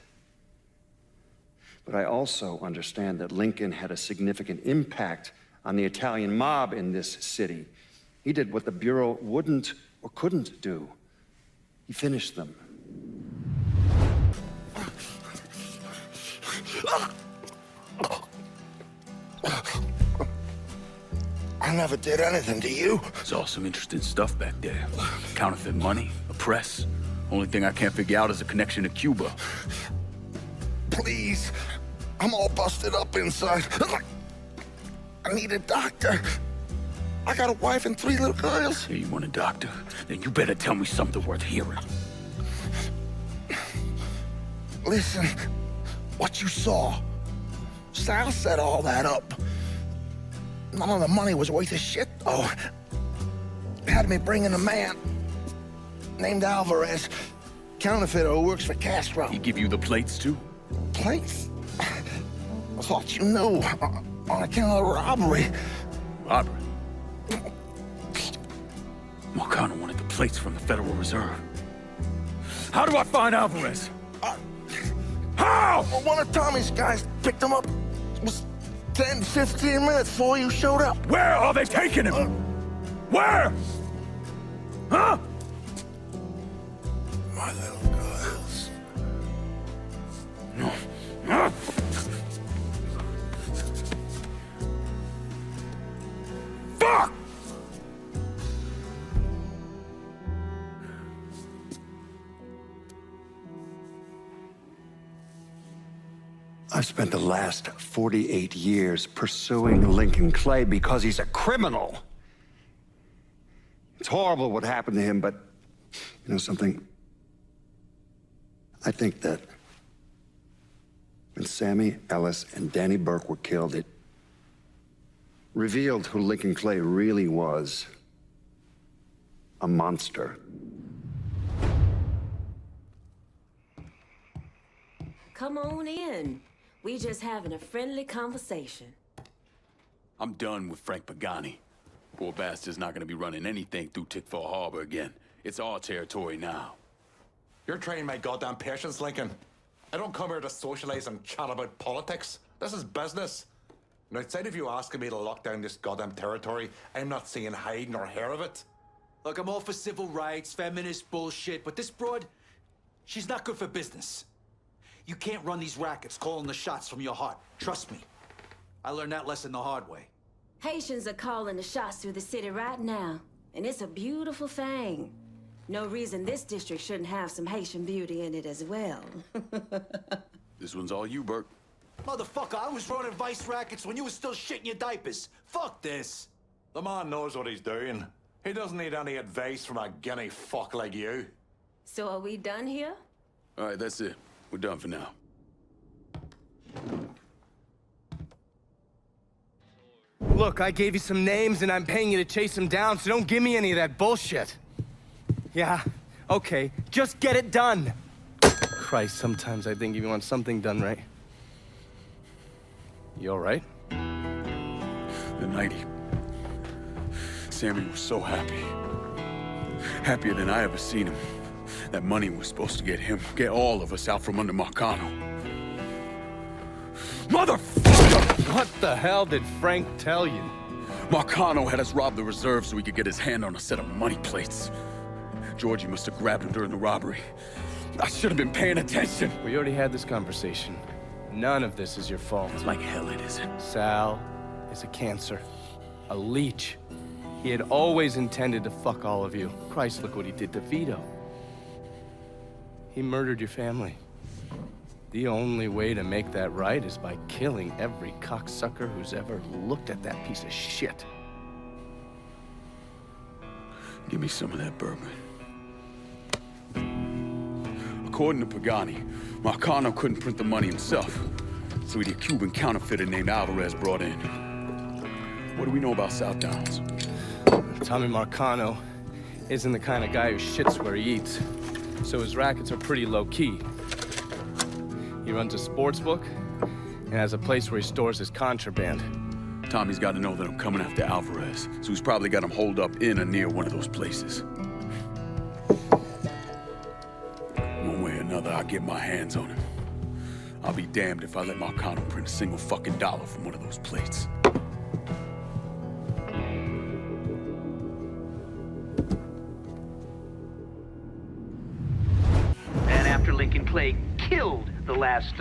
But I also understand that Lincoln had a significant impact on the Italian mob in this city. He did what the Bureau wouldn't or couldn't do. He finished them. I never did anything to you. There's all some interesting stuff back there. Counterfeit money, a press. Only thing I can't figure out is a connection to Cuba. Please. I'm all busted up inside. I need a doctor. I got a wife and 3 little girls. Yeah, you want a doctor? Then you better tell me something worth hearing. Listen, what you saw. Sal set all that up. None of the money was worth a shit, though. Had me bring in a man named Alvarez, counterfeiter who works for Castro. He give you the plates, too? Plates? I thought you knew. On account of the robbery. Robbery? Marcano wanted the plates from the Federal Reserve. How do I find Alvarez? How? Well, one of Tommy's guys picked him up. It was 10, 15 minutes before you showed up. Where are they taking him? Where? Huh? My little girls. No. Huh? Fuck! I've spent the last 48 years pursuing Lincoln Clay because he's a criminal. It's horrible what happened to him, but you know something? I think that when Sammy Ellis and Danny Burke were killed, it revealed who Lincoln Clay really was. A monster. Come on in. We just having a friendly conversation. I'm done with Frank Pagani. Poor bastard's not gonna be running anything through Tickfall Harbor again. It's our territory now. You're training my goddamn patience, Lincoln. I don't come here to socialize and chat about politics. This is business. And outside of you asking me to lock down this goddamn territory, I'm not seeing hide nor hair of it. Look, I'm all for civil rights, feminist bullshit, but this broad, she's not good for business. You can't run these rackets calling the shots from your heart. Trust me. I learned that lesson the hard way. Haitians are calling the shots through the city right now, and it's a beautiful thing. No reason this district shouldn't have some Haitian beauty in it as well. This one's all you, Burke. Motherfucker, I was running vice rackets when you were still shitting your diapers. Fuck this. The man knows what he's doing. He doesn't need any advice from a guinea fuck like you. So are we done here? All right, that's it. We're done for now. Look, I gave you some names and I'm paying you to chase them down, so don't give me any of that bullshit. Yeah, okay, just get it done. Christ, sometimes I think if you want something done right. You all right? The night Sammy was so happy. Happier than I ever seen him. That money was supposed to get him, get all of us out from under Marcano. Motherfucker! What the hell did Frank tell you? Marcano had us rob the reserve so he could get his hand on a set of money plates. Georgie must have grabbed him during the robbery. I should have been paying attention. We already had this conversation. None of this is your fault. Like hell it isn't. Sal is a cancer. A leech. He had always intended to fuck all of you. Christ, look what he did to Vito. He murdered your family. The only way to make that right is by killing every cocksucker who's ever looked at that piece of shit. Give me some of that bourbon. According to Pagani, Marcano couldn't print the money himself, so he had a Cuban counterfeiter named Alvarez brought in. What do we know about South Downs? Tommy Marcano isn't the kind of guy who shits where he eats, so his rackets are pretty low-key. He runs a sports book and has a place where he stores his contraband. Tommy's got to know that I'm coming after Alvarez, so he's probably got him holed up in or near one of those places. One way or another, I'll get my hands on him. I'll be damned if I let Marcano print a single fucking dollar from one of those plates. And after Lincoln Clay killed the last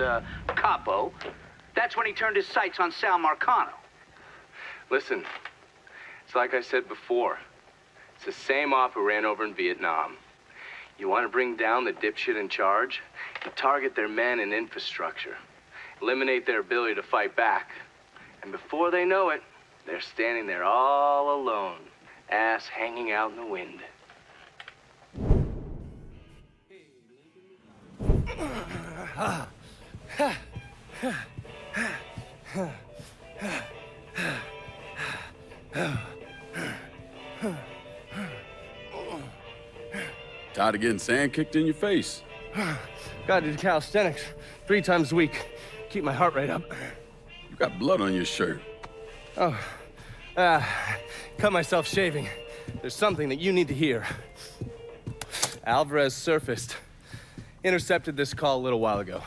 capo, that's when he turned his sights on Sal Marcano. Listen, it's like I said before. It's the same op who ran over in Vietnam. You want to bring down the dipshit in charge? You target their men and infrastructure. Eliminate their ability to fight back. And before they know it, they're standing there all alone, ass hanging out in the wind. Tired of getting sand kicked in your face? Gotta do calisthenics 3 times a week. Keep my heart rate up. You got blood on your shirt. Oh, cut myself shaving. There's something that you need to hear. Alvarez surfaced. Intercepted this call a little while ago.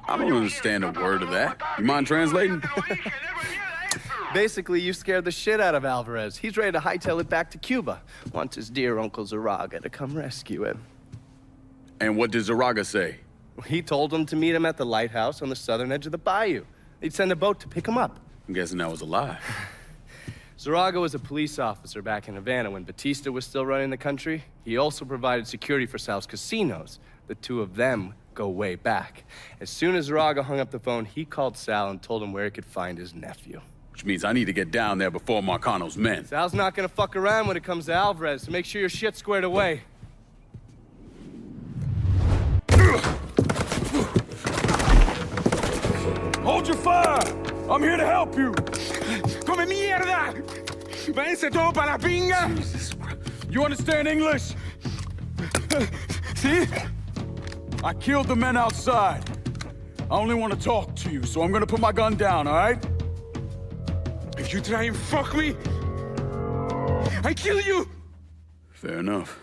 I don't understand a word of that. You mind translating? Basically, you scared the shit out of Alvarez. He's ready to hightail it back to Cuba. Wants his dear Uncle Zaraga to come rescue him. And what did Zaraga say? He told him to meet him at the lighthouse on the southern edge of the bayou. He'd send a boat to pick him up. I'm guessing that was a lie. Zaraga was a police officer back in Havana when Batista was still running the country. He also provided security for Sal's casinos. The two of them go way back. As soon as Zaraga hung up the phone, he called Sal and told him where he could find his nephew. Which means I need to get down there before Marcano's men. Sal's not gonna fuck around when it comes to Alvarez, so make sure your shit's squared away. Hold your fire! I'm here to help you! Come mierda! Váyanse todo para la pinga! Jesus Christ. You understand English? See? I killed the men outside. I only want to talk to you, so I'm gonna put my gun down, all right? If you try and fuck me, I kill you! Fair enough.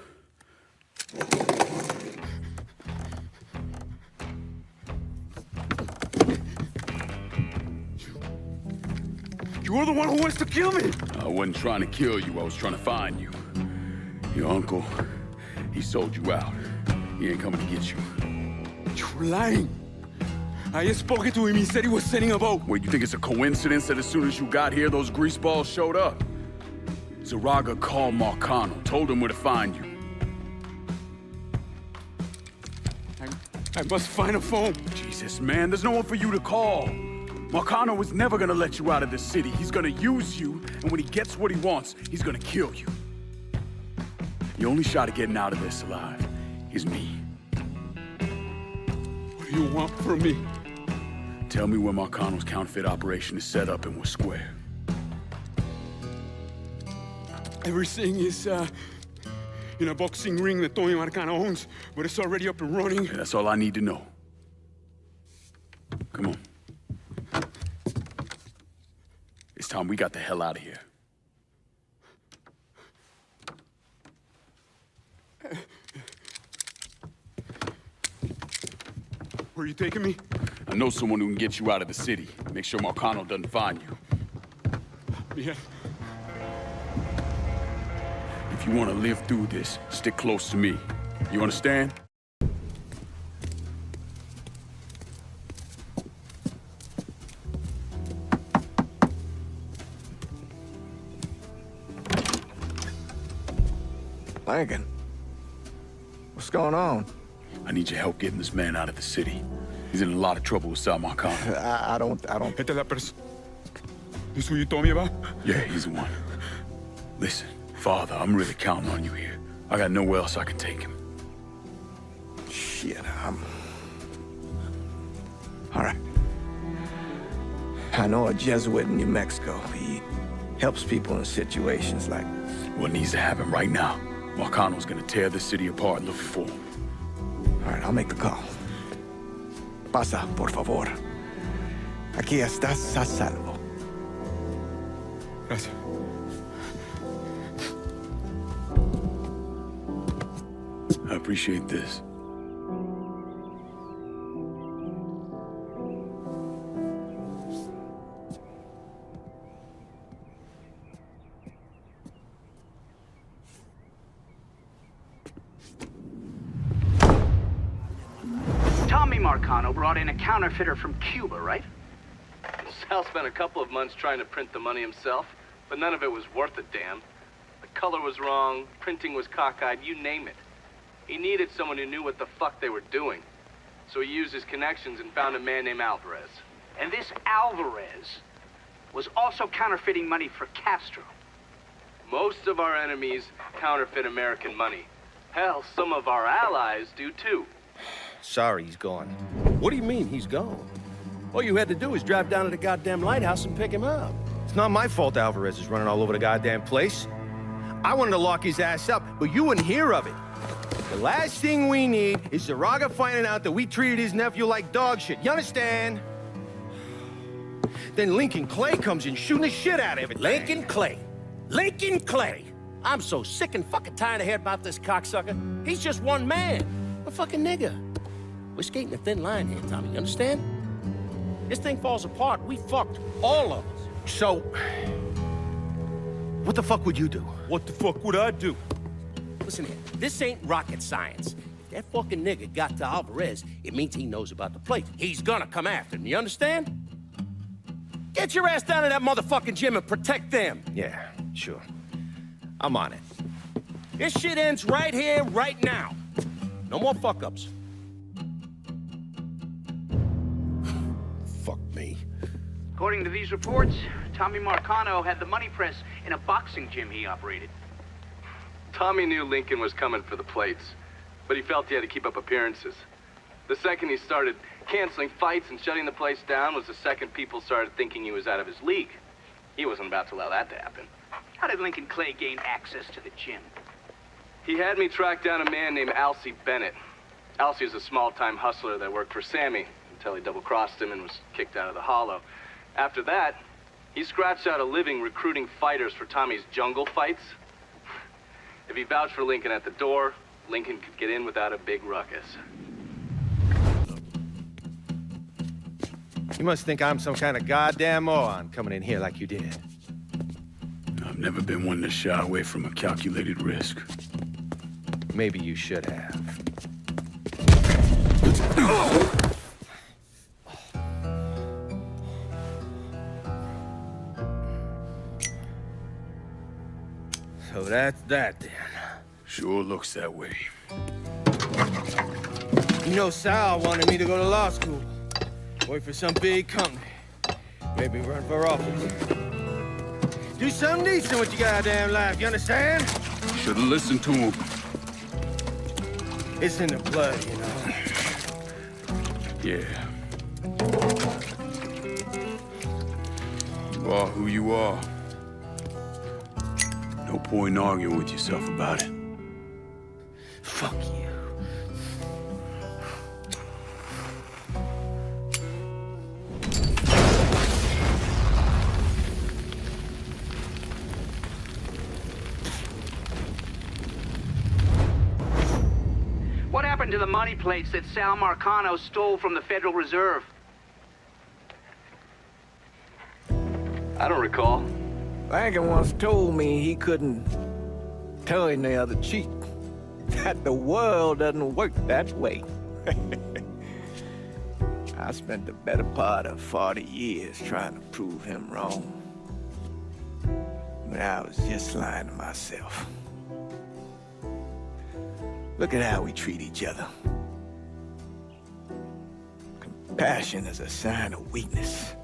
You're the one who wants to kill me! I wasn't trying to kill you, I was trying to find you. Your uncle, he sold you out. He ain't coming to get you. You're lying! I just spoke to him, he said he was sending a boat. Wait, you think it's a coincidence that as soon as you got here, those greaseballs showed up? Zaraga called Marcano, told him where to find you. I must find a phone. Jesus, man, there's no one for you to call. Marcano is never gonna let you out of this city. He's gonna use you, and when he gets what he wants, he's gonna kill you. The only shot at getting out of this alive is me. What do you want from me? Tell me where Marcano's counterfeit operation is set up and we're square. Everything is, in a boxing ring that Tony Marcano owns, but it's already up and running. Yeah, that's all I need to know. Come on. It's time we got the hell out of here. Where are you taking me? I know someone who can get you out of the city. Make sure Marcano doesn't find you. Yeah. If you want to live through this, stick close to me. You understand? Lincoln, what's going on? I need your help getting this man out of the city. He's in a lot of trouble with Sal Marcano. I don't... This is who you told me about? Yeah, he's the one. Listen, Father, I'm really counting on you here. I got nowhere else I can take him. Shit, all right. I know a Jesuit in New Mexico. He helps people in situations like... What needs to happen right now? Marcano's gonna tear the city apart looking for him. All right, I'll make the call. Pasa, por favor. Aquí estás a salvo. Gracias. I appreciate this. Marcano brought in a counterfeiter from Cuba, right? Sal spent a couple of months trying to print the money himself, but none of it was worth a damn. The color was wrong, printing was cockeyed, you name it. He needed someone who knew what the fuck they were doing. So he used his connections and found a man named Alvarez. And this Alvarez was also counterfeiting money for Castro. Most of our enemies counterfeit American money. Hell, some of our allies do too. Sorry, he's gone. What do you mean, he's gone? All you had to do was drive down to the goddamn lighthouse and pick him up. It's not my fault Alvarez is running all over the goddamn place. I wanted to lock his ass up, but you wouldn't hear of it. The last thing we need is Zaraga finding out that we treated his nephew like dog shit. You understand? Then Lincoln Clay comes in shooting the shit out of it. Lincoln Clay. Lincoln Clay. I'm so sick and fucking tired of hearing about this cocksucker. He's just one man. A fucking nigger. We're skating a thin line here, Tommy, you understand? This thing falls apart, we fucked, all of us. So, what the fuck would you do? What the fuck would I do? Listen here, this ain't rocket science. If that fucking nigga got to Alvarez, it means he knows about the place. He's gonna come after him, you understand? Get your ass down to that motherfucking gym and protect them. Yeah, sure. I'm on it. This shit ends right here, right now. No more fuck-ups. Fuck me. According to these reports, Tommy Marcano had the money press in a boxing gym he operated. Tommy knew Lincoln was coming for the plates, but he felt he had to keep up appearances. The second he started canceling fights and shutting the place down was the second people started thinking he was out of his league. He wasn't about to allow that to happen. How did Lincoln Clay gain access to the gym? He had me track down a man named Alcy Bennett. Alcy is a small-time hustler that worked for Sammy until he double-crossed him and was kicked out of the Hollow. After that, he scratched out a living recruiting fighters for Tommy's jungle fights. If he vouched for Lincoln at the door, Lincoln could get in without a big ruckus. You must think I'm some kind of goddamn moron coming in here like you did. I've never been one to shy away from a calculated risk. Maybe you should have. So that's that then. Sure looks that way. You know, Sal wanted me to go to law school. Work for some big company. Maybe run for office. Do something decent with your goddamn life, you understand? Should've listened to him. It's in the blood, you know. Yeah. You are who you are. No point arguing with yourself about it. Fuck you. What happened to the money plates that Sal Marcano stole from the Federal Reserve? I don't recall. Lincoln once told me he couldn't tell any other cheat. That the world doesn't work that way. I spent the better part of 40 years trying to prove him wrong. But I was just lying to myself. Look at how we treat each other. Compassion is a sign of weakness,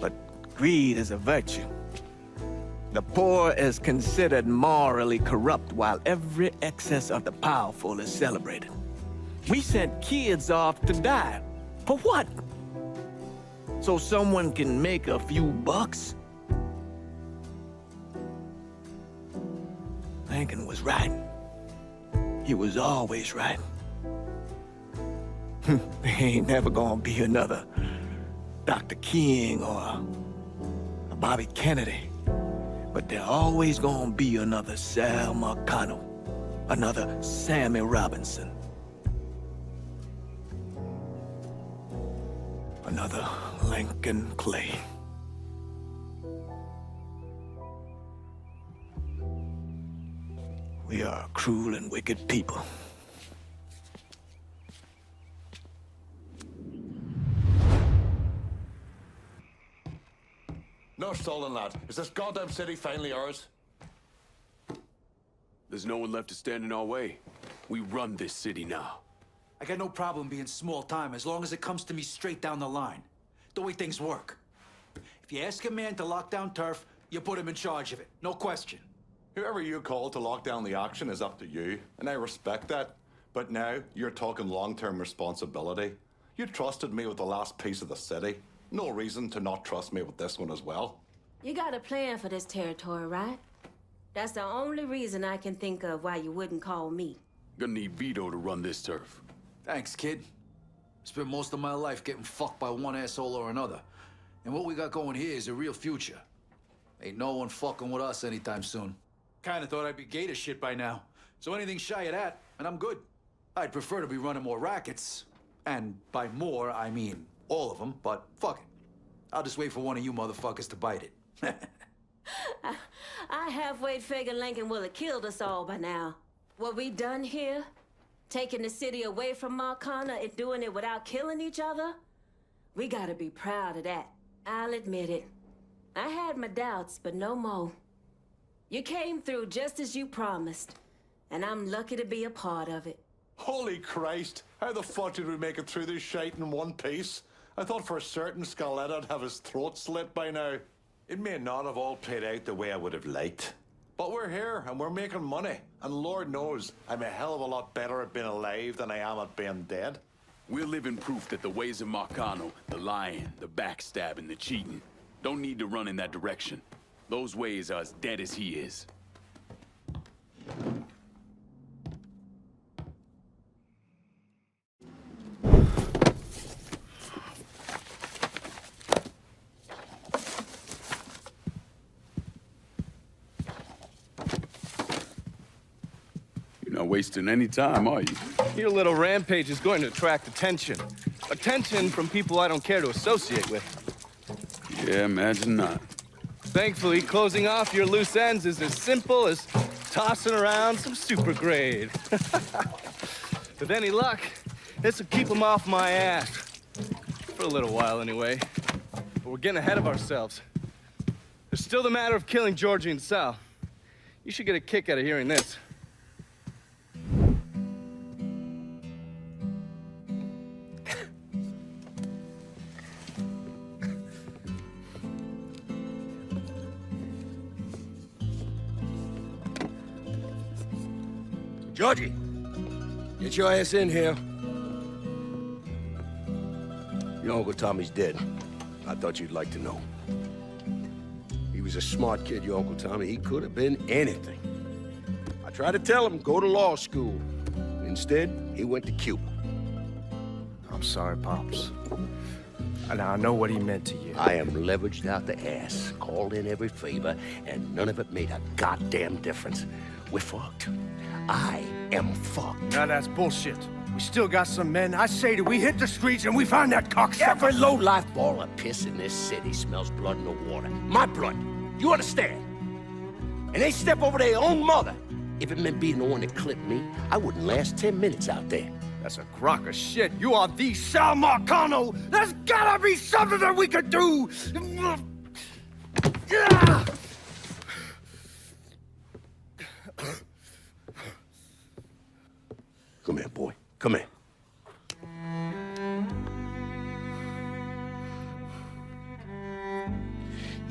but greed is a virtue. The poor is considered morally corrupt, while every excess of the powerful is celebrated. We sent kids off to die. For what? So someone can make a few bucks? Lincoln was right. He was always right. There ain't never gonna be another Dr. King or a Bobby Kennedy. But there always gonna be another Sal Marcano, another Sammy Robinson, another Lincoln Clay. We are a cruel and wicked people. No stalling, lad. Is this goddamn city finally ours? There's no one left to stand in our way. We run this city now. I got no problem being small time as long as it comes to me straight down the line. The way things work. If you ask a man to lock down turf, you put him in charge of it. No question. Whoever you call to lock down the action is up to you, and I respect that. But now, you're talking long-term responsibility. You trusted me with the last piece of the city. No reason to not trust me with this one as well. You got a plan for this territory, right? That's the only reason I can think of why you wouldn't call me. Gonna need Vito to run this turf. Thanks, kid. Spent most of my life getting fucked by one asshole or another. And what we got going here is a real future. Ain't no one fucking with us anytime soon. Kinda thought I'd be gator shit by now. So anything shy of that, and I'm good. I'd prefer to be running more rackets. And by more, I mean all of them, but fuck it. I'll just wait for one of you motherfuckers to bite it. I halfway figured Lincoln would have killed us all by now. What we done here, taking the city away from Marcana and doing it without killing each other, we gotta be proud of that. I'll admit it. I had my doubts, but no more. You came through just as you promised, and I'm lucky to be a part of it. Holy Christ! How the fuck did we make it through this shite in one piece? I thought for certain Scaleta'd have his throat slit by now. It may not have all played out the way I would have liked. But we're here, and we're making money. And Lord knows, I'm a hell of a lot better at being alive than I am at being dead. We're living proof that the ways of Marcano, the lying, the backstabbing, the cheating, don't need to run in that direction. Those ways are as dead as he is. You're not wasting any time, are you? Your little rampage is going to attract attention. Attention from people I don't care to associate with. Yeah, imagine not. Thankfully, closing off your loose ends is as simple as tossing around some super grade. With any luck, this will keep them off my ass. For a little while, anyway. But we're getting ahead of ourselves. There's still the matter of killing Georgie and Sal. You should get a kick out of hearing this. Georgie, get your ass in here. Your Uncle Tommy's dead. I thought you'd like to know. He was a smart kid, your Uncle Tommy. He could have been anything. I tried to tell him, go to law school. Instead, he went to Cuba. I'm sorry, Pops. And I know what he meant to you. I am leveraged out the ass, called in every favor, and none of it made a goddamn difference. We're fucked. I am fucked. Now that's bullshit. We still got some men. I say that we hit the streets and we find that cocksucker. Every low-life ball of piss in this city smells blood in the water. My blood. You understand? And they step over their own mother. If it meant being the one that clipped me, I wouldn't last 10 minutes out there. That's a crock of shit. You are the Sal Marcano. There's gotta be something that we could do. Come here, boy. Come here.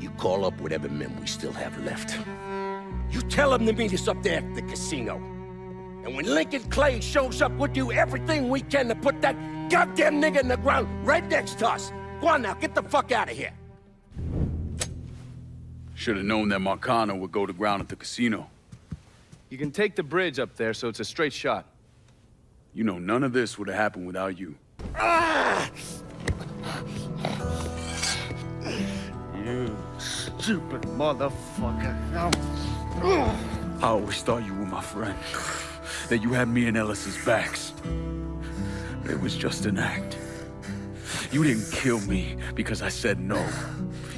You call up whatever men we still have left. You tell them to meet us up there at the casino. And when Lincoln Clay shows up, we'll do everything we can to put that goddamn nigga in the ground right next to us. Go on now, get the fuck out of here. Should have known that Marcano would go to ground at the casino. You can take the bridge up there, so it's a straight shot. You know, none of this would have happened without you. You stupid motherfucker. I always thought you were my friend. That you had me and Ellis's backs. It was just an act. You didn't kill me because I said no.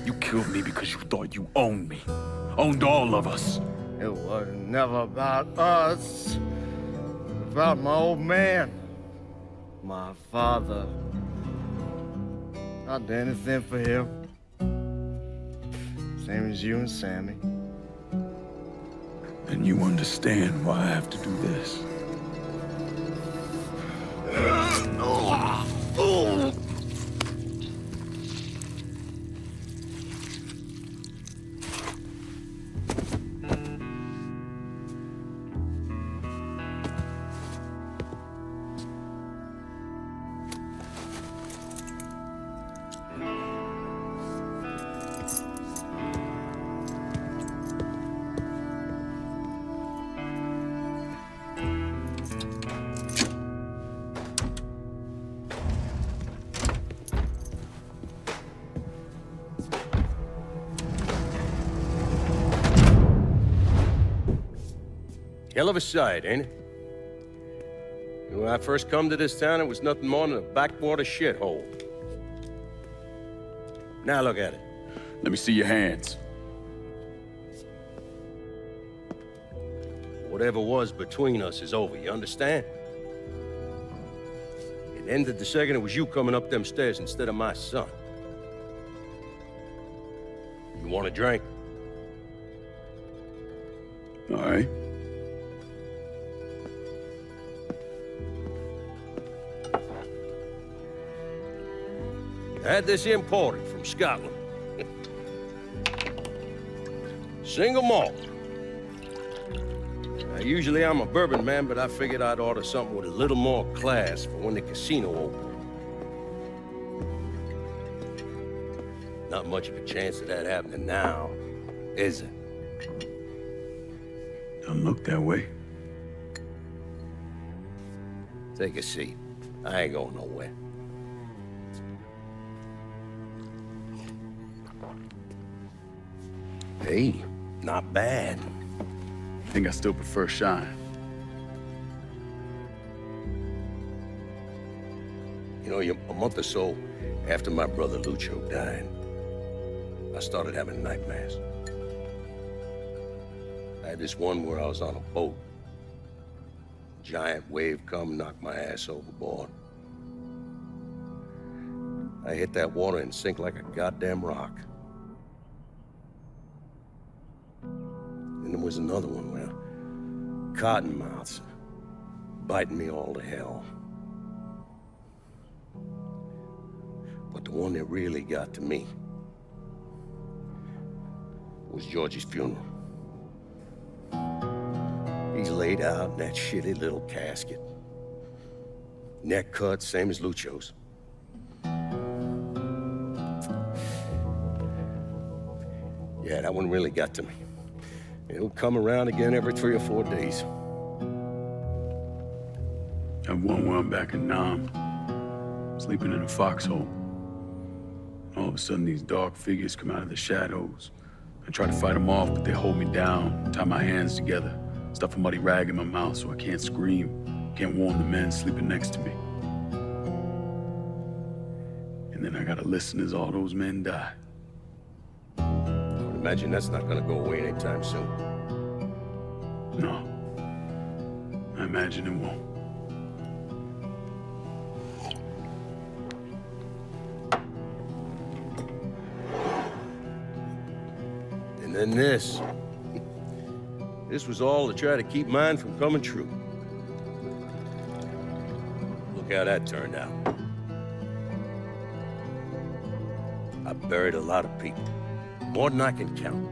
You killed me because you thought you owned me. Owned all of us. It was never about us. It was about my old man. My father. I'd do anything for him. Same as you and Sammy. And you understand why I have to do this. Hell of a sight, ain't it? When I first come to this town, it was nothing more than a backwater shithole. Now look at it. Let me see your hands. Whatever was between us is over, you understand? It ended the second it was you coming up them stairs instead of my son. You want a drink? All right. I had this imported from Scotland. Single malt. Now, usually I'm a bourbon man, but I figured I'd order something with a little more class for when the casino opened. Not much of a chance of that happening now, is it? Don't look that way. Take a seat. I ain't going nowhere. Hey, not bad. I think I still prefer Shine. You know, a month or so after my brother Lucio died, I started having nightmares. I had this one where I was on a boat. Giant wave come, knocked my ass overboard. I hit that water and sink like a goddamn rock. And there was another one where cottonmouths biting me all to hell. But the one that really got to me was Georgie's funeral. He's laid out in that shitty little casket. Neck cut, same as Lucio's. Yeah, that one really got to me. It'll come around again every 3 or 4 days. That one where I'm back in Nam, sleeping in a foxhole. All of a sudden, these dark figures come out of the shadows. I try to fight them off, but they hold me down, tie my hands together. Stuff a muddy rag in my mouth so I can't scream. Can't warn the man sleeping next to me. And then I gotta listen as all those men die. I would imagine that's not gonna go away anytime soon. No. I imagine it won't. And then this. This was all to try to keep mine from coming true. Look how that turned out. I buried a lot of people. More than I can count.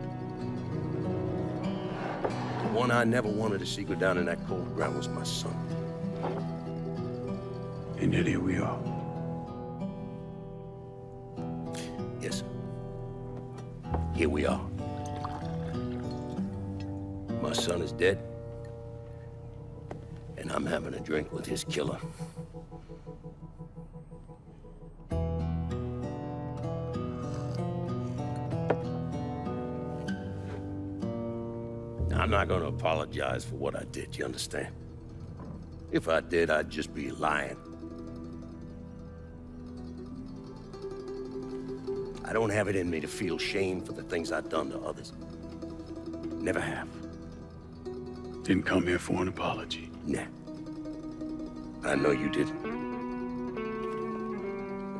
The one I never wanted to see go down in that cold ground was my son. And yet here we are. Yes, sir. Here we are. My son is dead, and I'm having a drink with his killer. I'm not gonna apologize for what I did, you understand? If I did, I'd just be lying. I don't have it in me to feel shame for the things I've done to others. Never have. Didn't come here for an apology. Nah. I know you didn't.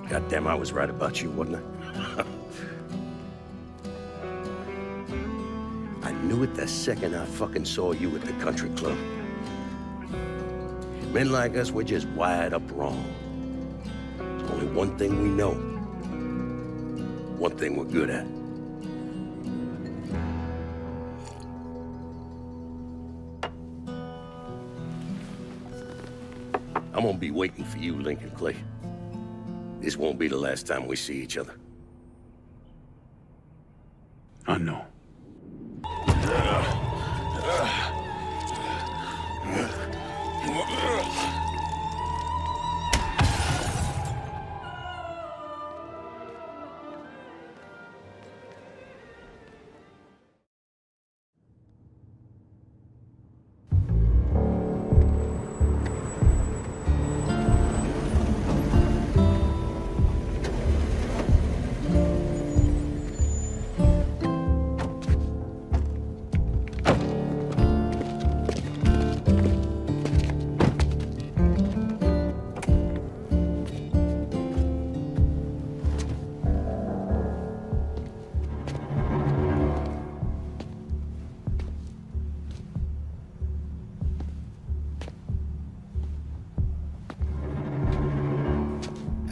Goddamn, I was right about you, wasn't I? I knew it the second I fucking saw you at the country club. Men like us, we're just wired up wrong. There's only one thing we know. One thing we're good at. I'm gonna be waiting for you, Lincoln Clay. This won't be the last time we see each other. I know.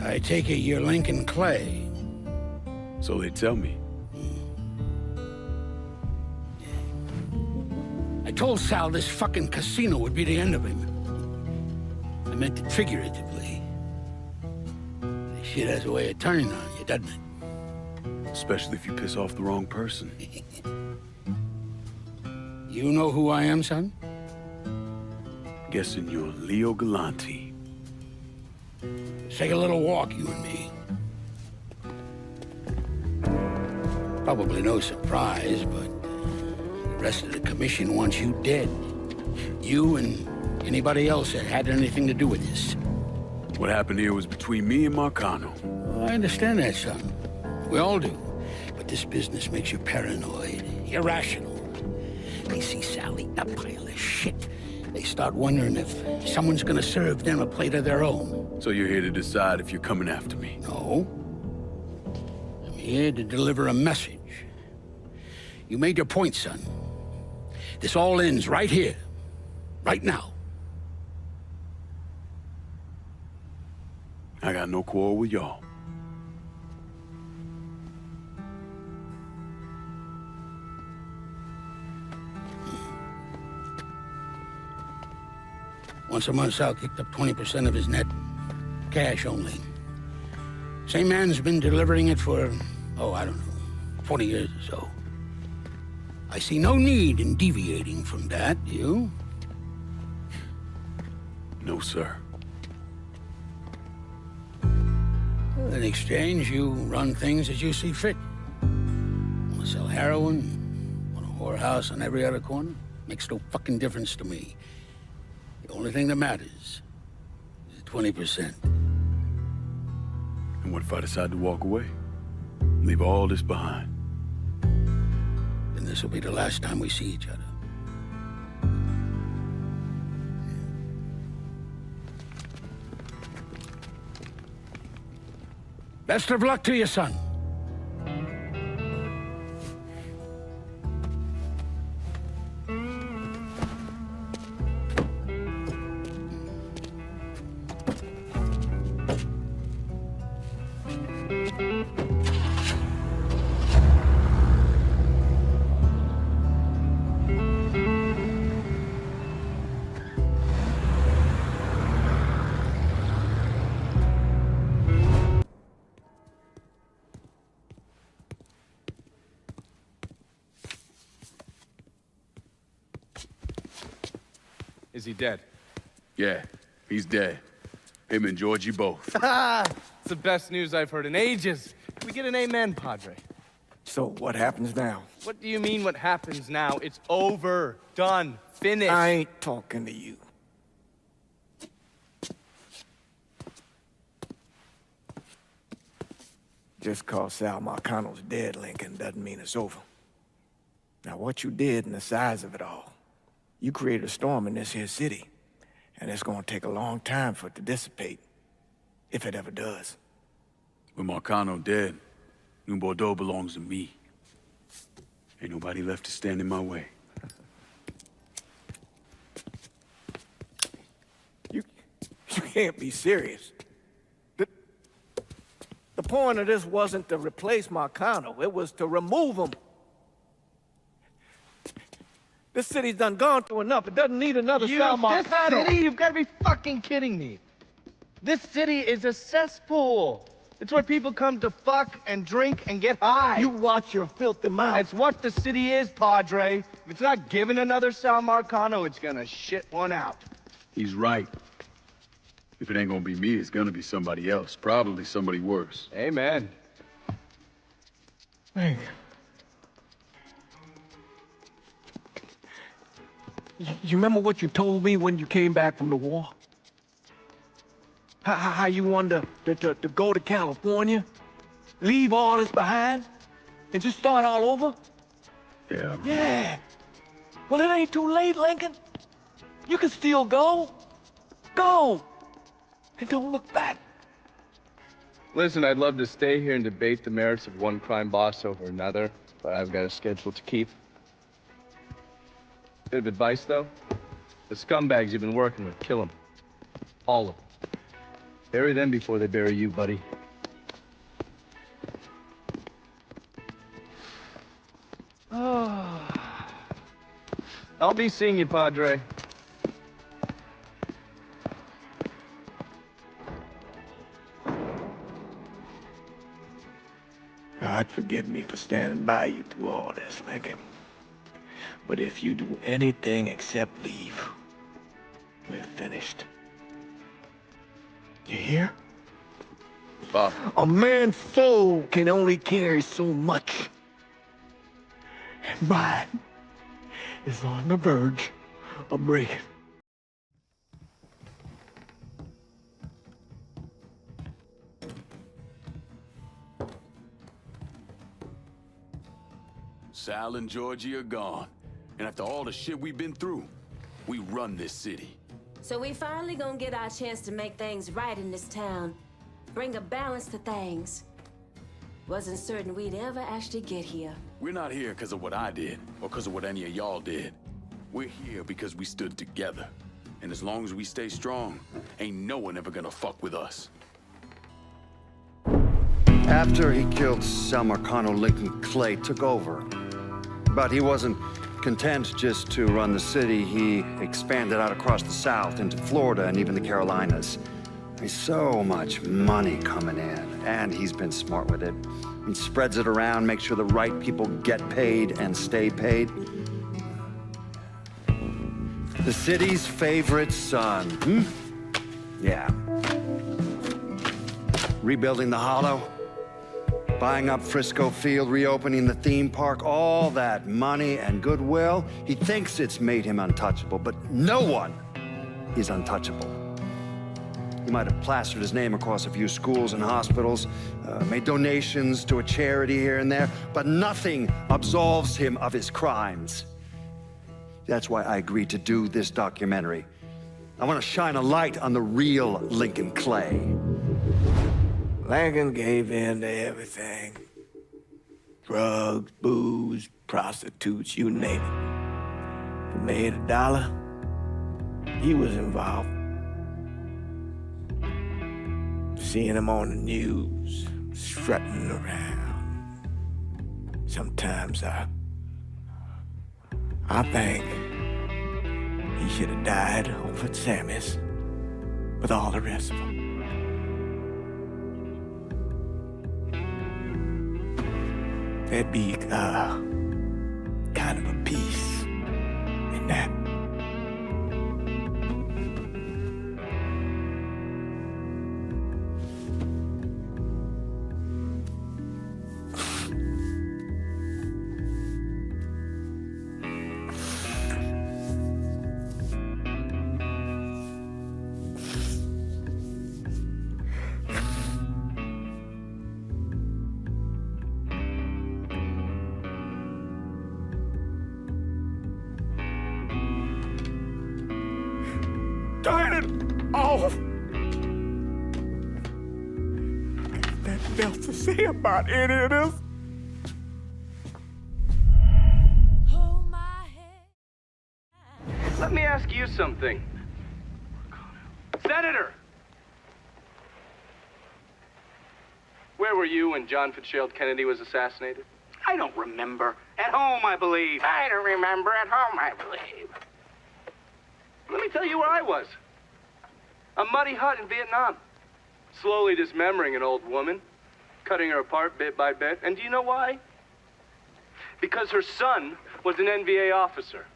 I take it you're Lincoln Clay. So they tell me. I told Sal this fucking casino would be the end of him. I meant it figuratively. This shit has a way of turning on you, doesn't it? Especially if you piss off the wrong person. You know who I am, son? Guessing you're Leo Galante. Let's take a little walk, you and me. Probably no surprise, but the rest of the commission wants you dead. You and anybody else that had anything to do with this. What happened here was between me and Marcano. Well, I understand that, son. We all do. But this business makes you paranoid, irrational. They see Sally a pile of shit. They start wondering if someone's gonna serve them a plate of their own. So you're here to decide if you're coming after me? No. I'm here to deliver a message. You made your point, son. This all ends right here, right now. I got no quarrel with y'all. Once a month, Sal kicked up 20% of his net. Cash only. Same man's been delivering it for, oh, I don't know, 20 years or so. I see no need in deviating from that, do you? No, sir. Well, in exchange, you run things as you see fit. Want to sell heroin? Want a whorehouse on every other corner? Makes no fucking difference to me. The only thing that matters is 20%. And what if I decide to walk away? Leave all this behind? Then this will be the last time we see each other. Best of luck to you, son. Is he dead? Yeah, he's dead. Him and Georgie both. It's the best news I've heard in ages. Can we get an amen, Padre? So what happens now? What do you mean what happens now? It's over. Done. Finished. I ain't talking to you. Just cause Sal Marcano's dead, Lincoln, doesn't mean it's over. Now, what you did and the size of it all, you created a storm in this here city, and it's gonna take a long time for it to dissipate, if it ever does. With Marcano dead, New Bordeaux belongs to me. Ain't nobody left to stand in my way. You can't be serious. The point of this wasn't to replace Marcano, it was to remove him. This city's done gone through enough. It doesn't need another Sal Marcano. This city? You've got to be fucking kidding me. This city is a cesspool. It's where people come to fuck and drink and get high. You watch your filthy mouth. It's what the city is, Padre. If it's not giving another Sal Marcano, it's gonna shit one out. He's right. If it ain't gonna be me, it's gonna be somebody else. Probably somebody worse. Amen. Hey. You remember what you told me when you came back from the war? How you wanted to go to California, leave all this behind, and just start all over? Yeah. Yeah. Well, it ain't too late, Lincoln. You can still go. Go. And don't look back. Listen, I'd love to stay here and debate the merits of one crime boss over another, but I've got a schedule to keep. Bit of advice, though. The scumbags you've been working with, kill them. All of them. Bury them before they bury you, buddy. Oh. I'll be seeing you, Padre. God forgive me for standing by you through all this, Lincoln. But if you do anything except leave, we're finished. You hear? Bob. A man's soul can only carry so much. And mine is on the verge of breaking. Sal and Georgie are gone. And after all the shit we've been through, we run this city. So we finally gonna get our chance to make things right in this town. Bring a balance to things. Wasn't certain we'd ever actually get here. We're not here because of what I did, or because of what any of y'all did. We're here because we stood together. And as long as we stay strong, ain't no one ever gonna fuck with us. After he killed Sal Marcano, Lincoln Clay took over. But he wasn't content just to run the city. He expanded out across the South into Florida and even the Carolinas. There's so much money coming in, and he's been smart with it. He spreads it around, makes sure the right people get paid and stay paid. The city's favorite son, Yeah. Rebuilding the Hollow, Buying up Frisco Field, reopening the theme park, all that money and goodwill. He thinks it's made him untouchable, but no one is untouchable. He might have plastered his name across a few schools and hospitals, made donations to a charity here and there, but nothing absolves him of his crimes. That's why I agreed to do this documentary. I want to shine a light on the real Lincoln Clay. Lincoln gave in to everything. Drugs, booze, prostitutes, you name it. If it made $1, he was involved. Seeing him on the news, strutting around. Sometimes I think he should have died over at Sammy's with all the rest of them. There'd be kind of a peace in that. Turn it off! Nothing else to say about any of this. Let me ask you something. Senator! Where were you when John Fitzgerald Kennedy was assassinated? I don't remember. At home, I believe. I don't remember at home, I believe. Let me tell you where I was. A muddy hut in Vietnam. Slowly dismembering an old woman, cutting her apart bit by bit. And do you know why? Because her son was an NVA officer.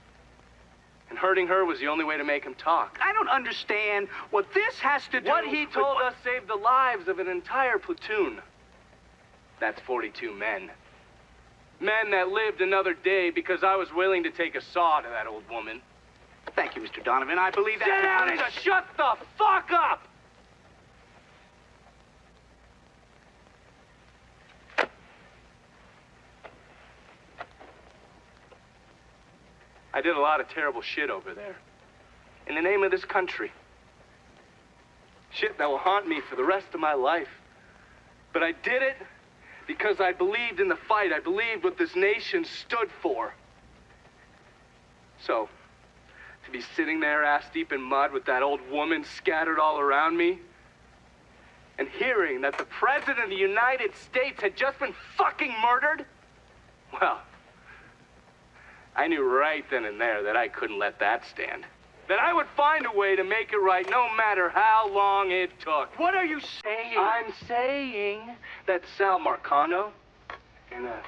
And hurting her was the only way to make him talk. I don't understand what this has to do What he told us saved the lives of an entire platoon. That's 42 men. Men that lived another day because I was willing to take a saw to that old woman. Thank you, Mr. Donovan. I believe that. Damn, shut the fuck up! I did a lot of terrible shit over there. In the name of this country. Shit that will haunt me for the rest of my life. But I did it because I believed in the fight. I believed what this nation stood for. So, to be sitting there ass deep in mud with that old woman scattered all around me, and hearing that the President of the United States had just been fucking murdered, well, I knew right then and there that I couldn't let that stand. That I would find a way to make it right no matter how long it took. What are you saying? I'm saying that Sal Marcano and a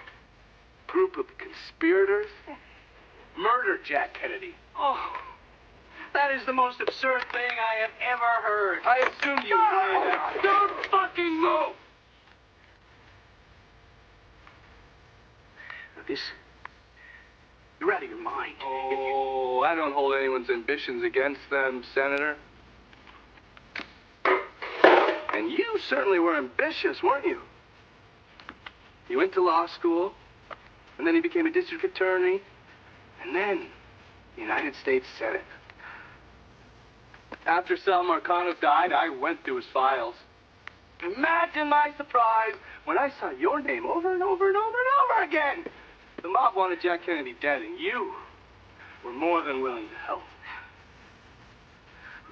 group of conspirators murdered Jack Kennedy. Oh, that is the most absurd thing I have ever heard. I assumed you would hear that. Don't fucking move! This... You're out of your mind. Oh, I don't hold anyone's ambitions against them, Senator. And you certainly were ambitious, weren't you? You went to law school, and then you became a district attorney, and then the United States Senate. After Sal Marcano died, I went through his files. Imagine my surprise when I saw your name over and over and over and over again. The mob wanted Jack Kennedy dead, and you were more than willing to help.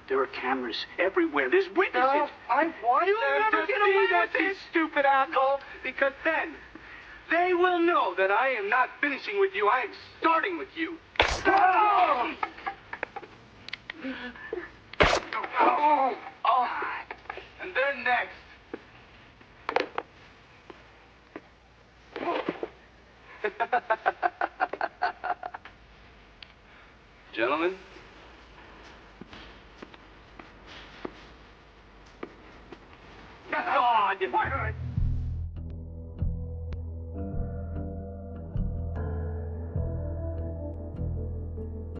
There are cameras everywhere. There's witnesses. No, I want You'll them never to get see away that, with you this. stupid asshole, because then they will know that I am not finishing with you. I am starting with you. Oh! Oh! And they're next. Gentlemen, God!